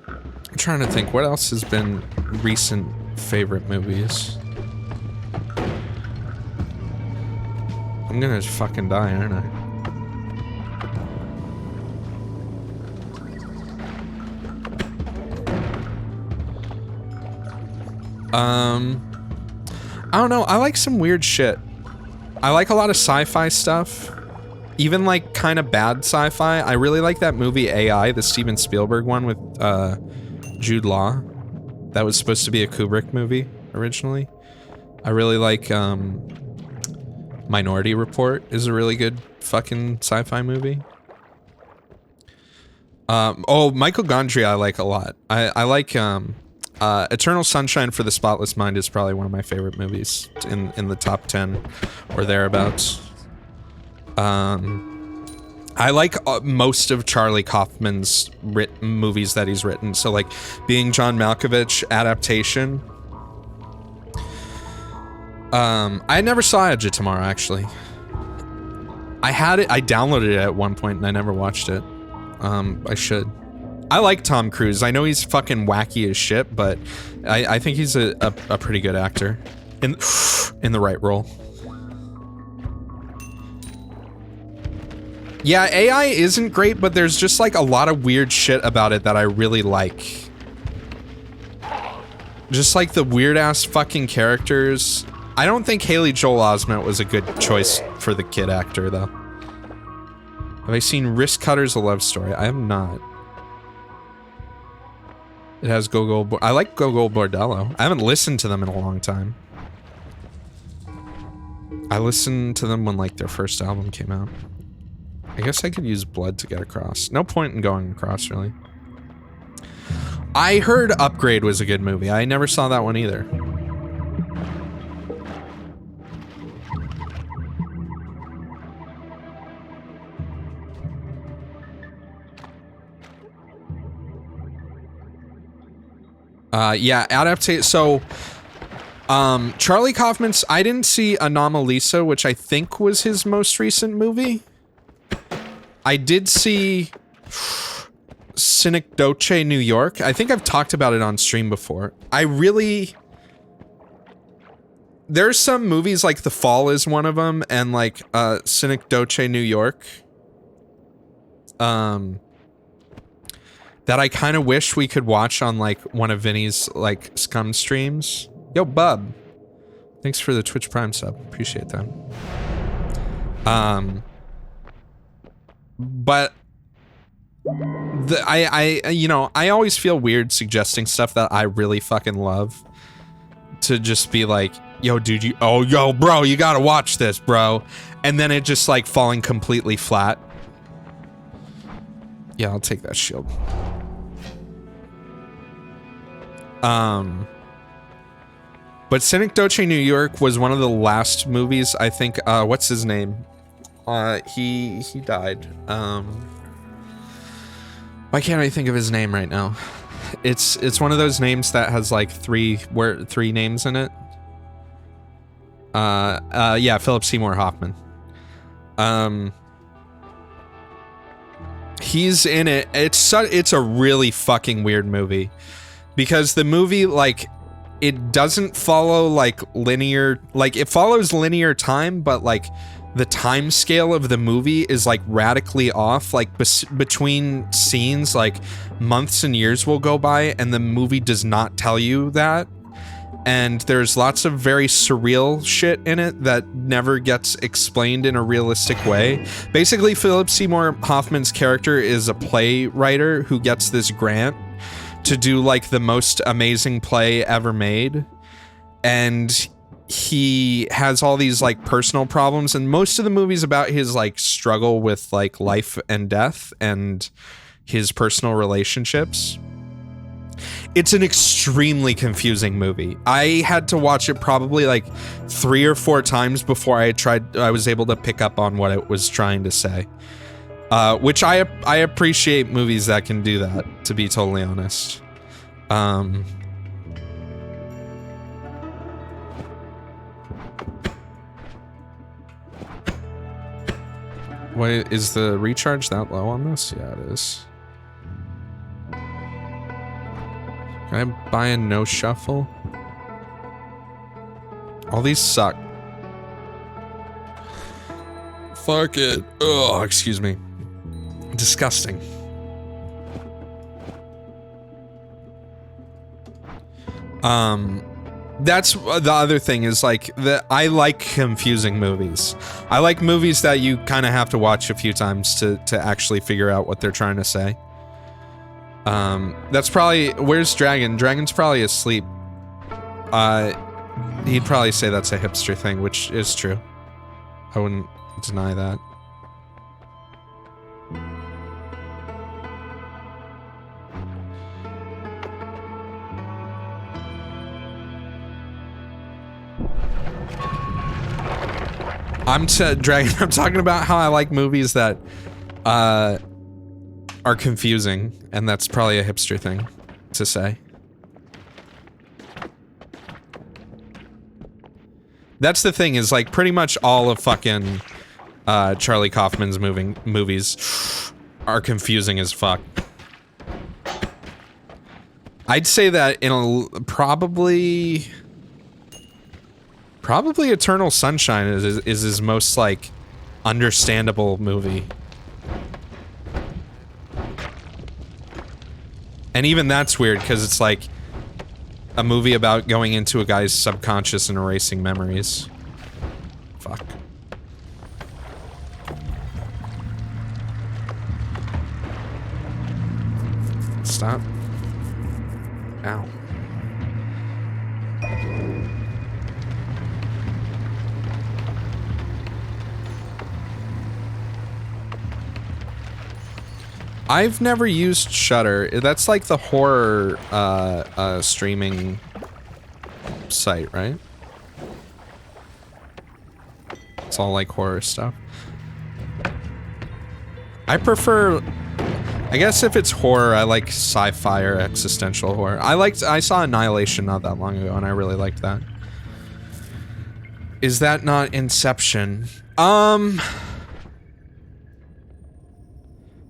S1: I'm trying to think what else has been recent favorite movies. I'm gonna fucking die, aren't I? I don't know. I like some weird shit. I like a lot of sci-fi stuff. Even like kind of bad sci-fi. I really like that movie AI, the Steven Spielberg one with Jude Law. That was supposed to be a Kubrick movie originally. I really like Minority Report is a really good fucking sci-fi movie. Oh, Michael Gondry I like a lot. I like Eternal Sunshine for the Spotless Mind is probably one of my favorite movies in the top 10 or thereabouts. I like most of Charlie Kaufman's movies that he's written. So like Being John Malkovich, Adaptation. I never saw Edge of Tomorrow, actually. I had it, I downloaded it at one point and I never watched it. I should. I like Tom Cruise. I know he's fucking wacky as shit, but I think he's a pretty good actor in the right role. Yeah, AI isn't great, but there's just like a lot of weird shit about it that I really like. Just like the weird ass fucking characters. I don't think Haley Joel Osment was a good choice for the kid actor though. Have I seen Wrist Cutters: A Love Story? I have not. It has I like Gogol Bordello. I haven't listened to them in a long time. I listened to them when like their first album came out. I guess I could use blood to get across. No point in going across, really. I heard Upgrade was a good movie. I never saw that one either. Yeah, adaptation. So, Charlie Kaufman's. I didn't see Anomalisa, which I think was his most recent movie. I did see Synecdoche, New York. I think I've talked about it on stream before. There's some movies like The Fall is one of them, and like Synecdoche, New York. That I kind of wish we could watch on like one of Vinny's like Scum streams. Yo, Bub. Thanks for the Twitch Prime sub. Appreciate that. But I always feel weird suggesting stuff that I really fucking love to just be like, yo, dude, yo, bro, you gotta watch this, bro. And then it just like falling completely flat. Yeah, I'll take that shield. But Synecdoche, New York was one of the last movies, I think, what's his name? He died. Why can't I think of his name right now? It's one of those names that has like three names in it. Yeah, Philip Seymour Hoffman. He's in it. It's a really fucking weird movie because the movie, like, it doesn't follow like linear, like it follows linear time, but like the time scale of the movie is like radically off. Like between scenes, like months and years will go by and the movie does not tell you that. And there's lots of very surreal shit in it that never gets explained in a realistic way. Basically, Philip Seymour Hoffman's character is a playwright who gets this grant to do like the most amazing play ever made. And he has all these like personal problems, and most of the movie's about his like struggle with like life and death and his personal relationships. It's an extremely confusing movie. I had to watch it probably like 3 or 4 times before I was able to pick up on what it was trying to say. Which I appreciate movies that can do that, to be totally honest. Wait, is the recharge that low on this? Yeah, it is. Can I buy a no shuffle? All these suck. Fuck it. Oh, excuse me. Disgusting. That's the other thing is like that I like confusing movies. I like movies that you kind of have to watch a few times to actually figure out what they're trying to say. That's probably, where's Dragon? Dragon's probably asleep. He'd probably say that's a hipster thing, which is true. I wouldn't deny that. Dragon, I'm talking about how I like movies that are confusing, and that's probably a hipster thing to say. That's the thing, is like pretty much all of fucking Charlie Kaufman's movies are confusing as fuck. I'd say that in probably Eternal Sunshine is his most like understandable movie. And even that's weird because it's like a movie about going into a guy's subconscious and erasing memories. Fuck. Stop. Ow. I've never used Shudder. That's like the horror streaming site, right? It's all like horror stuff. I prefer, I guess if it's horror, I like sci-fi or existential horror. I saw Annihilation not that long ago and I really liked that. Is that not Inception?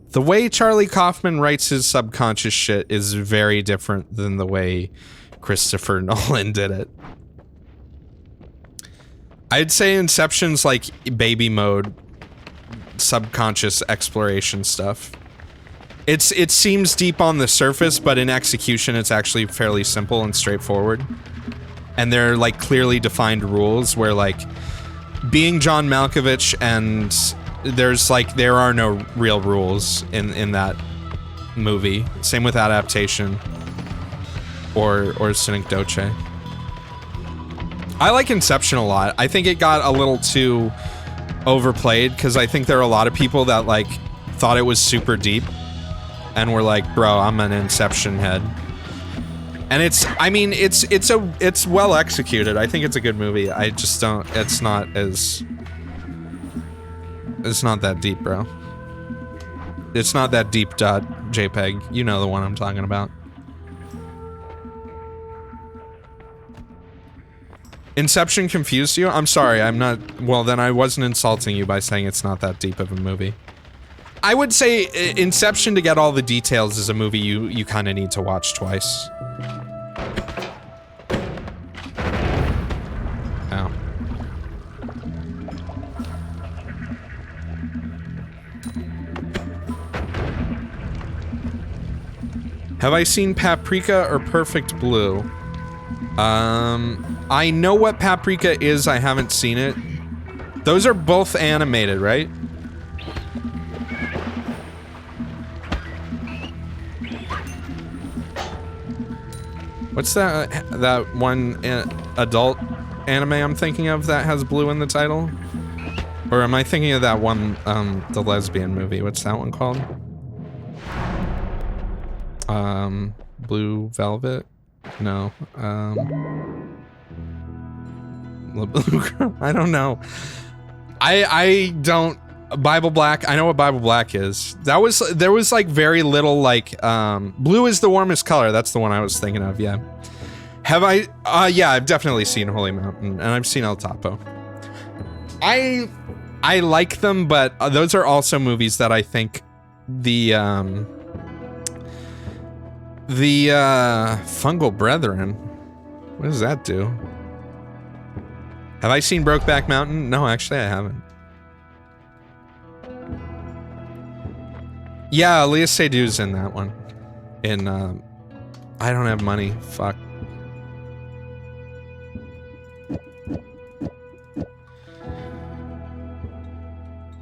S1: The way Charlie Kaufman writes his subconscious shit is very different than the way Christopher Nolan did it. I'd say Inception's like baby mode, subconscious exploration stuff. It seems deep on the surface, but in execution it's actually fairly simple and straightforward. And there are like clearly defined rules where like being John Malkovich and there are no real rules in that movie. Same with Adaptation or Synecdoche. I like Inception a lot. I think it got a little too overplayed because I think there are a lot of people that like thought it was super deep and were like, bro, I'm an Inception head. And it's well executed. I think it's a good movie. I just don't, it's not that deep, bro. It's not that deep JPEG. You know the one I'm talking about. Inception confused you? I'm sorry, I'm not... Well, then I wasn't insulting you by saying it's not that deep of a movie. I would say Inception, to get all the details, is a movie you kind of need to watch twice. Ow. Have I seen Paprika or Perfect Blue? I know what Paprika is, I haven't seen it. Those are both animated, right? What's that one adult anime I'm thinking of that has blue in the title? Or am I thinking of that one, the lesbian movie? What's that one called? Blue Velvet? No. I don't know. I don't... Bible Black, I know what Bible Black is. There was like very little like, blue is the warmest color. That's the one I was thinking of, yeah. Have I? Yeah, I've definitely seen Holy Mountain, and I've seen El Topo. I like them, but those are also movies that I think the Fungal Brethren, what does that do? Have I seen Brokeback Mountain? No, actually I haven't. Yeah, Leah Seydoux in that one. In, I don't have money. Fuck.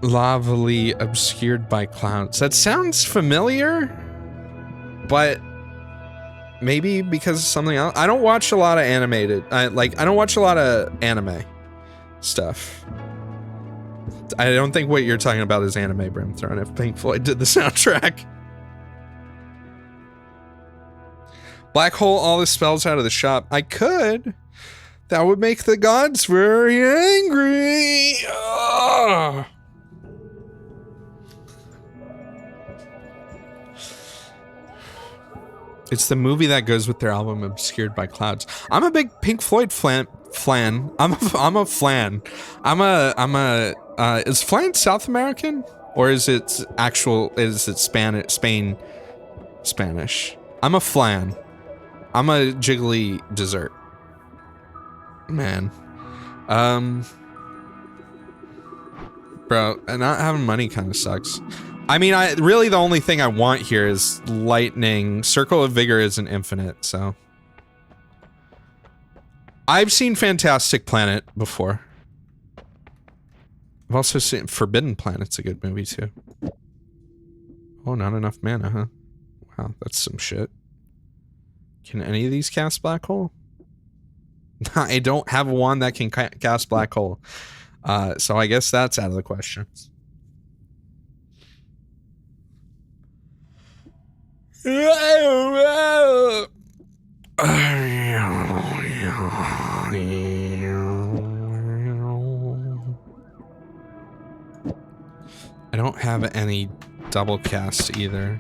S1: Lavely obscured by clouds. That sounds familiar, but maybe because of something else. I don't watch a lot of animated. I don't watch a lot of anime stuff. I don't think what you're talking about is Anime Brimthorn if Pink Floyd did the soundtrack. Black hole all the spells out of the shop. I could. That would make the gods very angry. Ugh. It's the movie that goes with their album Obscured by Clouds. I'm a big Pink Floyd flan. I'm a flan. Is flan South American? Or is it Spain Spanish? I'm a flan. I'm a jiggly dessert. Man. Bro, not having money kind of sucks. I mean, really the only thing I want here is lightning. Circle of Vigor isn't infinite, so. I've seen Fantastic Planet before. I've also seen Forbidden Planet's a good movie too. Oh, not enough mana, huh? Wow, that's some shit. Can any of these cast Black Hole? I don't have one that can cast Black Hole. So I guess that's out of the question. I don't have any double cast either.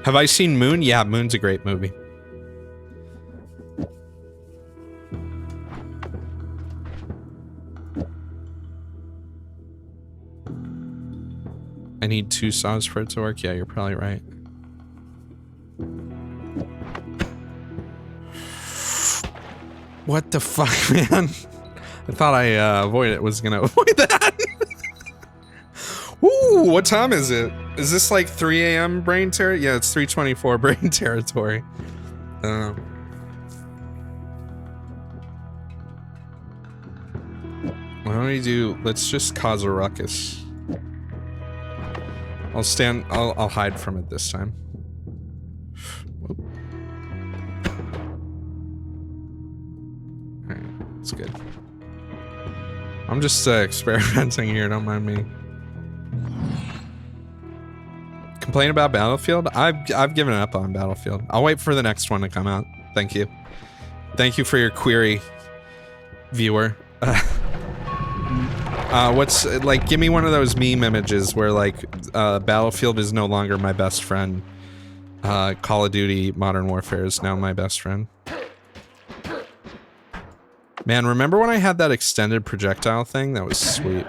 S1: Have I seen Moon? Yeah, Moon's a great movie. I need 2 saws for it to work. Yeah, you're probably right. What the fuck, man? I thought I was gonna avoid that. Ooh, what time is it? Is this like 3 a.m. brain territory? Yeah, it's 3:24 brain territory. Why don't we do? Let's just cause a ruckus. I'll hide from it this time. Whoop. Alright, that's good. I'm just experimenting here, don't mind me. Complain about Battlefield? I've given up on Battlefield. I'll wait for the next one to come out. Thank you. Thank you for your query, viewer. What's like? Give me one of those meme images where like Battlefield is no longer my best friend. Call of Duty Modern Warfare is now my best friend. Man, remember when I had that extended projectile thing? That was sweet.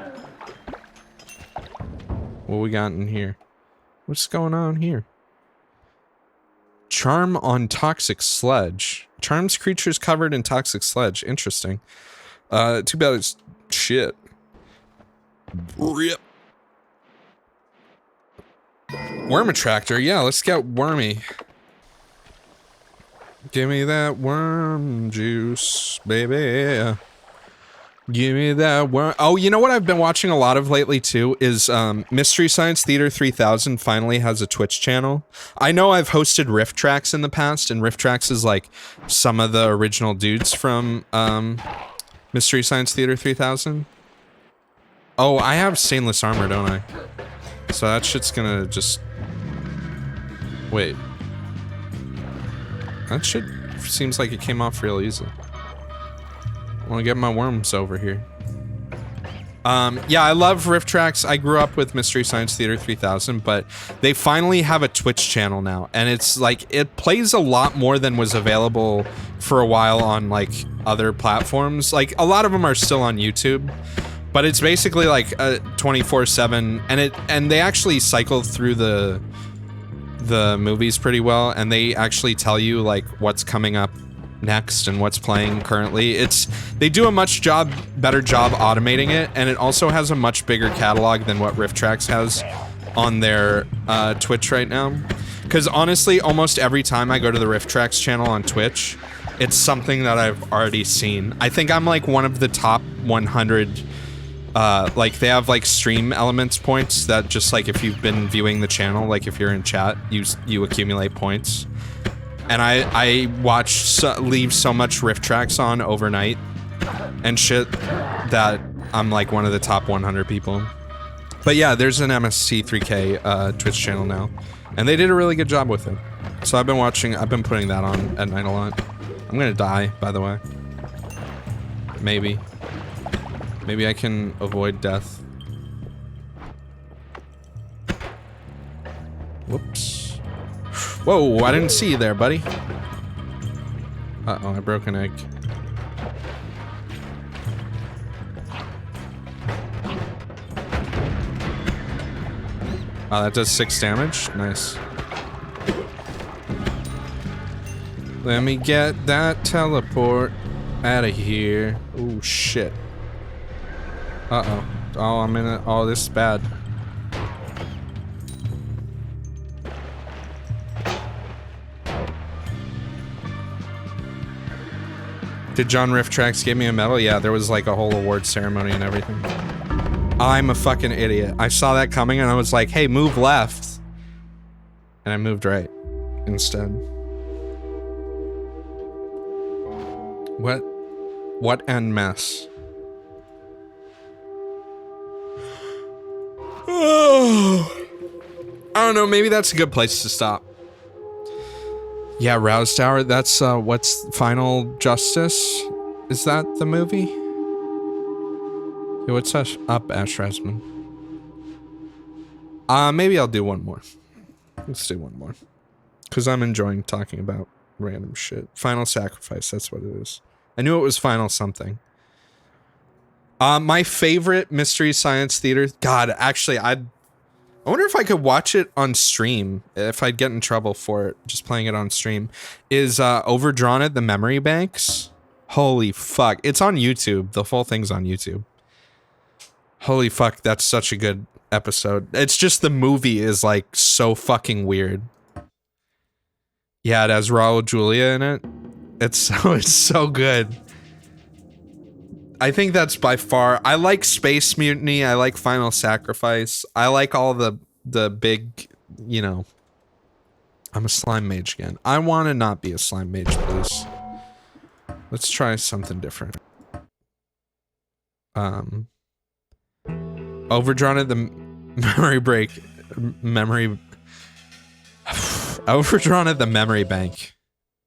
S1: What we got in here? What's going on here? Charm on toxic sludge. Charms creatures covered in toxic sludge. Interesting. Too bad it's shit. Rip. Worm attractor. Yeah, let's get wormy. Give me that worm juice, baby. Give me that worm. Oh, you know what I've been watching a lot of lately too is Mystery Science Theater 3000 finally has a Twitch channel. I know I've hosted RiffTrax in the past, and RiffTrax is like some of the original dudes from Mystery Science Theater 3000. Oh, I have stainless armor, don't I? So that shit's gonna just... Wait. That shit seems like it came off real easily. I want to get my worms over here. Yeah, I love RiffTrax. I grew up with Mystery Science Theater 3000, but they finally have a Twitch channel now, and it's like it plays a lot more than was available for a while on like other platforms. Like a lot of them are still on YouTube, but it's basically like 24/7, and they actually cycle through the movies pretty well, and they actually tell you like what's coming up next and what's playing currently. They do a much better job automating it, and it also has a much bigger catalog than what RiffTrax has on their Twitch right now. Because honestly, almost every time I go to the RiffTrax channel on Twitch, it's something that I've already seen. I think I'm like one of the top 100. Like they have like stream elements points that just like if you've been viewing the channel, like if you're in chat, you accumulate points. And I leave so much RiffTrax on overnight and shit that I'm like one of the top 100 people. But yeah, there's an MSC3K Twitch channel now, and they did a really good job with it. So I've been putting that on at night a lot. I'm gonna die, by the way. Maybe I can avoid death. Whoops. Whoa, I didn't see you there, buddy. Uh-oh, I broke an egg. Oh, that does 6 damage. Nice. Let me get that teleport out of here. Oh, shit. Uh-oh. Oh, I'm in it. Oh, this is bad. Did John Riff Tracks give me a medal? Yeah, there was like a whole award ceremony and everything. I'm a fucking idiot. I saw that coming and I was like, hey, move left. And I moved right instead. What en mess? Oh, I don't know, maybe that's a good place to stop. Yeah, Rouse Tower, that's what's Final Justice? Is that the movie? Hey, what's up, Ash Rasman? Maybe I'll do one more. Let's do one more. Because I'm enjoying talking about random shit. Final Sacrifice, that's what it is. I knew it was Final something. My favorite Mystery Science Theater... God, actually, I wonder if I could watch it on stream, if I'd get in trouble for it, just playing it on stream, is Overdrawn at the Memory Banks. Holy fuck. It's on YouTube. The full thing's on YouTube. Holy fuck, that's such a good episode. It's just the movie is like so fucking weird. Yeah, it has Raul Julia in it. It's so good. I think that's by far... I like Space Mutiny. I like Final Sacrifice. I like all the big, you know... I'm a slime mage again. I want to not be a slime mage, please. Let's try something different. Overdrawn at the Overdrawn at the Memory Bank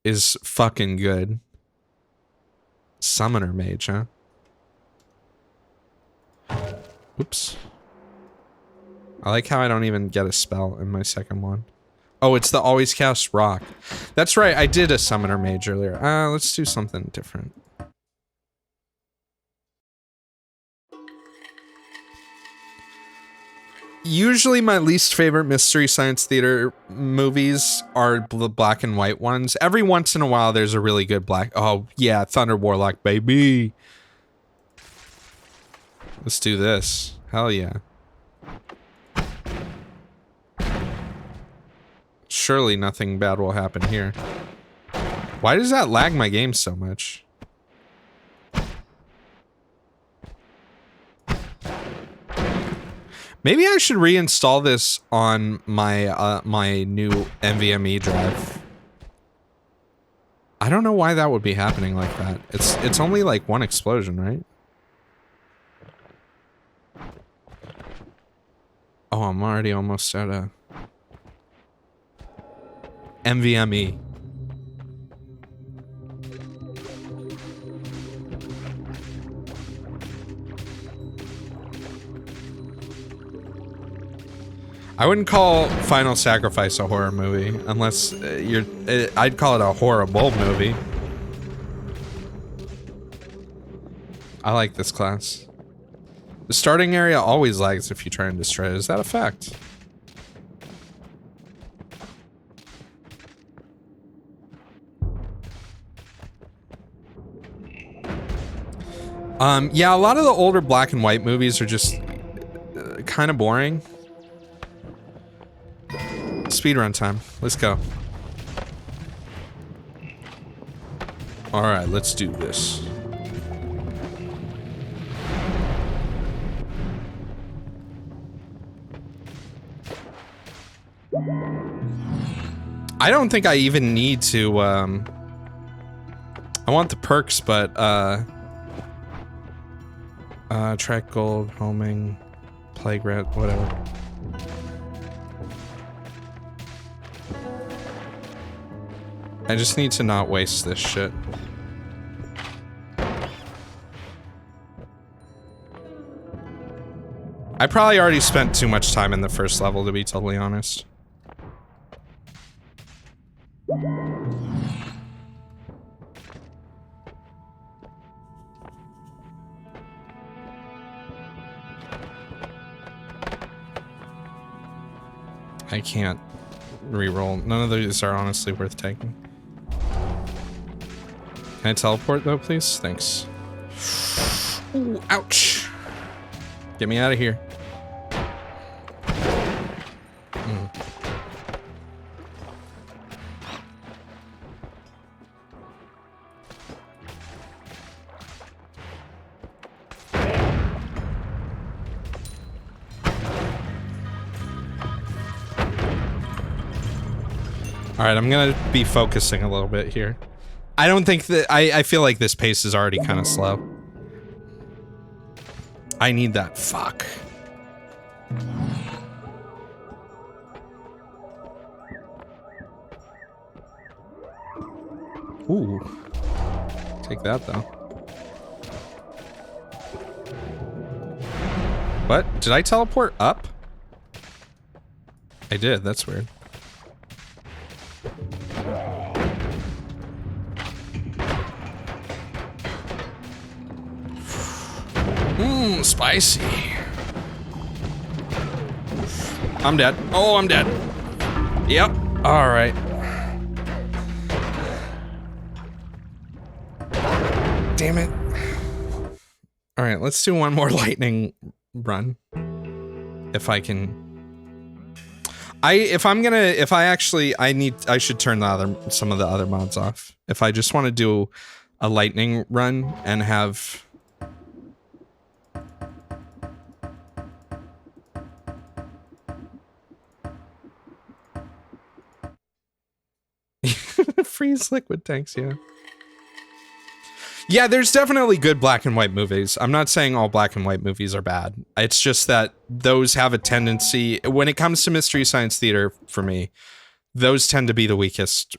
S1: is fucking good. Summoner Mage, huh? Oops. I like how I don't even get a spell in my second one. Oh, it's the Always Cast Rock. That's right, I did a Summoner Mage earlier. Let's do something different. Usually my least favorite Mystery Science Theater movies are the black and white ones. Every once in a while there's a really good black... Oh, yeah, Thunder Warlock, baby! Let's do this. Hell yeah. Surely nothing bad will happen here. Why does that lag my game so much? Maybe I should reinstall this on my my new NVMe drive. I don't know why that would be happening like that. It's only like one explosion, right? Oh, I'm already almost at a NVMe. I wouldn't call Final Sacrifice a horror movie unless I'd call it a horrible movie. I like this class. The starting area always lags if you try and destroy it. Is that a fact? Yeah, a lot of the older black and white movies are just kind of boring. Speedrun time. Let's go. Alright, let's do this. I don't think I even need to, I want the perks, but, track gold, homing, plague rat, whatever. I just need to not waste this shit. I probably already spent too much time in the first level, to be totally honest. I can't reroll. None of these are honestly worth taking. Can I teleport though, please? Thanks. Ooh, ouch. Get me out of here. All right, I'm gonna be focusing a little bit here. I don't think that I feel like this pace is already kind of slow. I need that. Fuck. Ooh. Take that though. What? Did I teleport up? I did. That's weird. Spicy. I'm dead. Oh, I'm dead. Yep. All right. Damn it. All right, let's do one more lightning run. If I can. I should turn some of the other mods off. If I just want to do a lightning run and have freeze liquid tanks, yeah. Yeah, there's definitely good black and white movies. I'm not saying all black and white movies are bad. It's just that those have a tendency, when it comes to Mystery Science Theater, for me, those tend to be the weakest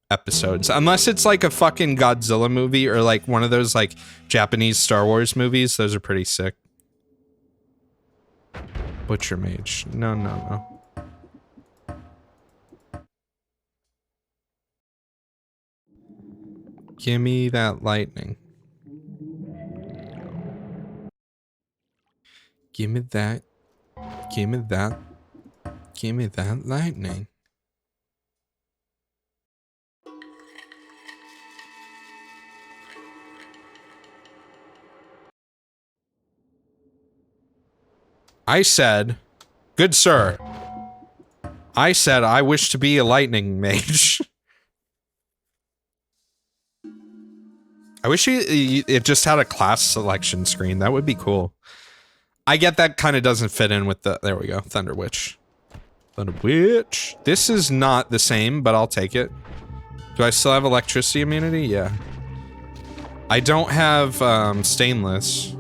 S1: episodes. Unless it's like a fucking Godzilla movie or like one of those like Japanese Star Wars movies, those are pretty sick. Butcher Mage. No, no, no. Give me that lightning. Give me that. Give me that. Give me that lightning. I said, good sir, I said I wish to be a lightning mage. I wish it just had a class selection screen. That would be cool. I get that kind of doesn't fit in with the... There we go. Thunder Witch. Thunder Witch. This is not the same, but I'll take it. Do I still have electricity immunity? Yeah. I don't have stainless.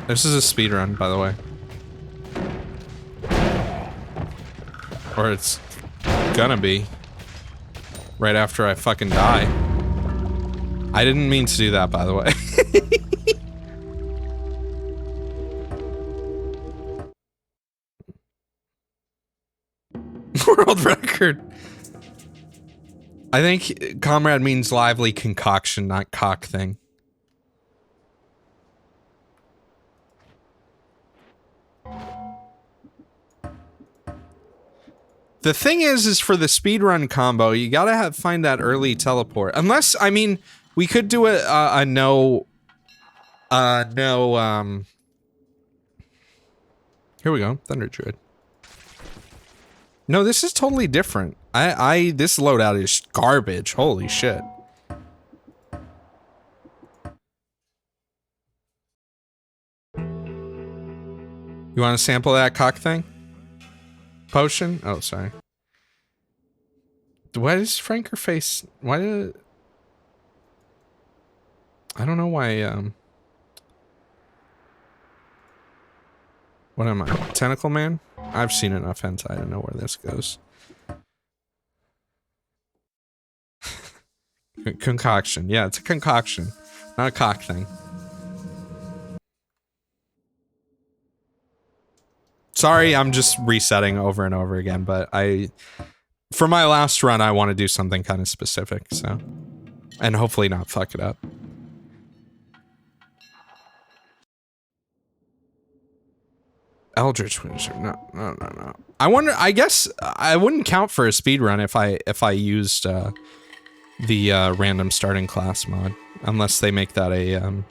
S1: This is a speed run, by the way. Or it's gonna be. Right after I fucking die. I didn't mean to do that, by the way. World record. I think comrade means lively concoction, not cock thing. The thing is for the speedrun combo, you gotta find that early teleport. Unless, I mean, we could do a no... Here we go, Thunder Druid. No, this is totally different. This loadout is garbage. Holy shit. You want to sample that cock thing? Potion? Oh, sorry. Why does Franker face... Why did... I don't know why, What am I? Tentacle Man? I've seen enough hentai to know where this goes. Concoction. Yeah, it's a concoction. Not a cock thing. Sorry, I'm just resetting over and over again, but for my last run, I want to do something kind of specific, so. And hopefully not fuck it up. Eldritch Wizard, no. I wonder, I guess I wouldn't count for a speed run if I used the random starting class mod, unless they make that a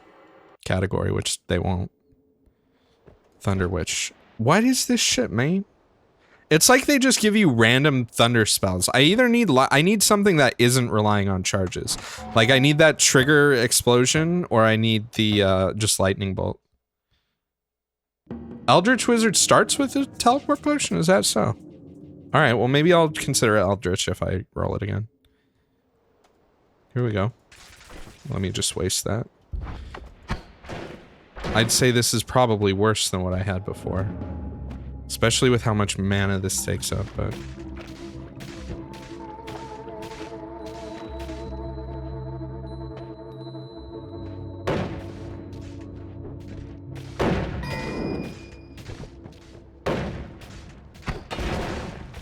S1: category, which they won't. Thunder Witch. What is this shit, man? It's like they just give you random thunder spells. I either need I need something that isn't relying on charges. Like I need that trigger explosion, or I need the just lightning bolt. Eldritch Wizard starts with a teleport potion, is that so? Alright, well maybe I'll consider Eldritch if I roll it again. Here we go. Let me just waste that. I'd say this is probably worse than what I had before. Especially with how much mana this takes up, but...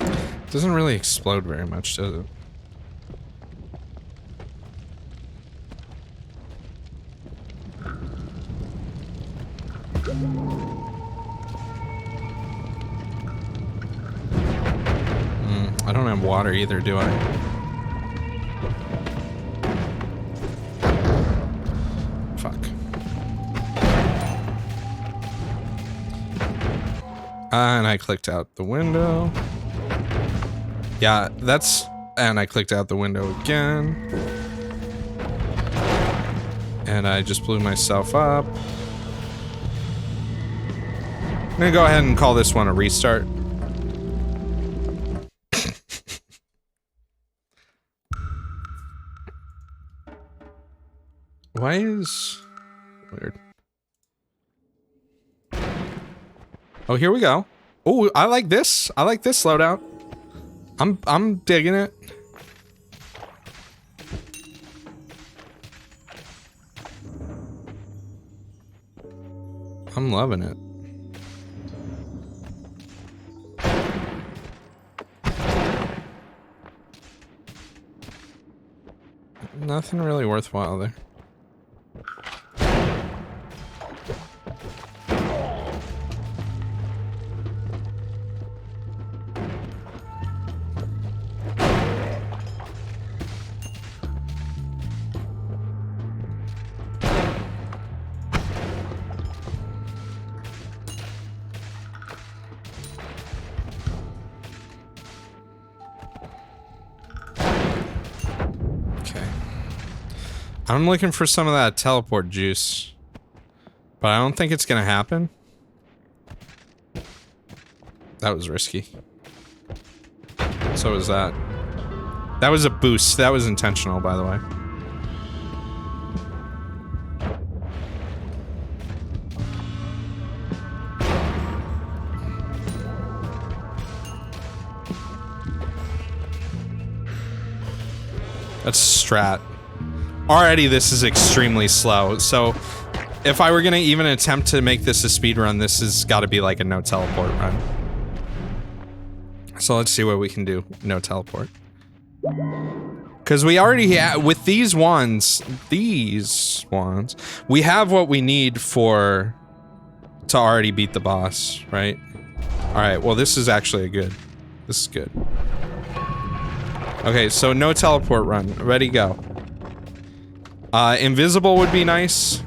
S1: It doesn't really explode very much, does it? I don't have water either, do I? Fuck. And I clicked out the window. Yeah, that's... And I clicked out the window again. And I just blew myself up. I'm gonna go ahead and call this one a restart. Why is... Weird. Oh, here we go. Oh, I like this. I like this loadout. I'm digging it. I'm loving it. Nothing really worthwhile there. I'm looking for some of that teleport juice, but I don't think it's gonna happen. That was risky. So was that. That was a boost. That was intentional, by the way. That's strat. Already this is extremely slow, so if I were gonna even attempt to make this a speed run, this has got to be like a no teleport run. So let's see what we can do. No teleport. Because we already have, with these wands, we have what we need to already beat the boss, right? Alright, well this is actually this is good. Okay, so no teleport run. Ready, go. Invisible would be nice.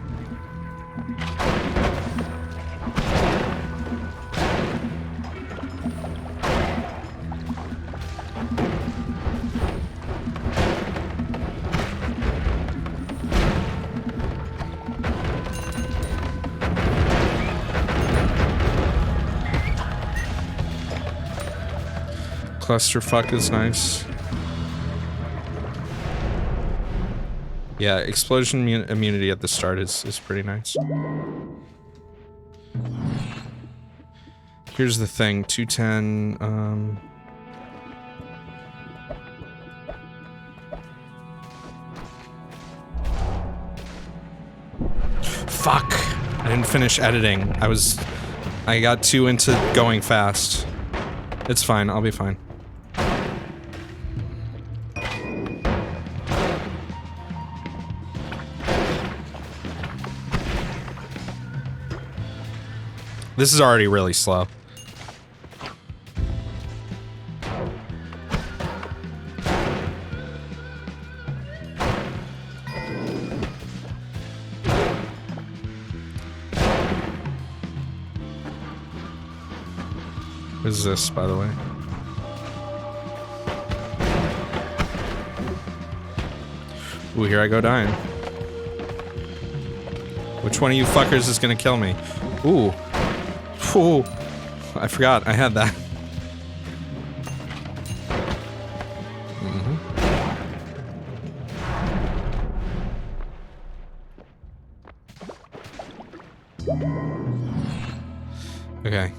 S1: Clusterfuck is nice. Yeah, explosion immunity at the start is pretty nice. Here's the thing, 210, Fuck! I didn't finish editing. I I got too into going fast. It's fine, I'll be fine. This is already really slow. What is this, by the way? Ooh, here I go dying. Which one of you fuckers is gonna kill me? Ooh. Ooh. I forgot I had that. Okay.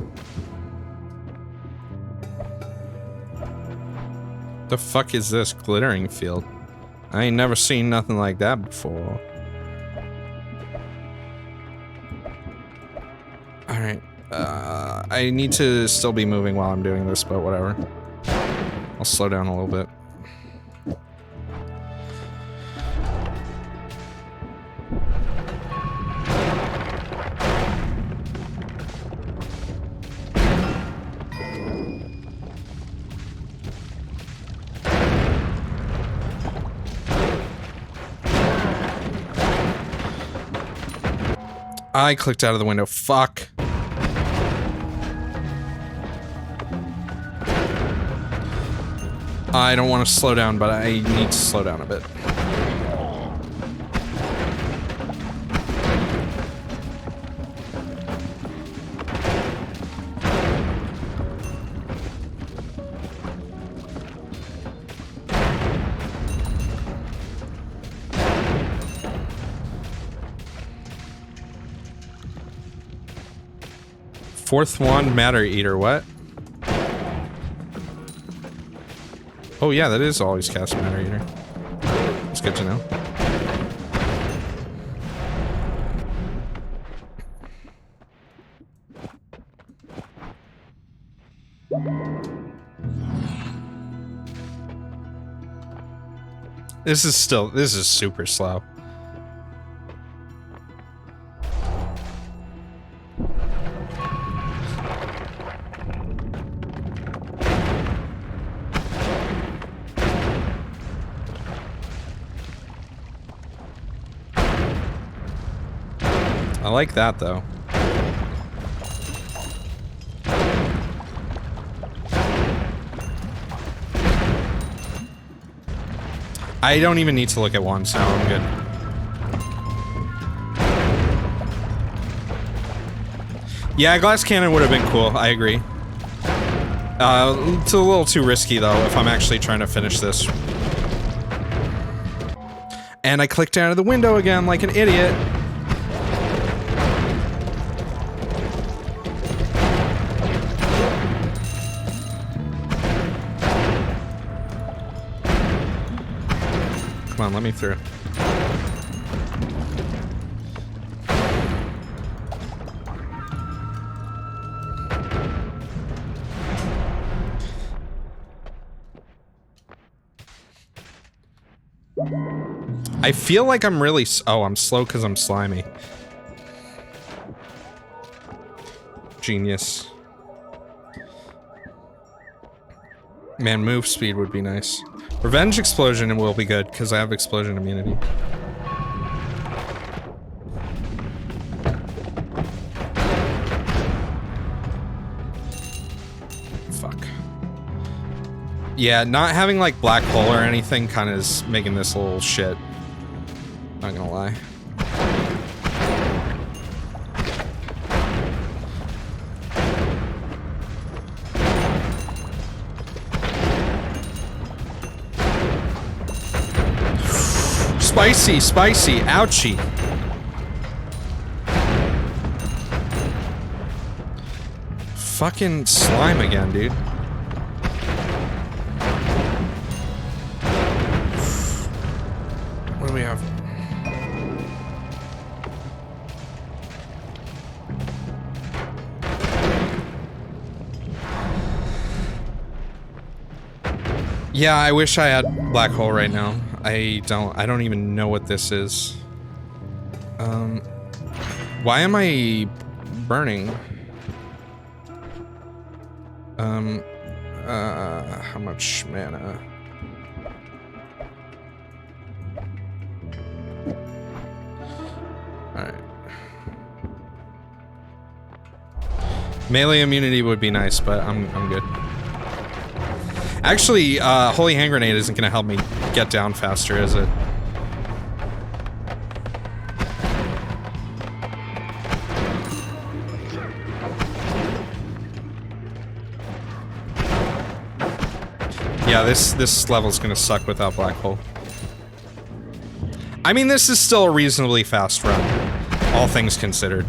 S1: The fuck is this glittering field? I ain't never seen nothing like that before. Alright. I need to still be moving while I'm doing this, but whatever. I'll slow down a little bit. I clicked out of the window. Fuck. I don't want to slow down, but I need to slow down a bit. Fourth one, Matter Eater, what? Oh yeah, that is always cast Matter Eater. It's good to know. This is super slow. I like that though. I don't even need to look at one, so I'm good. Yeah, glass cannon would have been cool, I agree. It's a little too risky though if I'm actually trying to finish this. And I clicked out of the window again like an idiot. Come on, let me through. I feel like I'm really oh, I'm slow because I'm slimy. Genius. Man, move speed would be nice. Revenge explosion will be good because I have explosion immunity. Fuck. Yeah, not having like black hole or anything kind of is making this a little shit. Not gonna lie. Spicy, spicy, ouchie. Fucking slime again, dude. What do we have? Yeah, I wish I had black hole right now. I don't even know what this is. Why am I burning? How much mana? Alright. Melee immunity would be nice, but I'm good. Actually, Holy Hand Grenade isn't gonna help me get down faster, is it? Yeah, this level's gonna suck without Black Hole. I mean, this is still a reasonably fast run, all things considered.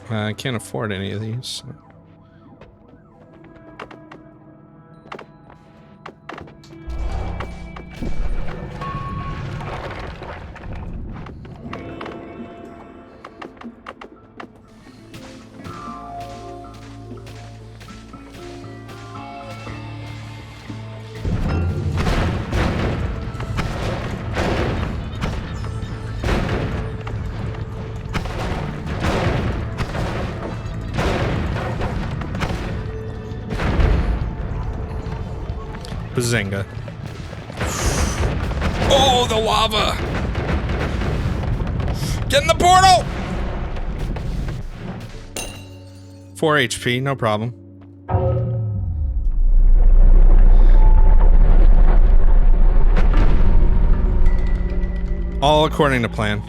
S1: I can't afford any of these. So. Bazinga. Oh, the lava! Get in the portal! 4 HP, no problem. All according to plan.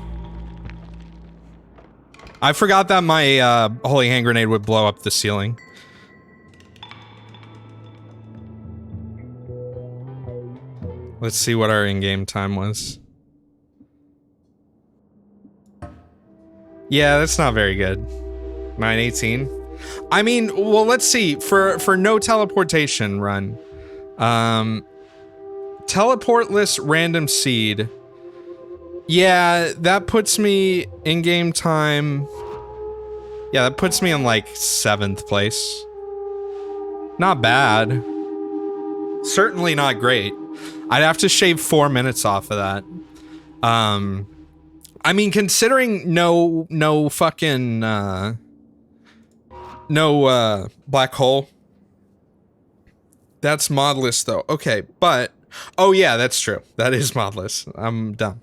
S1: I forgot that my Holy Hand Grenade would blow up the ceiling. Let's see what our in-game time was. Yeah, that's not very good. 9:18. I mean, well, let's see. For no teleportation run, teleportless random seed. Yeah, that puts me in-game time. Yeah, that puts me in like 7th place. Not bad. Certainly not great. I'd have to shave 4 minutes off of that. I mean, considering no fucking, no black hole. That's modless though. Okay, but, oh yeah, that's true. That is modless. I'm dumb.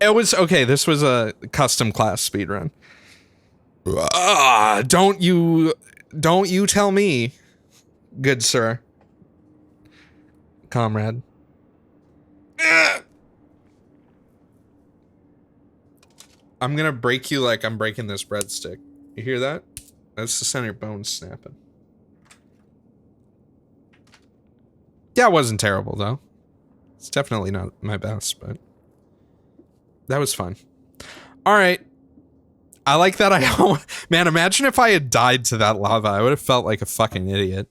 S1: It was, okay, this was a custom class speedrun. Don't you tell me, good sir. Comrade. I'm gonna break you like I'm breaking this breadstick. You hear that? That's the center bone snapping. Yeah, it wasn't terrible though. It's definitely not my best, but that was fun. All right. I like that man, imagine if I had died to that lava. I would have felt like a fucking idiot.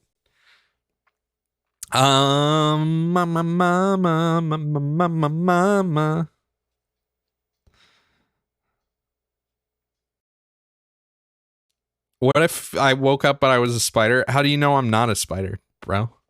S1: Mama. What if I woke up but I was a spider? How do you know I'm not a spider, bro?